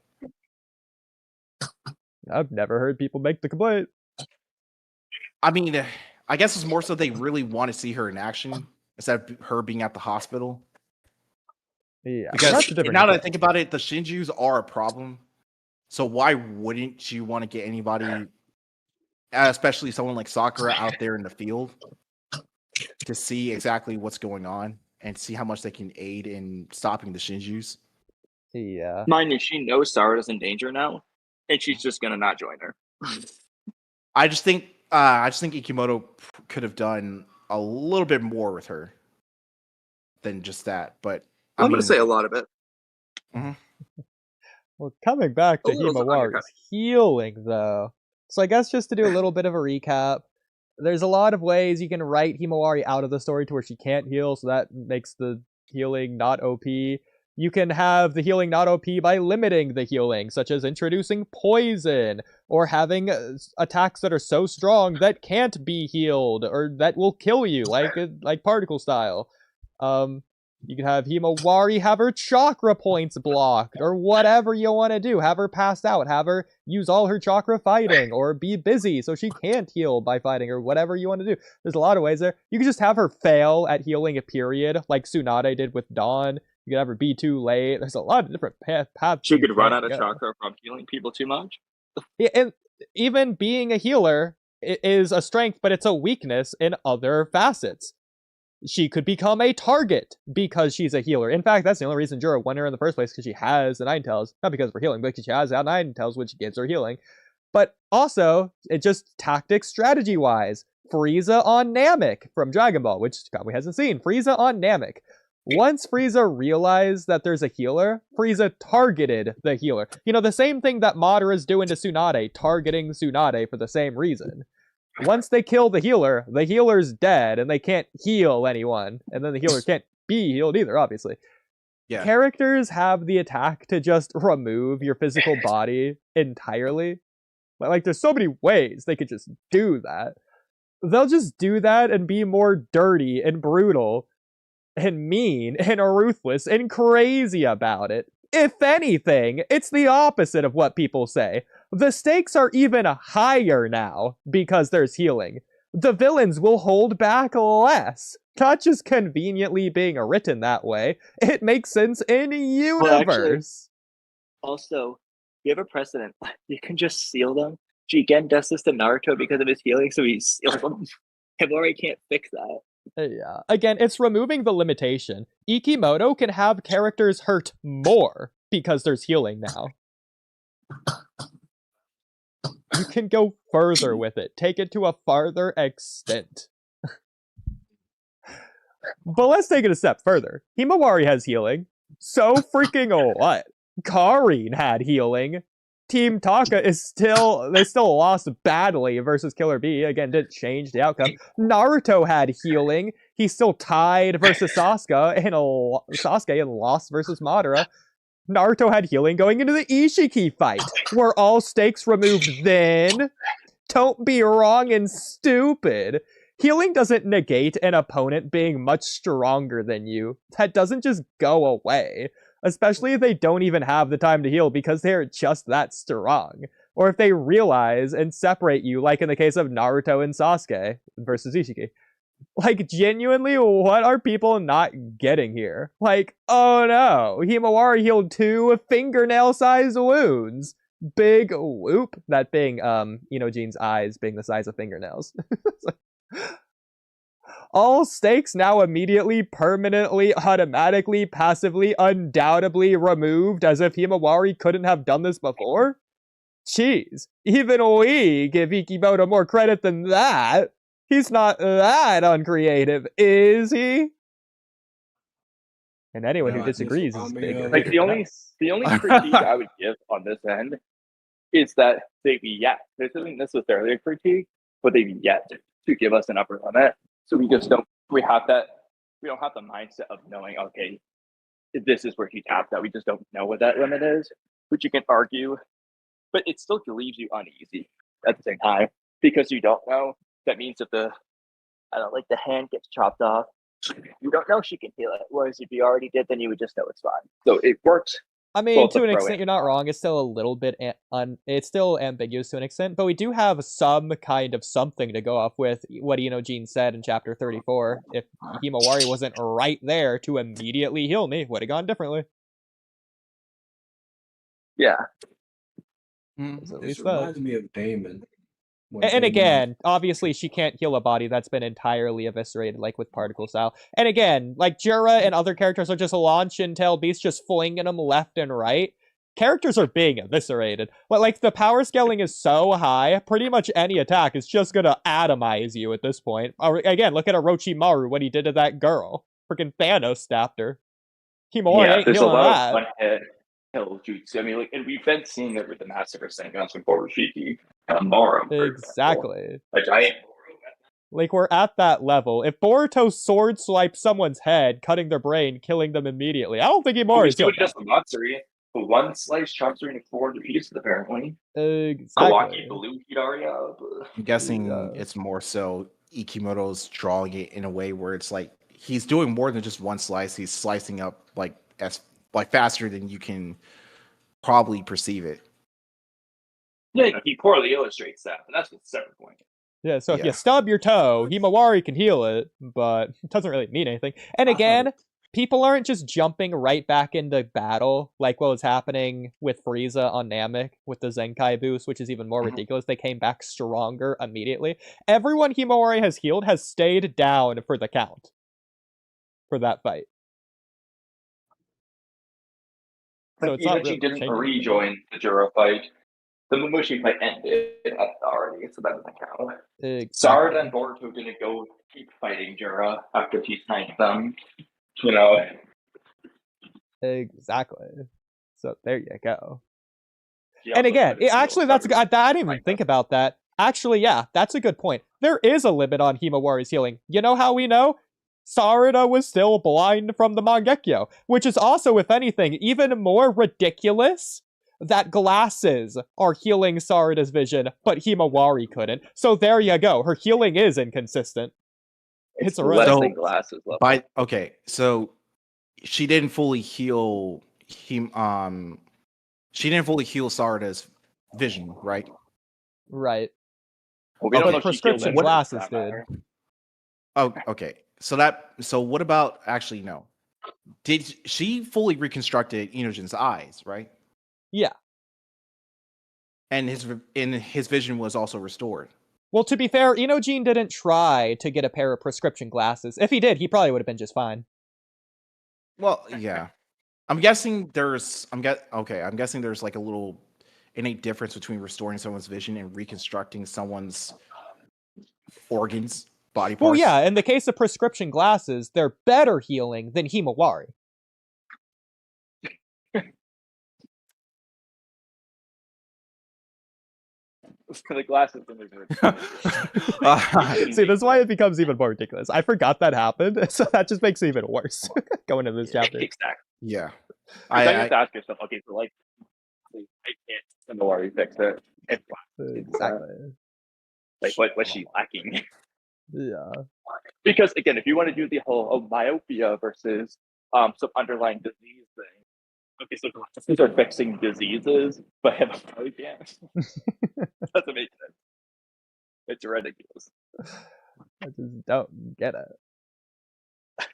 I've never heard people make the complaint. I mean, I guess it's more so they really want to see her in action instead of her being at the hospital. Yeah, because now that I think about it, the Shinjus are a problem. So why wouldn't you want to get anybody, especially someone like Sakura, out there in the field to see exactly what's going on and see how much they can aid in stopping the Shinjus? Yeah. Mind you, she knows Sakura's in danger now, and she's just gonna not join her. I just think Ikimoto could have done a little bit more with her than just that. But I'm gonna say a lot of it. Well, coming back to A little Himawari's healing, though. So I guess just to do a little bit of a recap, there's a lot of ways you can write Himawari out of the story to where she can't heal, so that makes the healing not OP. You can have the healing not OP by limiting the healing, such as introducing poison, or having attacks that are so strong that can't be healed, or that will kill you, like particle style. You can have Himawari have her chakra points blocked, or whatever you want to do. Have her passed out, have her use all her chakra fighting, or be busy so she can't heal by fighting, or whatever you want to do. There's a lot of ways there. You can just have her fail at healing a period, like Tsunade did with Dawn. You could have her be too late. There's a lot of different paths. She could run out of chakra from healing people too much. Yeah, and even being a healer is a strength, but it's a weakness in other facets. She could become a target because she's a healer. In fact, that's the only reason Jura won her in the first place, because she has the Nine Tails. Not because of her healing, but because she has the Nine Tails, which gives her healing. But also, it just tactics strategy-wise. Frieza on Namek from Dragon Ball, which Kamui hasn't seen. Frieza on Namek. Once Frieza realized that there's a healer, Frieza targeted the healer. You know, the same thing that Madara's doing to Tsunade, targeting Tsunade for the same reason. Once they kill the healer's dead, and they can't heal anyone. And then the healer can't be healed either, obviously. Yeah. Characters have the attack to just remove your physical body entirely. But, like, there's so many ways they could just do that. They'll just do that and be more dirty and brutal and mean and ruthless and crazy about it. If anything, it's the opposite of what people say. The stakes are even higher now because there's healing. The villains will hold back less. Not just conveniently being written that way. It makes sense in universe. Well, actually, also, you have a precedent. You can just seal them. Jigen does this to Naruto because of his healing, so he seals them. Himawari can't fix that. Yeah. Again, it's removing the limitation. Ikimoto can have characters hurt more because there's healing now. You can go further with it. Take it to a farther extent. But let's take it a step further. Himawari has healing. So freaking what? Karin had healing. Team Taka is still lost badly versus Killer Bee. Again, didn't change the outcome. Naruto had healing. He still tied versus Sasuke and lost versus Madara. Naruto had healing going into the Ishiki fight. Were all stakes removed then? Don't be wrong and stupid. Healing doesn't negate an opponent being much stronger than you. That doesn't just go away. Especially if they don't even have the time to heal because they're just that strong. Or if they realize and separate you, like in the case of Naruto and Sasuke versus Ishiki. Like, genuinely, what are people not getting here? Like, oh no, Himawari healed 2 fingernail-sized wounds. Big whoop. That being, Inojine's eyes being the size of fingernails. All stakes now immediately, permanently, automatically, passively, undoubtedly removed as if Himawari couldn't have done this before? Jeez, even we give Ikimoto more credit than that. He's not that uncreative, is he? And anyone who disagrees is bigger. Like, the only critique I would give on this end is that they've yet, this isn't necessarily a critique, but they've yet to give us an upper limit. So we just don't, we don't have the mindset of knowing, okay, this is where he tapped out. We just don't know what that limit is, which you can argue, but it still leaves you uneasy at the same time because you don't know. That means if the hand gets chopped off, you don't know she can heal it. Whereas if you already did, then you would just know it's fine. So it works. I mean, to an extent, you're not wrong. It's still a little bit, it's still ambiguous to an extent, but we do have some kind of something to go off with. What Gene said in chapter 34. If Himawari wasn't right there to immediately heal me, would have gone differently. Yeah. That's what we This said. reminds me of Damon. And again, obviously she can't heal a body that's been entirely eviscerated, like with Particle Style. And again, like Jura and other characters are just launch and tail beasts, just flinging them left and right. Characters are being eviscerated. But like the power scaling is so high, pretty much any attack is just gonna atomize you at this point. Again, look at Orochimaru, what he did to that girl. Freaking Thanos stabbed her. Himori ain't there's a healing lot that. of one-hit kill jutsu. I mean, like, and we've been seeing it with the Massacre Senguns from Borushiki and Morum. Exactly. A giant. Like, we're at that level. If Boruto sword swipes someone's head, cutting their brain, killing them immediately, I don't think Himori is doing just the Matsuri. But one slice chops her into 400 pieces, apparently. Exactly. Kawaki blew Hidaria. I'm guessing it's more so Ikimoto's drawing it in a way where it's like he's doing more than just one slice. He's slicing up like faster than you can probably perceive it. Yeah, he poorly illustrates that, but that's a separate point. Yeah, so if you stub your toe, Himawari can heal it, but it doesn't really mean anything. And again, people aren't just jumping right back into battle like what was happening with Frieza on Namek with the Zenkai boost, which is even more ridiculous. They came back stronger immediately. Everyone Himawari has healed has stayed down for the count for that fight. So it's not really didn't rejoin the Jura fight. The Mamushi fight ended already, so that doesn't count. Exactly. Sarada and Boruto didn't go keep fighting Jura after he sniped them. You know. Exactly. So there you go. Yeah, and again, actually, that's I didn't even think about that. Actually, yeah, that's a good point. There is a limit on Himawari's healing. You know how we know? Sarada was still blind from the Mangekyo, which is also, if anything, even more ridiculous that glasses are healing Sarada's vision, but Himawari couldn't. So there you go. Her healing is inconsistent. It's less than glasses level. So she didn't fully heal Sarada's vision, right? Right. Well, we don't know prescription glasses did. Oh, okay. So what about actually no? Did she fully reconstructed Inojin's eyes, right? Yeah. And his vision was also restored. Well, to be fair, Inojin didn't try to get a pair of prescription glasses. If he did, he probably would have been just fine. Well, yeah. I'm guessing there's like a little innate difference between restoring someone's vision and reconstructing someone's organs, body parts. Well, yeah, in the case of prescription glasses, they're better healing than Himawari. The glasses. See, that's why it becomes even more ridiculous. I forgot that happened, so that just makes it even worse going into this chapter. Exactly. Yeah. I have to ask yourself, okay, so like, I can't Himawari fix it. Exactly. Like, what's she lacking? Yeah. Because again, if you want to do the whole myopia versus some underlying disease thing, okay, so glasses are fixing diseases, but Himawari can't. Doesn't make sense. It's ridiculous. I just don't get it.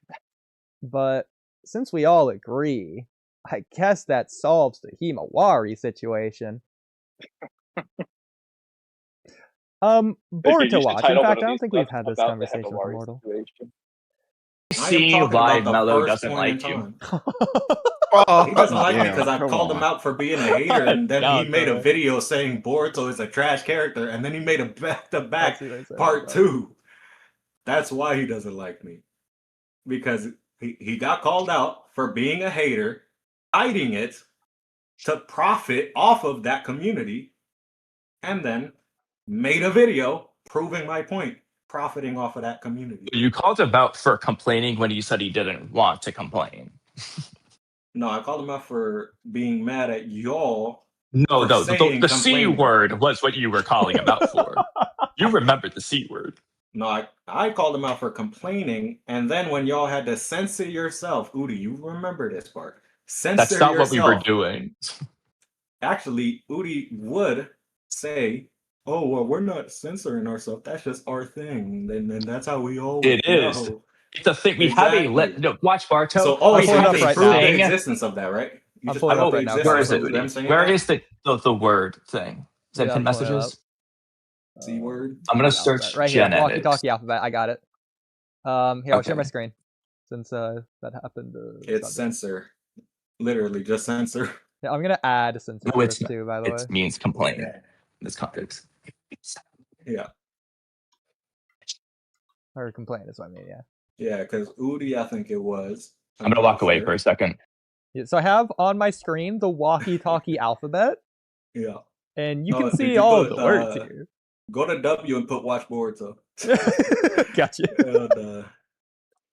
But since we all agree, I guess that solves the Himawari situation. Boruto watch. In fact, I don't think we've had this conversation with Immortal. See why Mello doesn't like you. He doesn't like me because I called him out for being a hater, and then he made a video saying Boruto is a trash character, and then he made a back-to-back part 2. That's why he doesn't like me. Because he got called out for being a hater, hiding it to profit off of that community, and then made a video proving my point, profiting off of that community. You called him out for complaining when he said he didn't want to complain. No, I called him out for being mad at y'all. No, the C word was what you were calling him out for. You remember the C word. No, I called him out for complaining, and then when y'all had to censor yourself, Oodie, you remember this part. That's not what we were doing. Actually, Oodie would say, oh, well, we're not censoring ourselves. That's just our thing. And that's how we all It is. It's a thing. We have a watch Barto. So we have to prove the existence of that, right? You I'm just pulling put up the right now. Where existence is it, of them Oodie? saying Where that? is the word thing? Is that Yeah, pin I'm pulling it messages? C word. I'm gonna The search alphabet. Right here. Walky genetics. Talky alphabet. I got it. Here, I'll share my Okay. screen since that happened. It's censor. Literally, just censor. Yeah, I'm gonna add No, censorship it's not. too. By the way. It means complain in this context. Yeah. Or complain is what I mean. Yeah. Yeah, because Oodie, I think it was. I'm gonna walk away for a second. Yeah, so I have on my screen the Walky Talky alphabet, Yeah. and you can Did see you all of put, the words here. Go to W and put watch Boruto. Gotcha. And,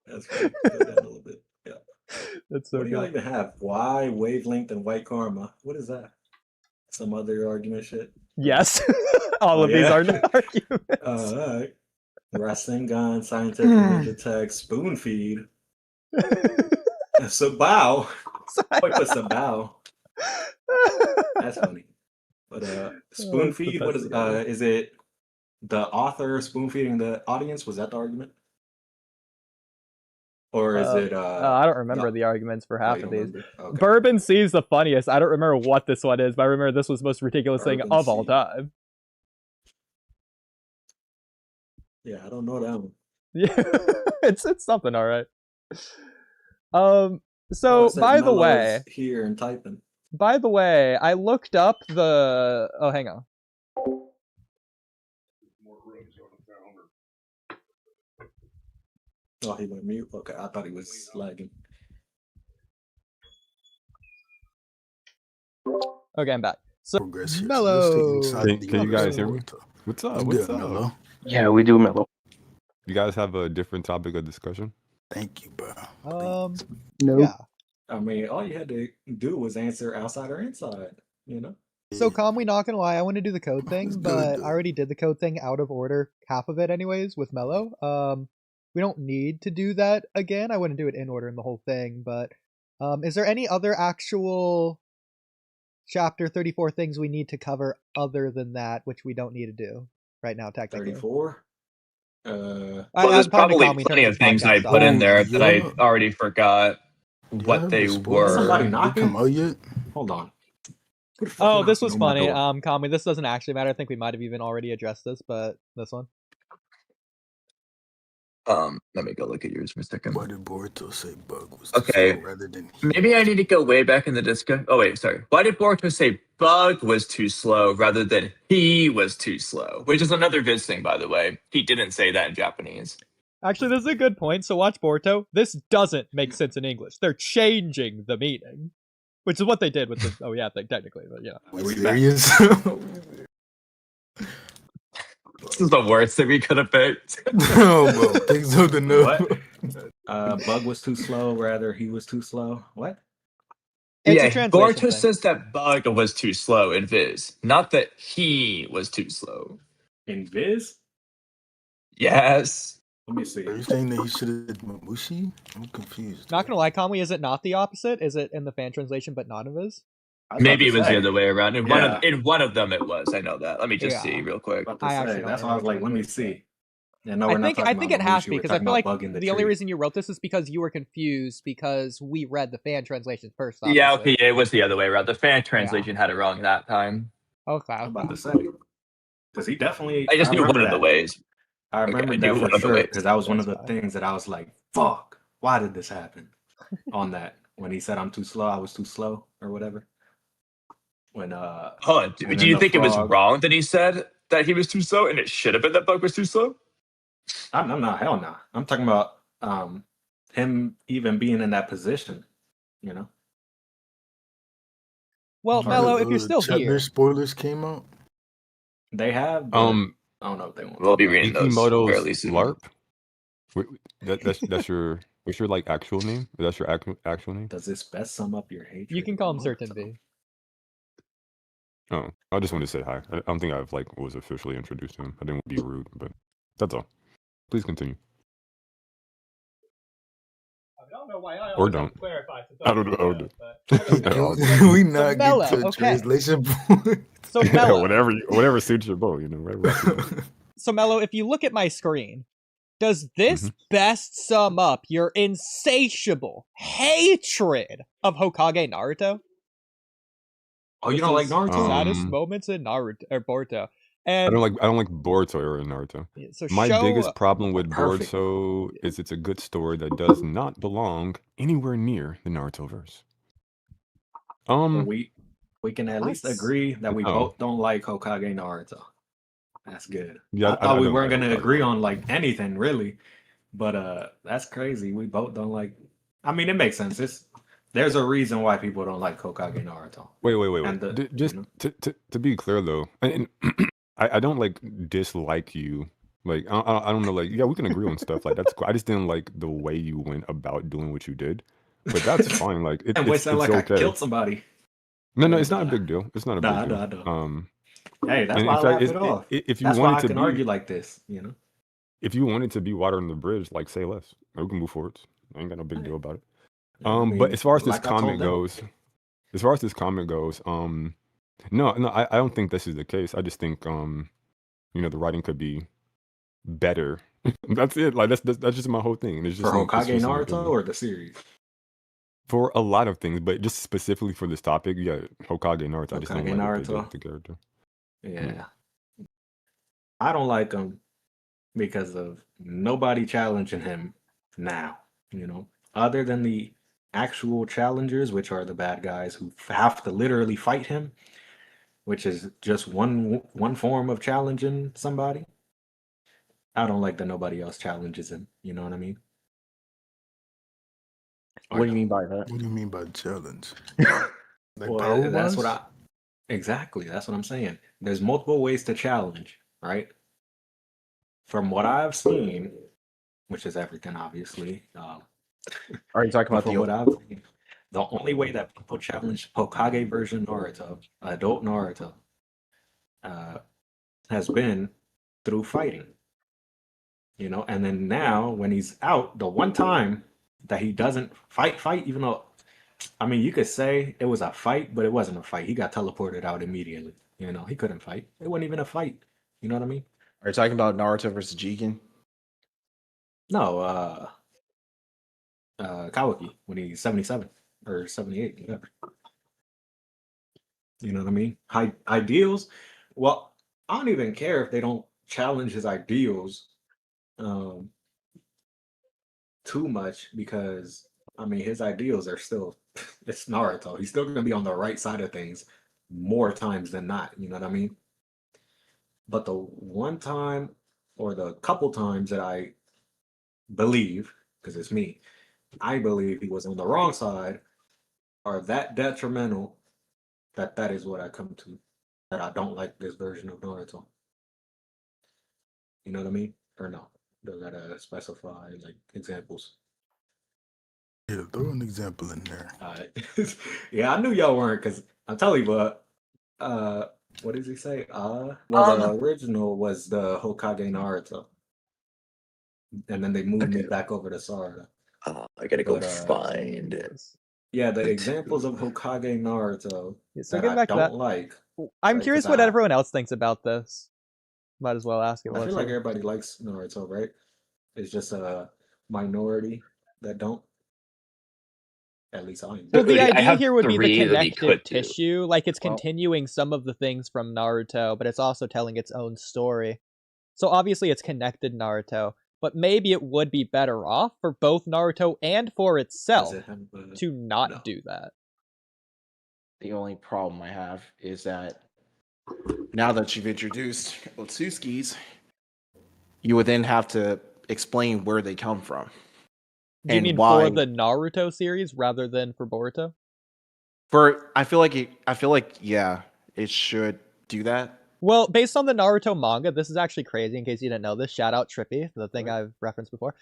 that's funny. Go down a little bit. Yeah. That's so What do y'all good. even have? Y, wavelength, and white karma. What is that? Some other argument shit? Yes, all of these are not arguments. All right. Rasengan, scientific ninja tech, spoon feed. Sabao. Wait, put Sabao. That's funny. But spoon feed, what is it? The author spoon feeding the audience? Was that the argument? Or is it I don't remember the arguments for half of these. Okay. Bourbon C is the funniest. I don't remember what this one is, but I remember this was the most ridiculous thing Bourbon of all C. time. Yeah, I don't know that one. Yeah, it's something, all right. So it says by the Mello's way, here and typing. by the way, I looked up the. Oh, hang on. Oh, he went mute. Okay, I thought he was lagging. Okay, I'm back. So Progress here. Mello. Can you guys hear me? What's up? I'm What's good, up? Mello. Yeah, we do, Mello. You guys have a different topic of discussion? Thank you, bro. No. Yeah. I mean, all you had to do was answer outside or inside, you know? So Kamui, not gonna lie, I want to do the code thing, but I already did the code thing out of order, half of it anyways, with Mello. We don't need to do that again. I wouldn't do it in order in the whole thing, but is there any other actual chapter 34 things we need to cover other than that, which we don't need to do right now, technically? 34? Well, there's probably plenty of things I put in there that I already forgot what they were. Somebody knocking? Hold on. Oh, this was knocking on my funny. door? Kamui, this doesn't actually matter. I think we might have even already addressed this, but this one. Let me go look at yours for a second. Why did Boruto say bug was Okay. slow rather than Maybe I need to go way back in the disco. Oh wait, sorry. Why did Boruto say bug was too slow rather than he was too slow? Which is another Viz thing, by the way. He didn't say that in Japanese. Actually, this is a good point. So watch Boruto. This doesn't make sense in English. They're changing the meaning, which is what they did with the oh yeah thing technically, but yeah. Are you serious? This is the worst thing we could have picked. No, bro. Take something new. What? Bug was too slow, rather he was too slow. What? It's a Yeah, translation Boruto thing. says that bug was too slow in Viz, not that he was too slow. In Viz? Yes. Let me see. Are you saying that he should have Mamushi? I'm confused. Not gonna lie, Kamui, is it not the opposite? Is it in the fan translation but not in Viz? Maybe it was the other way around. In one of them, it was. I know that. Let me just see real quick. That's why I was like, let me see. Yeah, no, I think it has to be because I feel like the the only reason you wrote this is because you were confused because we read the fan translation first. Yeah, obviously. okay, it was the other way around. The fan translation had it wrong that time. Okay. I'm about to say. Because he definitely. I just knew one remember of the that. ways. I remember I knew that one for of the sure ways. because that was one of the things that I was like, fuck, why did this happen? On that. When he said I'm too slow, I was too slow or whatever. When Oh, do you think it was wrong that he said that he was too slow and it should have been that bug was too slow? I'm not, hell no. I'm talking about him even being in that position, you know? Well, Mello, if you're still chapter here, spoilers came out. They have. But I don't know if they want. We'll be reading those fairly soon. LARP? That's your what's your like actual name? That's your actual name? Does this best sum up your hatred? you can call him Certain V. Oh, I just wanted to say hi. I don't think I've like was officially introduced to him. I didn't want to be rude, but that's all. Please continue. I don't know why I or don't. clarify. I don't know. We not Mello, get to okay. translation point. So Yeah, Mello, whatever suits your boat, you know. Whatever. so Mello, if you look at my screen, does this best sum up your insatiable hatred of Hokage Naruto? Oh, you This don't like is Naruto? Saddest moments in Naruto or Boruto. I And don't like Boruto or Naruto. so My show biggest problem with Perfect. Boruto is it's a good story that does not belong anywhere near the Naruto verse. But we can at least Us. agree that we No. both don't like Hokage Naruto. That's good. Yeah, I thought I we don't weren't like gonna Hokage agree Naruto. on like anything really, but that's crazy. We both don't like. I mean, it makes sense. There's a reason why people don't like Hokage Naruto. Wait. And the, Just you know, to be clear though, and I don't like dislike you. Like I don't know. Like yeah, we can agree on stuff. Like that's cool. I just didn't like the way you went about doing what you did, but that's fine. Like and we it's sound like okay. I killed somebody. No, it's not a big deal. It's not a big Nah, deal. nah. Hey, that's And why in I fact, laugh it off. if you That's why wanted I to can be, argue like this. You know. if you wanted to be water on the bridge, like say less. Like, we can move forward. I ain't got no big deal about it. I mean, But as far as this like I told comment them. goes, no, I don't think this is the case. I just think you know, the writing could be better. That's it. Like that's just my whole thing. It's just For it's Hokage just an Naruto opinion. or the series? For a lot of things, but just specifically for this topic, yeah, Hokage Naruto. I just don't Hokage like what they did Naruto. with the character. Yeah. I don't like him because of nobody challenging him now, you know, other than the actual challengers, which are the bad guys who have to literally fight him, which is just one form of challenging somebody. I don't like that nobody else challenges him. You know what I mean? What do you mean by that? What do you mean by challenge? Like Well, power that's wise? what exactly. That's what I'm saying. There's multiple ways to challenge, right? From what I've seen, which is everything, obviously. Are you talking But about from the what I've seen, the only way that people challenge Hokage version Naruto, adult Naruto, has been through fighting. You know, and then now when he's out, the one time that he doesn't fight, even though, I mean, you could say it was a fight, but it wasn't a fight. He got teleported out immediately. You know, he couldn't fight. It wasn't even a fight. You know what I mean? Are you talking about Naruto versus Jigen? No, Kawaki when he's 77 or 78, whatever. You know what I mean? Ideals. Well, I don't even care if they don't challenge his ideals too much because I mean his ideals are still it's Naruto. He's still gonna be on the right side of things more times than not. You know what I mean? But the one time or the couple times that I believe, because it's me, I believe he was on the wrong side are that detrimental that is what I come to, that I don't like this version of Naruto. You know what I mean? Or no? Do I gotta specify like examples? Yeah, throw an example in there. Yeah, I knew y'all weren't because I'm telling you, but what does he say? Well, the original was the Hokage Naruto, and then they moved me back over to Sarada. I gotta go find it. Yeah, the examples of Hokage Naruto so that getting I back to don't that, like. I'm right, curious 'cause what I- everyone else thinks about this. Might as well ask it. I feel like everybody likes Naruto, right? It's just a minority that don't. At least I am. Well, the I idea have here would be the three that we connective could do. tissue. Like it's continuing some of the things from Naruto, but it's also telling its own story. So obviously it's connected Naruto, but maybe it would be better off for both Naruto and for itself to not do that. The only problem I have is that now that you've introduced Otsutskis, you would then have to explain where they come from. Do you and mean why for the Naruto series rather than for Boruto? I feel like yeah, it should do that. Well, based on the Naruto manga, this is actually crazy in case you didn't know this. Shout out Trippy, the thing I've referenced before.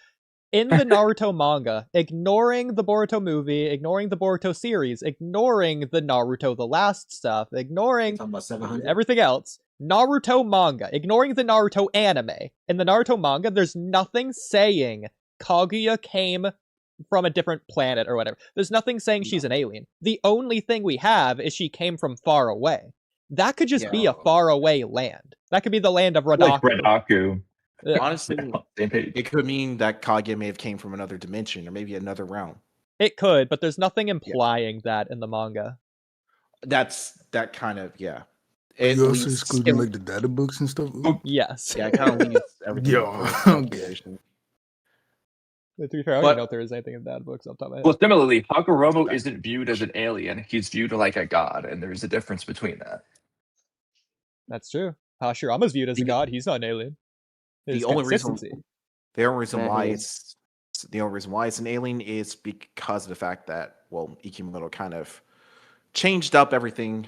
In the Naruto manga, ignoring the Boruto movie, ignoring the Boruto series, ignoring the Naruto the Last stuff, ignoring everything else, Naruto manga, ignoring the Naruto anime. In the Naruto manga, there's nothing saying Kaguya came from a different planet or whatever. There's nothing saying she's an alien. The only thing we have is she came from far away. That could just be a faraway land. That could be the land of Radaku. Like Radaku. Honestly, it could mean that Kaguya may have came from another dimension or maybe another realm. It could, but there's nothing implying that in the manga. that kind of It you also excluding like the data books and stuff? Yes. Yeah, it kind of leaves everything. Yo, okay. To be fair, I don't know if there is anything in data books on top of my head. Well, similarly, Hagoromo isn't viewed as an alien. He's viewed like a god, and there's a difference between that. That's true. Hashirama's viewed as a god. He's not an alien. The only reason why it's an alien is because of the fact that Ikimoto kind of changed up everything.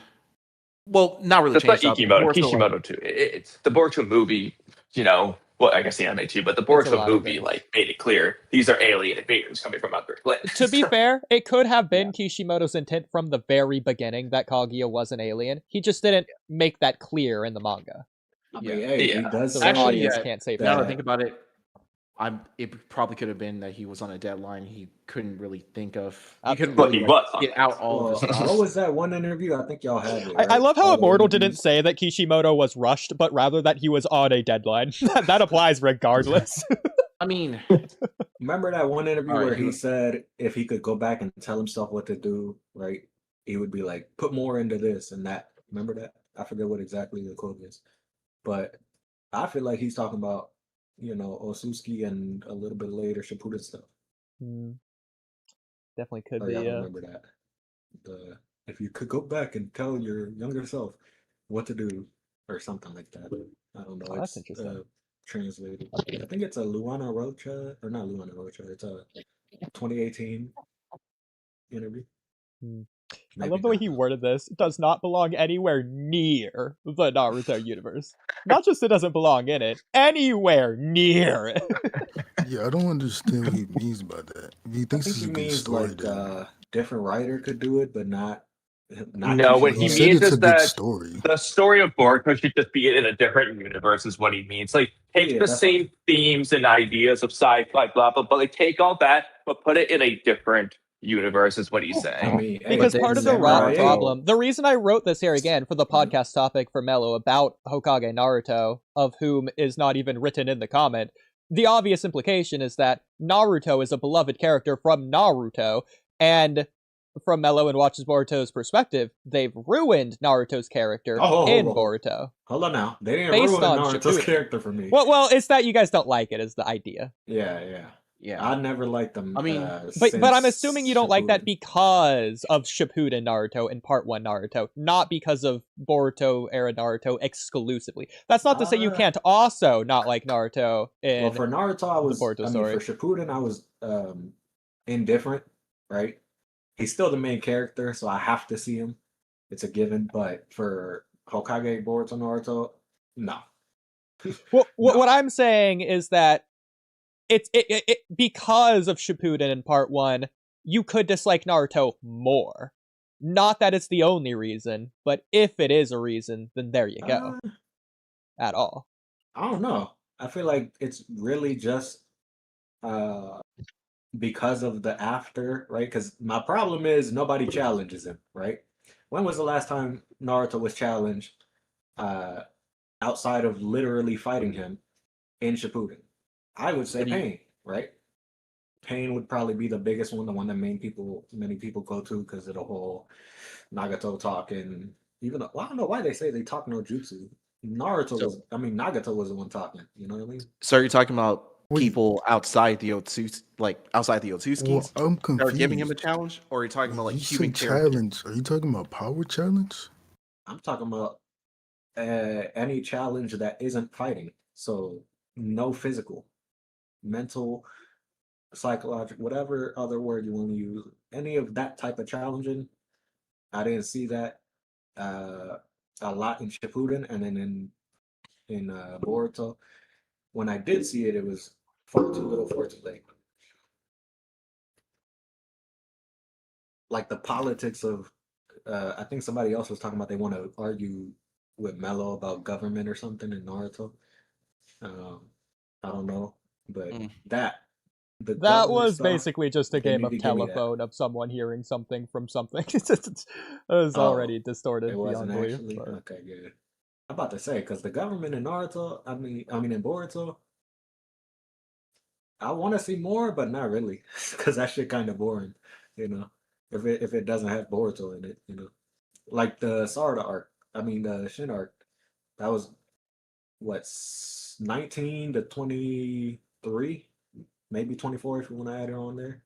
Well, not really changed up. Kishimoto too. It's the Boruto movie, well, I guess the anime too, but the Boruto movie made it clear these are alien invaders coming from outer planets. To be fair, it could have been Kishimoto's intent from the very beginning that Kaguya was an alien. He just didn't make that clear in the manga. I mean, he does. So the audience can't say now that I think about it, it probably could have been that he was on a deadline. He couldn't really think of. He couldn't really get out all of his stuff. What was that one interview? I think y'all had it. Right? I love how Immortal didn't say that Kishimoto was rushed, but rather that he was on a deadline. That applies regardless. I mean, remember that one interview where he said if he could go back and tell himself what to do, right? He would be like, put more into this and that. Remember that? I forget what exactly the quote is, but I feel like he's talking about, Osusuki and a little bit later Shippuden stuff. Definitely could be. I remember that. If you could go back and tell your younger self what to do or something like that. I don't know. That's interesting. Translated. I think it's a Luana Rocha, or not Luana Rocha. It's a 2018 interview. I love the way he worded this. It does not belong anywhere near the Naruto universe. Not just it doesn't belong in it, anywhere near it. Yeah, I don't understand what he means by that. He thinks it's a good story. Like a different writer could do it, but not. No, what he means is that the story of Boruto should just be in a different universe is what he means. Like, take the same themes and ideas of sci-fi, blah, blah, but take all that, but put it in a different universe is what he's saying. Because part of the problem, the reason I wrote this here again for the podcast topic for Mello about Hokage Naruto, of whom is not even written in the comment, the obvious implication is that Naruto is a beloved character from Naruto, and from Mello and Watches Boruto's perspective, they've ruined Naruto's character in Boruto. Hold on now. They didn't ruin Naruto's character for me. Well, it's that you guys don't like it, is the idea. Yeah. I never liked them. I mean, but I'm assuming you don't like that because of Shippuden Naruto and Part 1 Naruto, not because of Boruto era Naruto exclusively. That's not to say you can't also not like Naruto in Well, for Naruto, I was. Boruto story. For Shippuden, I was indifferent, right? He's still the main character, so I have to see him. It's a given. But for Hokage, Boruto, Naruto, no. Well, what I'm saying is that it's because of Shippuden in Part 1, you could dislike Naruto more. Not that it's the only reason, but if it is a reason, then there you go. At all. I don't know. I feel like it's really just because of the after, right? Because my problem is nobody challenges him, right? When was the last time Naruto was challenged outside of literally fighting him in Shippuden? I would say Pain, right? Pain would probably be the biggest one, the one that many people go to because of the whole Nagato talk, and even though, I don't know why they say they talk no jutsu. Nagato was the one talking. You know what I mean? So you're talking about people outside the Otsutsuki, outside the Otsutskis, I'm confused. Are giving him a challenge, or are you talking about like human challenge? Are you talking about power challenge? I'm talking about any challenge that isn't fighting. So no physical, mental, psychological, whatever other word you want to use. Any of that type of challenging, I didn't see that a lot in Shippuden, and then in Boruto. When I did see it, it was far too little, far too late. Like the politics of, I think somebody else was talking about they want to argue with Mello about government or something in Naruto. I don't know, but that was basically just a game of telephone of someone hearing something from something. It was already distorted beyond belief. Okay, good. I'm about to say, because the government in Naruto, I mean in Boruto, I want to see more, but not really, because that shit kind of boring, if it doesn't have Boruto in it, Like the Sarda arc. I mean the Shin arc. That was what 19 to 23, maybe 24 if you want to add it on there.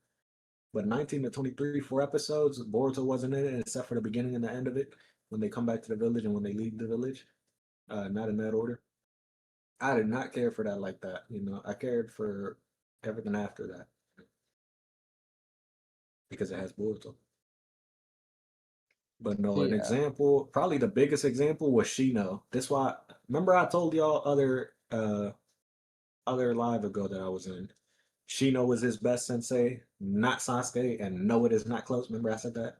But 19 to 23, 4 episodes. Boruto wasn't in it except for the beginning and the end of it when they come back to the village and when they leave the village. Not in that order. I did not care for that like that. You know, I cared for everything after that because it has Boruto. But no, an example, probably the biggest example was Shino. This why remember I told y'all other live ago that I was in. Shino was his best sensei, not Sasuke, and no, it is not close. Remember I said that?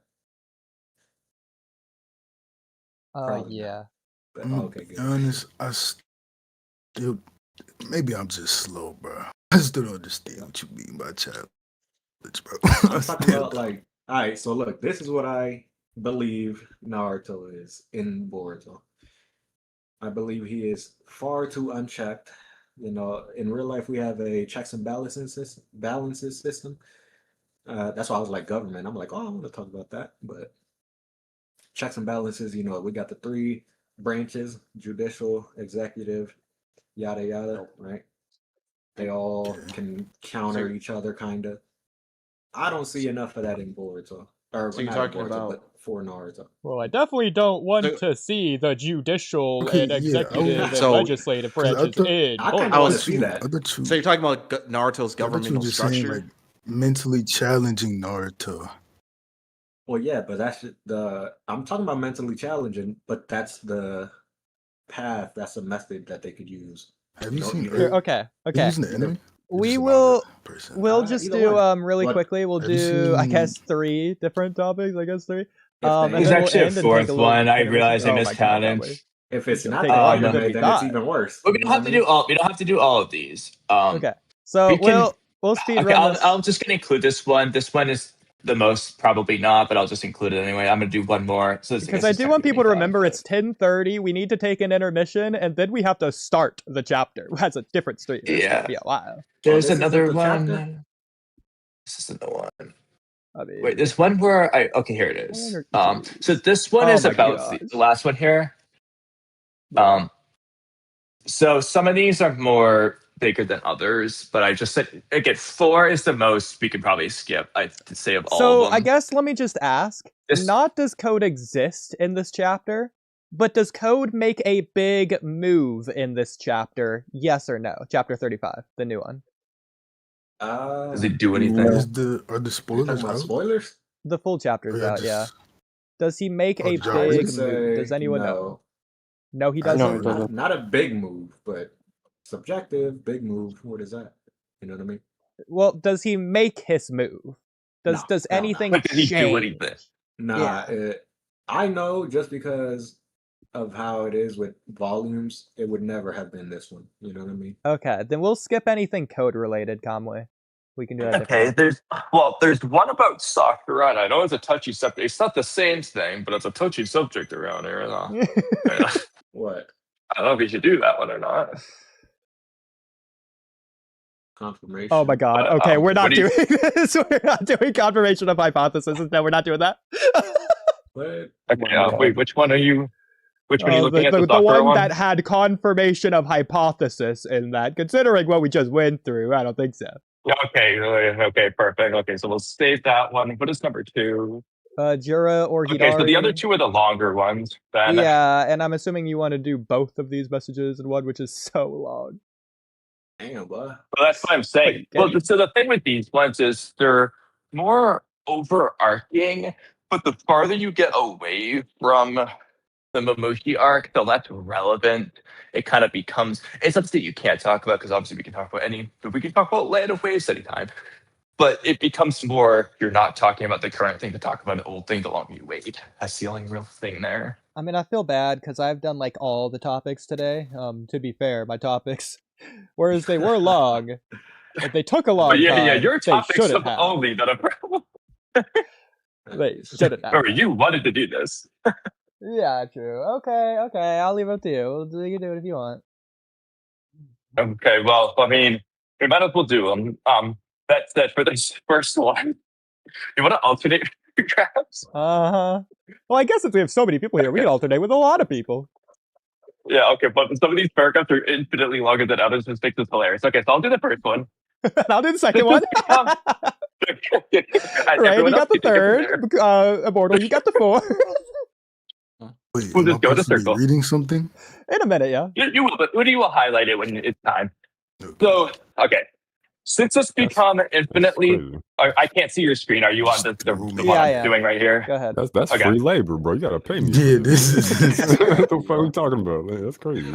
Yeah. But, okay, good. Honest, I still maybe I'm just slow, bro. I still don't understand what you mean by challenge, bro. I'm talking about like, all right. So look, this is what I believe Naruto is in Boruto. I believe he is far too unchecked. You know, in real life we have a checks and balances system. That's why I was like government. I'm like, oh, I want to talk about that, but checks and balances. You know, we got the 3 branches: judicial, executive, yada yada. Right? They all can counter each other, kind of. I don't see enough of that in Boruto. Or So you're not in talking Boruto, about- but for Naruto. Well, I definitely don't want to see the judicial Okay, and yeah, executive and So- legislative 'cause I branches thought- in. I kinda I wanna was- see that. So you're talking about Naruto's I thought you were governmental just structure? saying like mentally challenging Naruto. Well, yeah, but that's I'm talking about mentally challenging, but that's the path, that's a method that they could use. Have you know, seen? either- Okay. Using the anime? We just a will. person. We'll just either do one. really What- quickly. We'll Have you do I seen- guess 3 different topics. I guess 3. If And they- then There's we'll actually a end and take fourth a little one. I intermission. realized I Oh my God, miscounted. probably. If it's It's gonna not take that longer anime, than we then it's thought. even worse. But we You don't know have what to I do all. We don't have to do all of these. Okay. So we can- we'll speed Okay, run this. I'm just gonna include this one. This one is the most probably not, but I'll just include it anyway. I'm gonna do one more. So Because I do want people to remember it's 10:30. We need to take an intermission, and then we have to start the chapter. That's a different stream. It's gonna Yeah. be a while. There's this isn't another the one. chapter? This isn't the one. I mean, Wait, there's one where okay, here it is. wonder So this one Oh is my about gosh. the last one here. So some of these are more bigger than others, but I just said again, 4 is the most we could probably skip. I'd say of all So of them. I guess let me just ask: not does code exist in this chapter, but does code make a big move in this chapter? Yes or no? Chapter 35, the new one. Does he do anything? Are the You're spoilers talking about out? spoilers? The full chapter's Or out. Yeah. just- Does he make a just- I would big say move? Does anyone know? No, he doesn't. Not a big move, but subjective, big move. What is that? You know what I mean? Well, does he make his move? Does No, anything But did he do change? anything? Nah, I know just because of how it is with volumes, it would never have been this one. You know what I mean? Okay, then we'll skip anything code related, Kamui. We can do that. Okay, there's one about Sakura, and I know it's a touchy subject. It's not the same thing, but it's a touchy subject around here. What? I don't know if we should do that one or not. Confirmation. Oh my God. Okay, we're not what do doing you- this. We're not doing confirmation of hypothesis. No, we're not doing that. What? Okay, wait, which one are you? Which one are you looking at? The Sakura one one? that had confirmation of hypothesis in that. Considering what we just went through, I don't think so. Okay, perfect. Okay, so we'll save that one. What is number 2? Jura or Hidari. Okay, so the other 2 are the longer ones. Then Yeah, and I'm assuming you want to do both of these messages in one, which is so long. Damn, boy. Well, that's what I'm saying. Well, so the thing with these ones is they're more overarching, but the farther you get away from the Momoshi arc, the less relevant it kind of becomes. It's something that you can't talk about because obviously we can talk about but we can talk about Land of Waves anytime. But it becomes more, you're not talking about the current thing to talk about an old thing the longer you wait. That's the only real thing there. I mean, I feel bad because I've done like all the topics today. To be fair, my topics, whereas they were long, but they took a long But yeah, time. your They topics shouldn't have have. only been a problem. They shouldn't have. Remember, you wanted to do this. Yeah, true. Okay. I'll leave it up to you. You can do it if you want. Okay, well, I mean, we might as well do them. That said, for this first one, you want to alternate paragraphs. Well, I guess since we have so many people here, we can alternate with a lot of people. Yeah, okay, but some of these paragraphs are infinitely longer than others, which makes this hilarious. Okay, so I'll do the first one. I'll do the second one. Right, You got the third. Immortal, you got the fourth. Wait, We'll am I just go in a supposed to be circle. reading something? In a minute, yeah. You will, but Oodie will highlight it when it's time. So, okay. Since it's become infinitely... I can't see your screen. Are you on the one I'm doing right here? Go ahead. That's Okay. free labor, bro. You gotta pay me. Yeah, this is... What the fuck are we talking about? Man, that's crazy.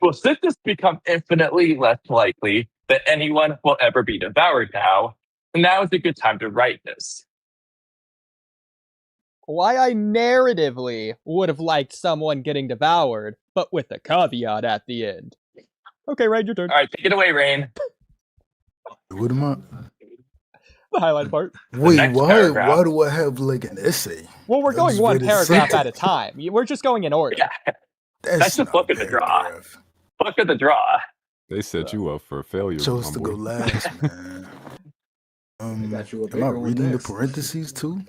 Well, since it's become infinitely less likely that anyone will ever be devoured now is a good time to write this. Why I narratively would have liked someone getting devoured, but with a caveat at the end. Okay, Rayn, your turn. All right, take it away, Rayn. What am I? The highlight part. Wait, why do I have like an essay? Well, we're going one paragraph at a time. We're just going in order. Yeah. That's just look at the draw. Look at the draw. They set you up for failure. Chose to go last, man. Am I reading the parentheses too?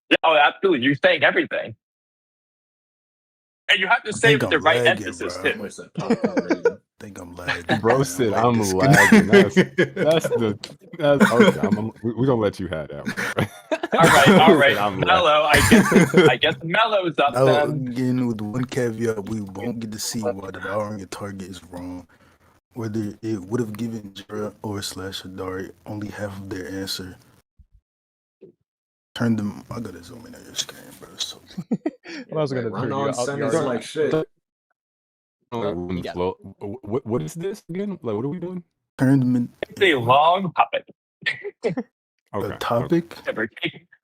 Yeah, oh, absolutely. You're saying everything. And you have to say with the right emphasis, too. I think I'm lagging. Bro said I'm lagging. That's okay. We're gonna let you have that one. All right. Mello, I guess Mello's up then. Again, with one caveat, we won't get to see why devouring a target is wrong. Whether it would have given Jira or /Adari only half of their answer. Turn them. I gotta zoom in on your screen, bro. So. I'm also gonna turn you up. Like shit. What is this again? Like, what are we doing? Turn them in. It's a long topic. A topic?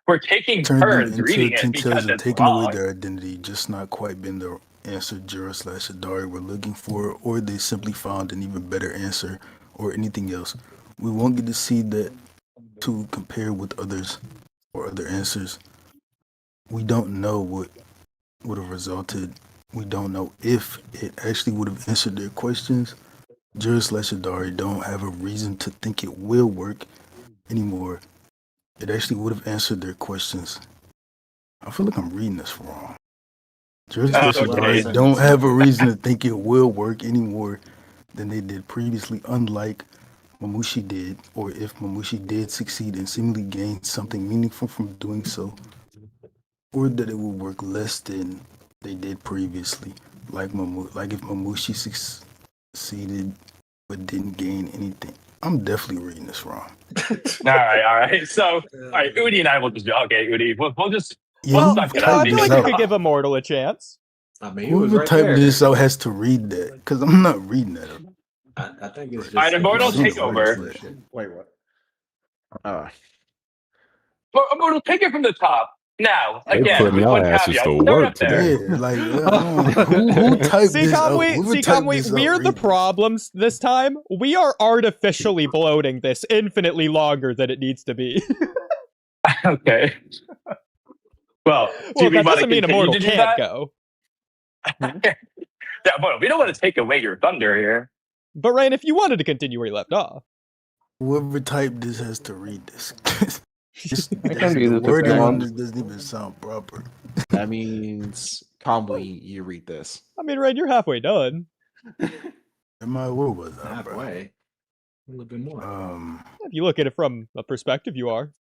We're taking Turn turns them reading into it because and it's taking long. away their identity, just not quite been the answer Jira /Adari were looking for, or they simply found an even better answer, or anything else. We won't get to see that to compare with others or other answers. We don't know what would have resulted. We don't know if it actually would have answered their questions. Jira /Adari don't have a reason to think it will work anymore. It actually would have answered their questions. I feel like I'm reading this wrong. Jira /Adari don't have a reason to think it will work anymore than they did previously, unlike Mamushi did, or if Mamushi did succeed and seemingly gain something meaningful from doing so, or that it will work less than they did previously, like if Mamushi succeeded but didn't gain anything. I'm definitely reading this wrong. All right. So, all right, Oodie and I will just do. Okay, Oodie, we'll just. Well, I feel like you could give Immortal a chance. I mean, whoever typed this out has to read that, because I'm not reading that. I think it's just. All right, Immortal, take over. Wait, what? Immortal, take it from the top. Now, again, putting with y'all one asses caveat, to start work up there. Yeah, like who typed this out? Kamui, we're the problems this time. We are artificially bloating this infinitely longer than it needs to be. Okay. Well, that doesn't mean Immortal can't go. Yeah, but we don't want to take away your thunder here. But Rayn, if you wanted to continue where you left off. Whoever typed this has to read this. The wording on this doesn't even sound proper. That means Kamui, you read this. I mean, Rayn, you're halfway done. Am I? Where was I? Halfway. A little bit more. If you look at it from a perspective, you are.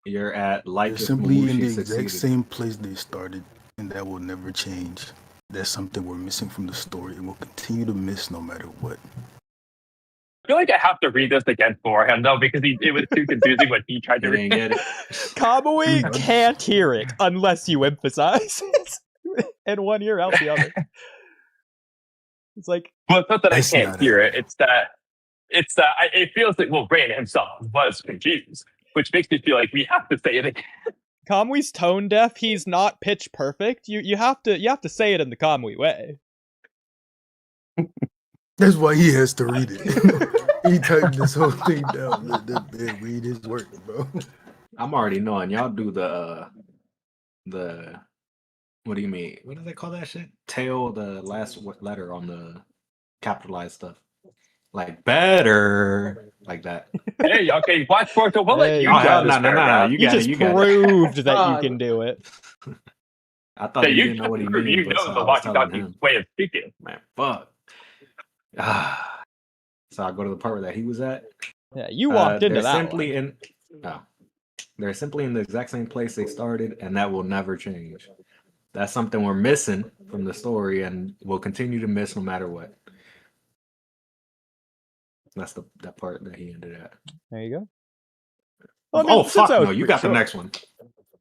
You're at like They're simply in the exact same place they started, and that will never change. That's something we're missing from the story, and we'll continue to miss no matter what. I feel like I have to read this again for him, though, because it was too confusing what he tried to read. Kamui can't hear it unless you emphasize it. In one ear, out the other. It's like... Well, it's not that I can't hear it. It's that it feels like, well, Rayn himself was confused, which makes me feel like we have to say it again. Kamui's tone deaf. He's not pitch perfect. You have to say it in the Kamui way. That's why he has to read it. He typed this whole thing down. Let that man read his work, bro. I'm already knowing y'all do the what do you mean? What do they call that shit? Tail the last letter on the capitalized stuff. Like better, like that. Hey, okay, watch Boruto. We'll let you Oh hell, judge this no! paragraph. You got it. just You got proved it. that you can do it. I thought Yeah, he you didn't know what he meant, you but so know the I was Walky telling Talky him. way of speaking. Man, fuck. So I go to the part that he was at. Yeah, you walked into they're that simply one. they're simply in the exact same place they started, and that will never change. That's something we're missing from the story, and we'll continue to miss no matter what. That's that part that he ended at. There you go. Well, I mean, fuck that no! was You pretty got the short. next one.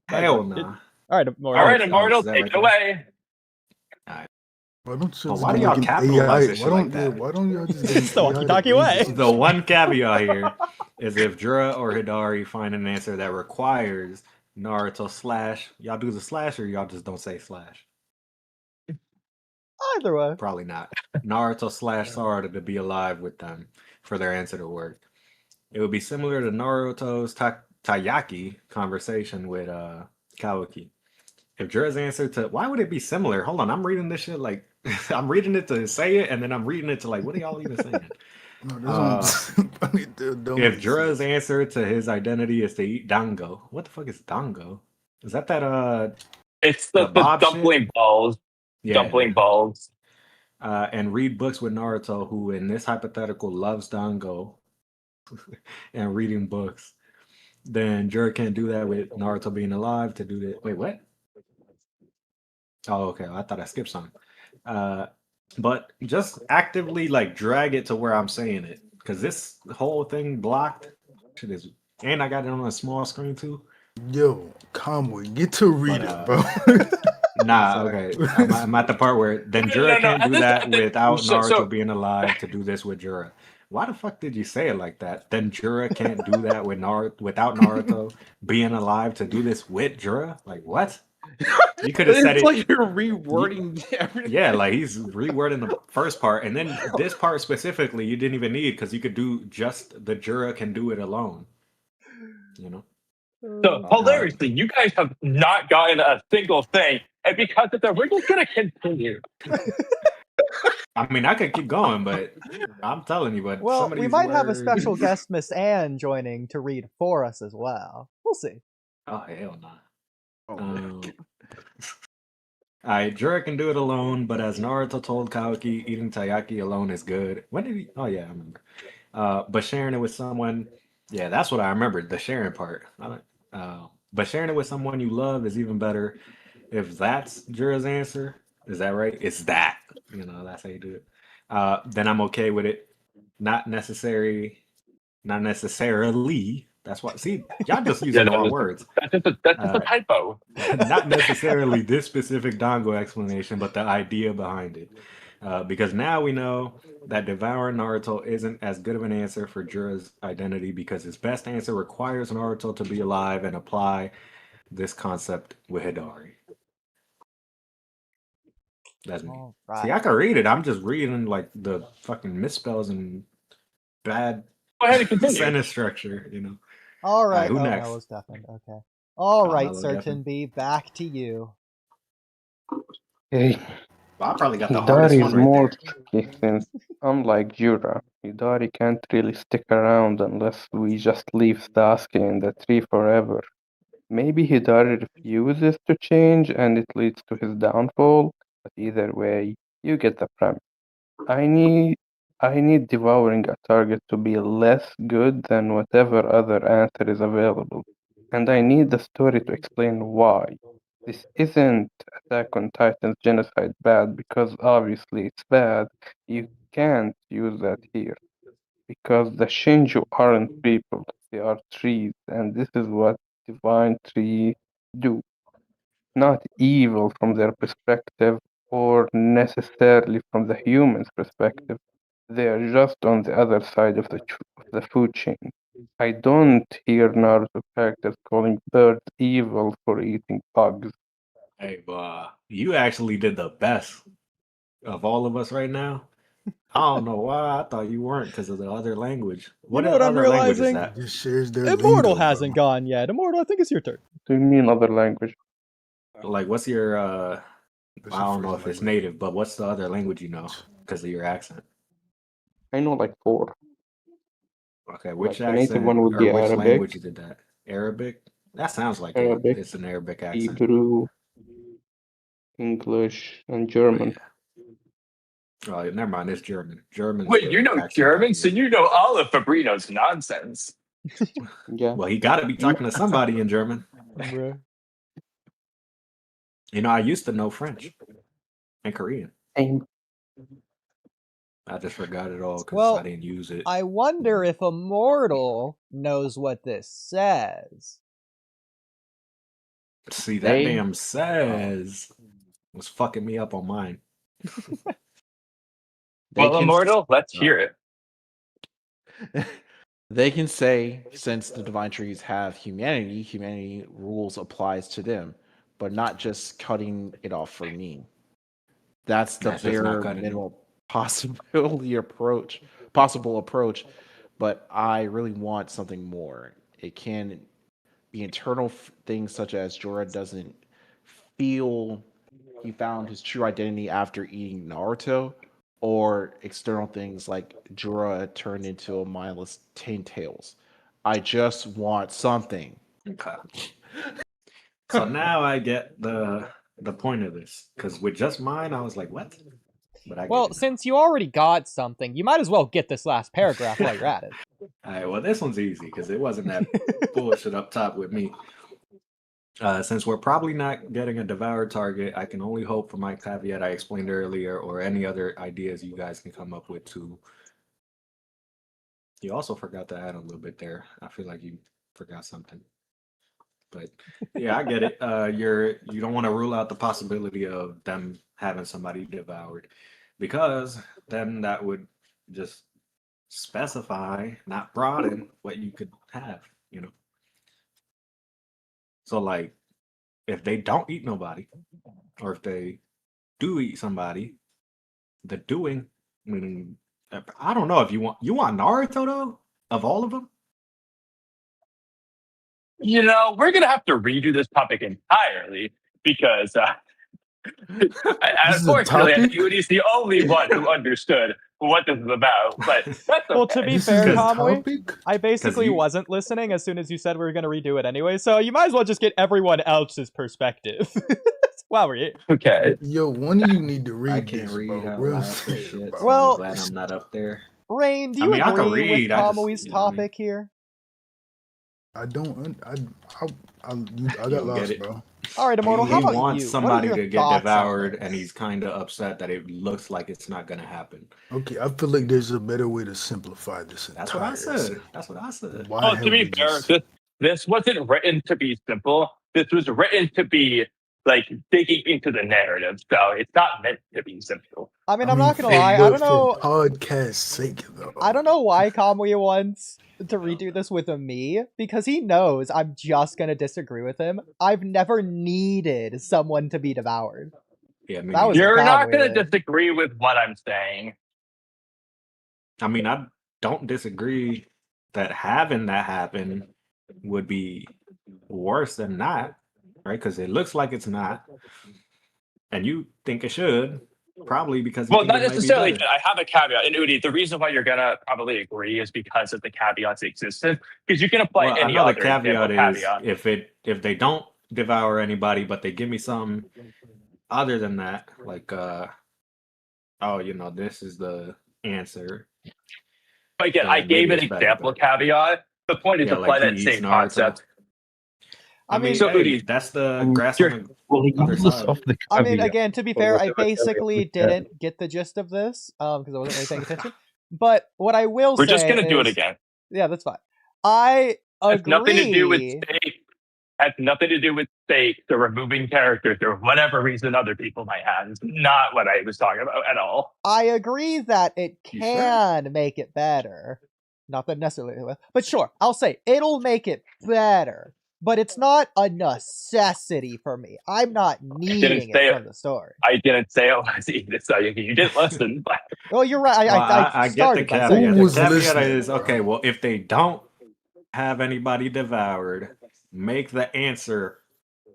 Hell nah. All right, Immortal. All right, Immortal, take away. Why don't you Why do y'all capitalize this shit like that? Why don't y'all just It's the Walky Talky way. The one caveat here is if Jura or Hidari find an answer that requires Naruto slash, y'all do the slash or y'all just don't say slash? Either way. Probably not. Naruto slash Sarada to be alive with them for their answer to work. It would be similar to Naruto's Taiyaki conversation with Kawaki. If Jura's answer to why would it be similar? Hold on, I'm reading this shit like I'm reading it to say it, and then I'm reading it to like, what are y'all even saying? If Jura's answer to his identity is to eat dango, what the fuck is dango? Is that It's the dumpling shit? balls. Yeah. Dumpling balls. And read books with Naruto, who in this hypothetical loves dango and reading books. Then Jura can't do that with Naruto being alive to do that. Wait, what? Oh, okay. I thought I skipped something. But just actively like drag it to where I'm saying it, because this whole thing blocked. Shit is, and I got it on a small screen too. Yo, Kamui, get to read it, bro. Nah, okay. I'm at the part where then Jura can't do that without Naruto being alive to do this with Jura. Why the fuck did you say it like that? Then Jura can't do that with without Naruto being alive to do this with Jura? Like what? You could have said it like you're rewording everything. Yeah, like he's rewording the first part, and then this part specifically you didn't even need because you could do just the Jura can do it alone. You know. So hilariously, you guys have not gotten a single thing, and because of that, we're just gonna continue. I mean, I could keep going, but I'm telling you, but well, some of we these might have a words- special guest, Miss Anne, joining to read for us as well. We'll see. Oh hell no! Alright, Jura can do it alone, but as Naruto told Kawaki, eating taiyaki alone is good. When did he? Oh yeah, I remember. But sharing it with someone, yeah, that's what I remembered. The sharing part. But sharing it with someone you love is even better. If that's Jura's answer, is that right? It's that. You know, that's how you do it. Then I'm okay with it. Not necessarily. That's what. See, y'all just using the wrong words. That's just a typo. Not necessarily this specific Dango explanation, but the idea behind it. Because now we know that devouring Naruto isn't as good of an answer for Jura's identity because his best answer requires Naruto to be alive and apply this concept with Hidari. That's me. Right. See, I can read it. I'm just reading like the fucking misspells and bad Go ahead and continue. sentence structure, you know. All right. Who next? Mello's deafened. Okay. All right, Mello Certain deafened. B, back to you. Hey, Well, I probably got the hardest Hidari one is right more there. tricky since, unlike Jura, Hidari can't really stick around unless we just leave Sasuke in the tree forever. Maybe Hidari refuses to change and it leads to his downfall, but either way, you get the premise. I need devouring a target to be less good than whatever other answer is available, and I need the story to explain why. This isn't Attack on Titan's genocide bad because obviously it's bad. You can't use that here because the Shinju aren't people, they are trees, and this is what divine trees do. Not evil from their perspective or necessarily from the human's perspective. They are just on the other side of the food chain. I don't hear Naruto characters calling birds evil for eating bugs. Hey, you actually did the best of all of us right now. I don't know why I thought you weren't because of the other language. You know what I'm other language is realizing? that? Just shares their Immortal lingo, hasn't gone yet. Immortal, I think it's your turn. Do you mean other language? Like, what's your I don't know if it's native, but what's the other language you know because of your accent? I know like 4. Okay, which Like the native accent one would or be which Arabic, language did that? Arabic? That sounds like Arabic, it's an Arabic accent. Hebrew, English, and Oh, German. yeah. Oh, never mind. It's German. German's Wait, the you know accent German, I so use. you know all of Fabrino's nonsense. Yeah. Well, he got to be talking to somebody in German. Bruh. You know, I used to know French and Korean. Same. I just forgot it all because Well, I didn't use it. I wonder if Immortal knows what this says. See, that damn says was fucking me up on mine. Well, Immortal, let's hear it. They can say, since the divine trees have humanity rules applies to them, but not just cutting it off for me. That's the That's just not bare cutting it. minimal possible approach, but I really want something more. It can be internal things such as Jorah doesn't feel he found his true identity after eating Naruto, or external things like Jorah turned into a mindless tails. I just want something. Okay. So now I get the point of this because with just mine, I was like, "What?" But I get Well, it. since you already got something, you might as well get this last paragraph while you're at it. All right. Well, this one's easy because it wasn't that bullshit up top with me. Since we're probably not getting a devoured target, I can only hope for my caveat I explained earlier, or any other ideas you guys can come up with too. You also forgot to add a little bit there. I feel like you forgot something. But yeah, I get it. You don't want to rule out the possibility of them having somebody devoured, because then that would just specify, not broaden, what you could have, you know. So like, if they don't eat nobody, or if they do eat somebody, the doing, meaning, I don't know if you want Naruto though, of all of them. You know, we're gonna have to redo this topic entirely because, unfortunately, I think Oodie's the only one who understood what this is about. But that's Well, to okay. be fair, Kamui, I basically wasn't listening as soon as you said we were going to redo it anyway, so you might as well just get everyone else's perspective while we're here. Okay. Yo, one of you need to read I can't this, read bro. out Real loud for shit, shit, bro. so Well, I'm glad I'm not up there. Rayn, do I you mean, I can agree with read, I just- Kamui's you know what I mean? topic here? I don't. I You got don't lost, get it. bro. All right, Immortal, how He about wants you? somebody what are your to get thoughts on devoured, this? and he's kind of upset that it looks like it's not going to happen. Okay, I feel like there's a better way to simplify this That's what I entire said. essay. That's what I said. Why Well, to have be we fair, just? this wasn't written to be simple. This was written to be like digging into the narrative, so it's not meant to be simple. I mean, I'm not gonna lie. I But don't know. for podcast sake, though. I don't know why Kamui wants to redo this with me, because he knows I'm just gonna disagree with him. I've never needed someone to be devoured. Yeah, That was You're not going to Kamui. disagree with what I'm saying. I mean, I don't disagree that having that happen would be worse than not, right? Because it looks like it's not, and you think it should, probably because you Well, think not it might be necessarily. better. I have a caveat. And Oodie, the reason why you're going to probably agree is because of the caveats existence. Because you can apply Well, I any know the other example caveat is caveat. if they don't devour anybody, but they give me something other than that, like oh, you know, this is the answer. But again, I Maybe gave an it's better, example but caveat. The point is yeah, to apply like he that eats same Naruto. concept. I mean, so hey, Oodie, that's the grass on the Well, other regardless side. of the I mean, caveat, again, to be or fair, I whatever caveat basically we have, didn't get the gist of this, because I wasn't really paying attention. But what I will we're say just going to do it is, again. yeah, that's fine. I Has nothing to do with agree. stake. Has nothing to do with stakes or removing characters or whatever reason other people might have. It's not what I was talking about at all. I agree that it You sure? can make it better. Not that necessarily, but sure, I'll say it'll make it better. But it's not a necessity for me. I'm not needing it from the story. I didn't say it was either, so you didn't listen. But Well, you're right. Well, I get the started by saying caveat. Who The was caveat listening, is bro? okay. Well, if they don't have anybody devoured, make the answer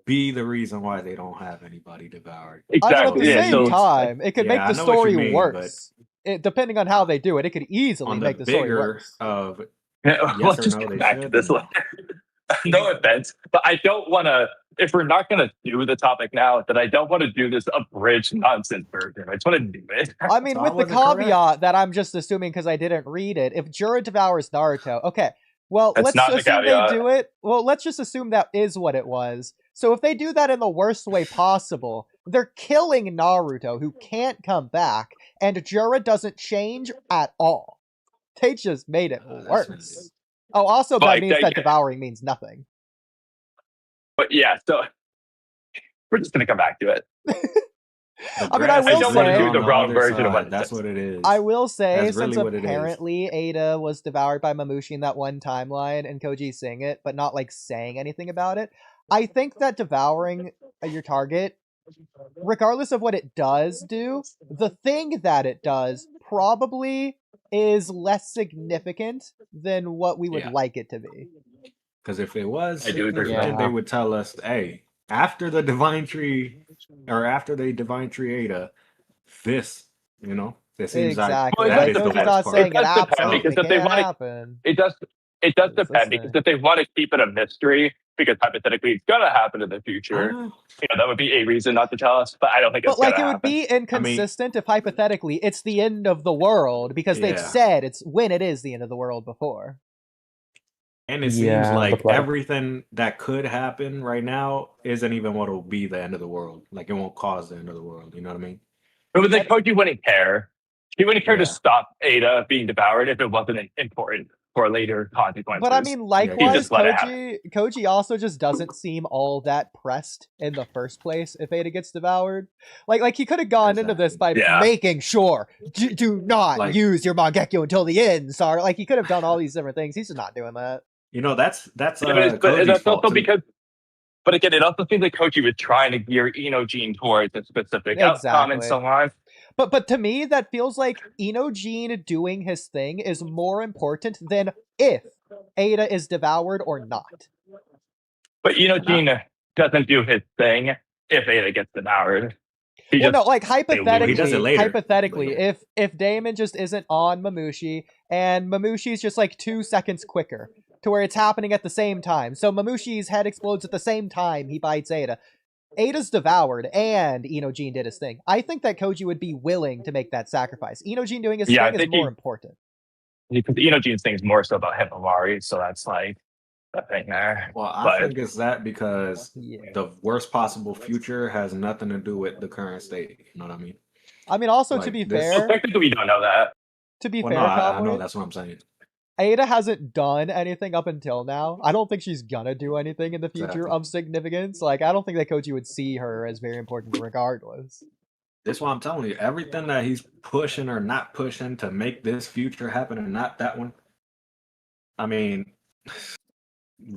be the reason why they don't have anybody devoured. I mean, at the exactly. Yeah. same So time, it could make Yeah, I the know what you story mean, worse. depending on how they do it, it could easily On the make the story bigger worse. of Let's yes or just no, come they back to should. this later. No offense, but I don't want to. If we're not going to do the topic now, then I don't want to do this abridged nonsense version. I just want to do it. I mean, with the caveat that I'm just assuming because I didn't read it, if Jura devours Naruto, okay, well, That's let's not the assume they caveat. do it. Well, let's just assume that is what it was. So if they do that in the worst way possible, they're killing Naruto, who can't come back, and Jura doesn't change at all. They just made it worse. Oh, also that Like, means that devouring means nothing. But yeah, so we're just going to come back to it. I mean, I will don't say want to do the wrong version of what That's what it is. I will say, That's really since what it is. apparently Ada was devoured by Mamushi in that one timeline, and Koji seeing it, but not like saying anything about it, I think that devouring your target, regardless of what it does do, the thing that it does probably is less significant than what we would like it to be. Because if it was I do agree with significant, that. they would tell us, hey, after the divine tree, or after they divine tree Ada, this, this seems Exactly. like Like that is the Koji's worst not part. saying it does depend, absolutely because if they can't wanna- happen. It does depend, because if they want to keep it a mystery, because hypothetically it's going to happen in the future, that would be a reason not to tell us, but I don't think it's But going like to it happen. would be inconsistent if hypothetically it's the end of the world, because they've Yeah. said it's when it is the end of the world before. And it seems like everything that could happen right now isn't even what will be the end of the world. Like it won't cause the end of the world. You know what I mean? But with the Koji wouldn't care. He wouldn't care to stop Ada being devoured if it wasn't important for later consequences. But I mean, He'd likewise, just let it happen. Koji also just doesn't seem all that pressed in the first place if Ada gets devoured. Like he could have gone into this by making sure do not use your Mangekyo until the end. Sorry, like he could have done all these different things. He's just not doing that. That's But Koji's that's fault also too. because. But again, it also seems like Koji was trying to gear Inojin towards a specific outcome and so on. But to me, that feels like Inojin doing his thing is more important than if Ada is devoured or not. But Inojin doesn't do his thing if Ada gets devoured. Hypothetically, if Damon just isn't on Mamushi, and Mamushi's just like 2 seconds quicker, to where it's happening at the same time. So Mamushi's head explodes at the same time he bites Ada. Ada's devoured, and Inojin did his thing. I think that Koji would be willing to make that sacrifice. Inojin doing his thing is more important. Because Inojin's thing is more so about Himawari, so that's like the thing there. Well, I think it's that because the worst possible future has nothing to do with the current state. You know what I mean? I mean, also Like to be this- fair, Well, technically, we don't know that. to be Well, fair, no, I Kamui, know that's what I'm saying. Ada hasn't done anything up until now. I don't think she's gonna do anything in the future Exactly. of significance. Like, I don't think that Koji would see her as very important regardless. That's why I'm telling you, everything that he's pushing or not pushing to make this future happen and not that one. I mean,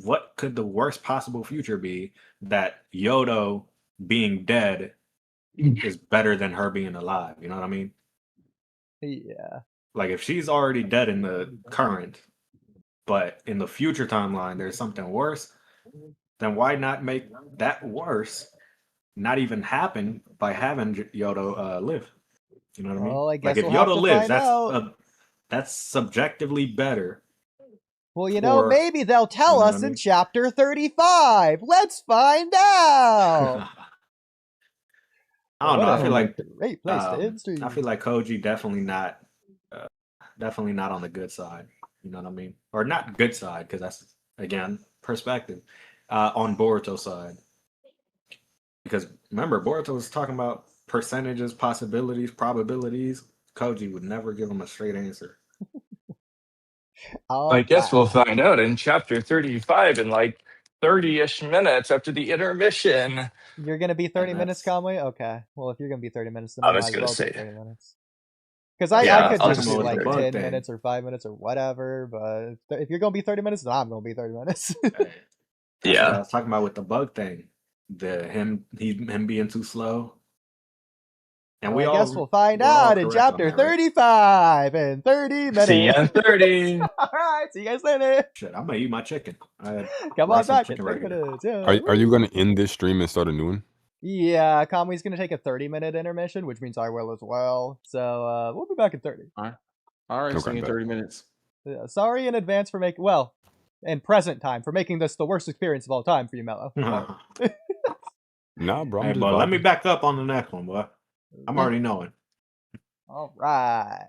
what could the worst possible future be that Yodo being dead is better than her being alive? You know what I mean? Yeah. Like if she's already dead in the current, but in the future timeline there's something worse, then why not make that worse not even happen by having Yodo live? You know what I mean? Well, I guess like if we'll have Yodo to lives, find that's subjectively better. Well, you know, for- maybe they'll tell you know us what I in mean? chapter 35. Let's find out. I don't know. I What feel a like great place to end stream. I feel like Koji definitely not on the good side. You know what I mean? Or not good side because that's again perspective. On Boruto's side, because remember Boruto was talking about percentages, possibilities, probabilities. Koji would never give him a straight answer. I guess we'll find out in chapter 35 in like 30-ish minutes after the intermission. You're gonna be 30 minutes, Kamui? Okay. Well, if you're gonna be 30 minutes, then we I was might as gonna well say- do 30 minutes. Because I could I'll just just do do like 30. 10 thing. minutes or 5 minutes or whatever, but if you're gonna be 30 minutes, then I'm gonna be 30 minutes. That's what Yeah. I was talking about with the bug thing. Him being too slow. And Well, we I guess all we'll find we're all out in correct on chapter that, right? 35 in 30 minutes. See ya in 30. Alright, see you guys later. Shit, I'm gonna eat my chicken. Come on Rice and back in chicken 30 right here. minutes. Yeah. Are you going to end this stream and start a new one? Yeah, Kamui's gonna take a 30-minute intermission, which means I will as well. So we'll be back in 30. All right, see you in 30 minutes. Yeah, sorry in advance for making in present time for making this the worst experience of all time for you, Mello. Nah, bro. Hey, but let me back up on the next one, boy. I'm already knowing. All right.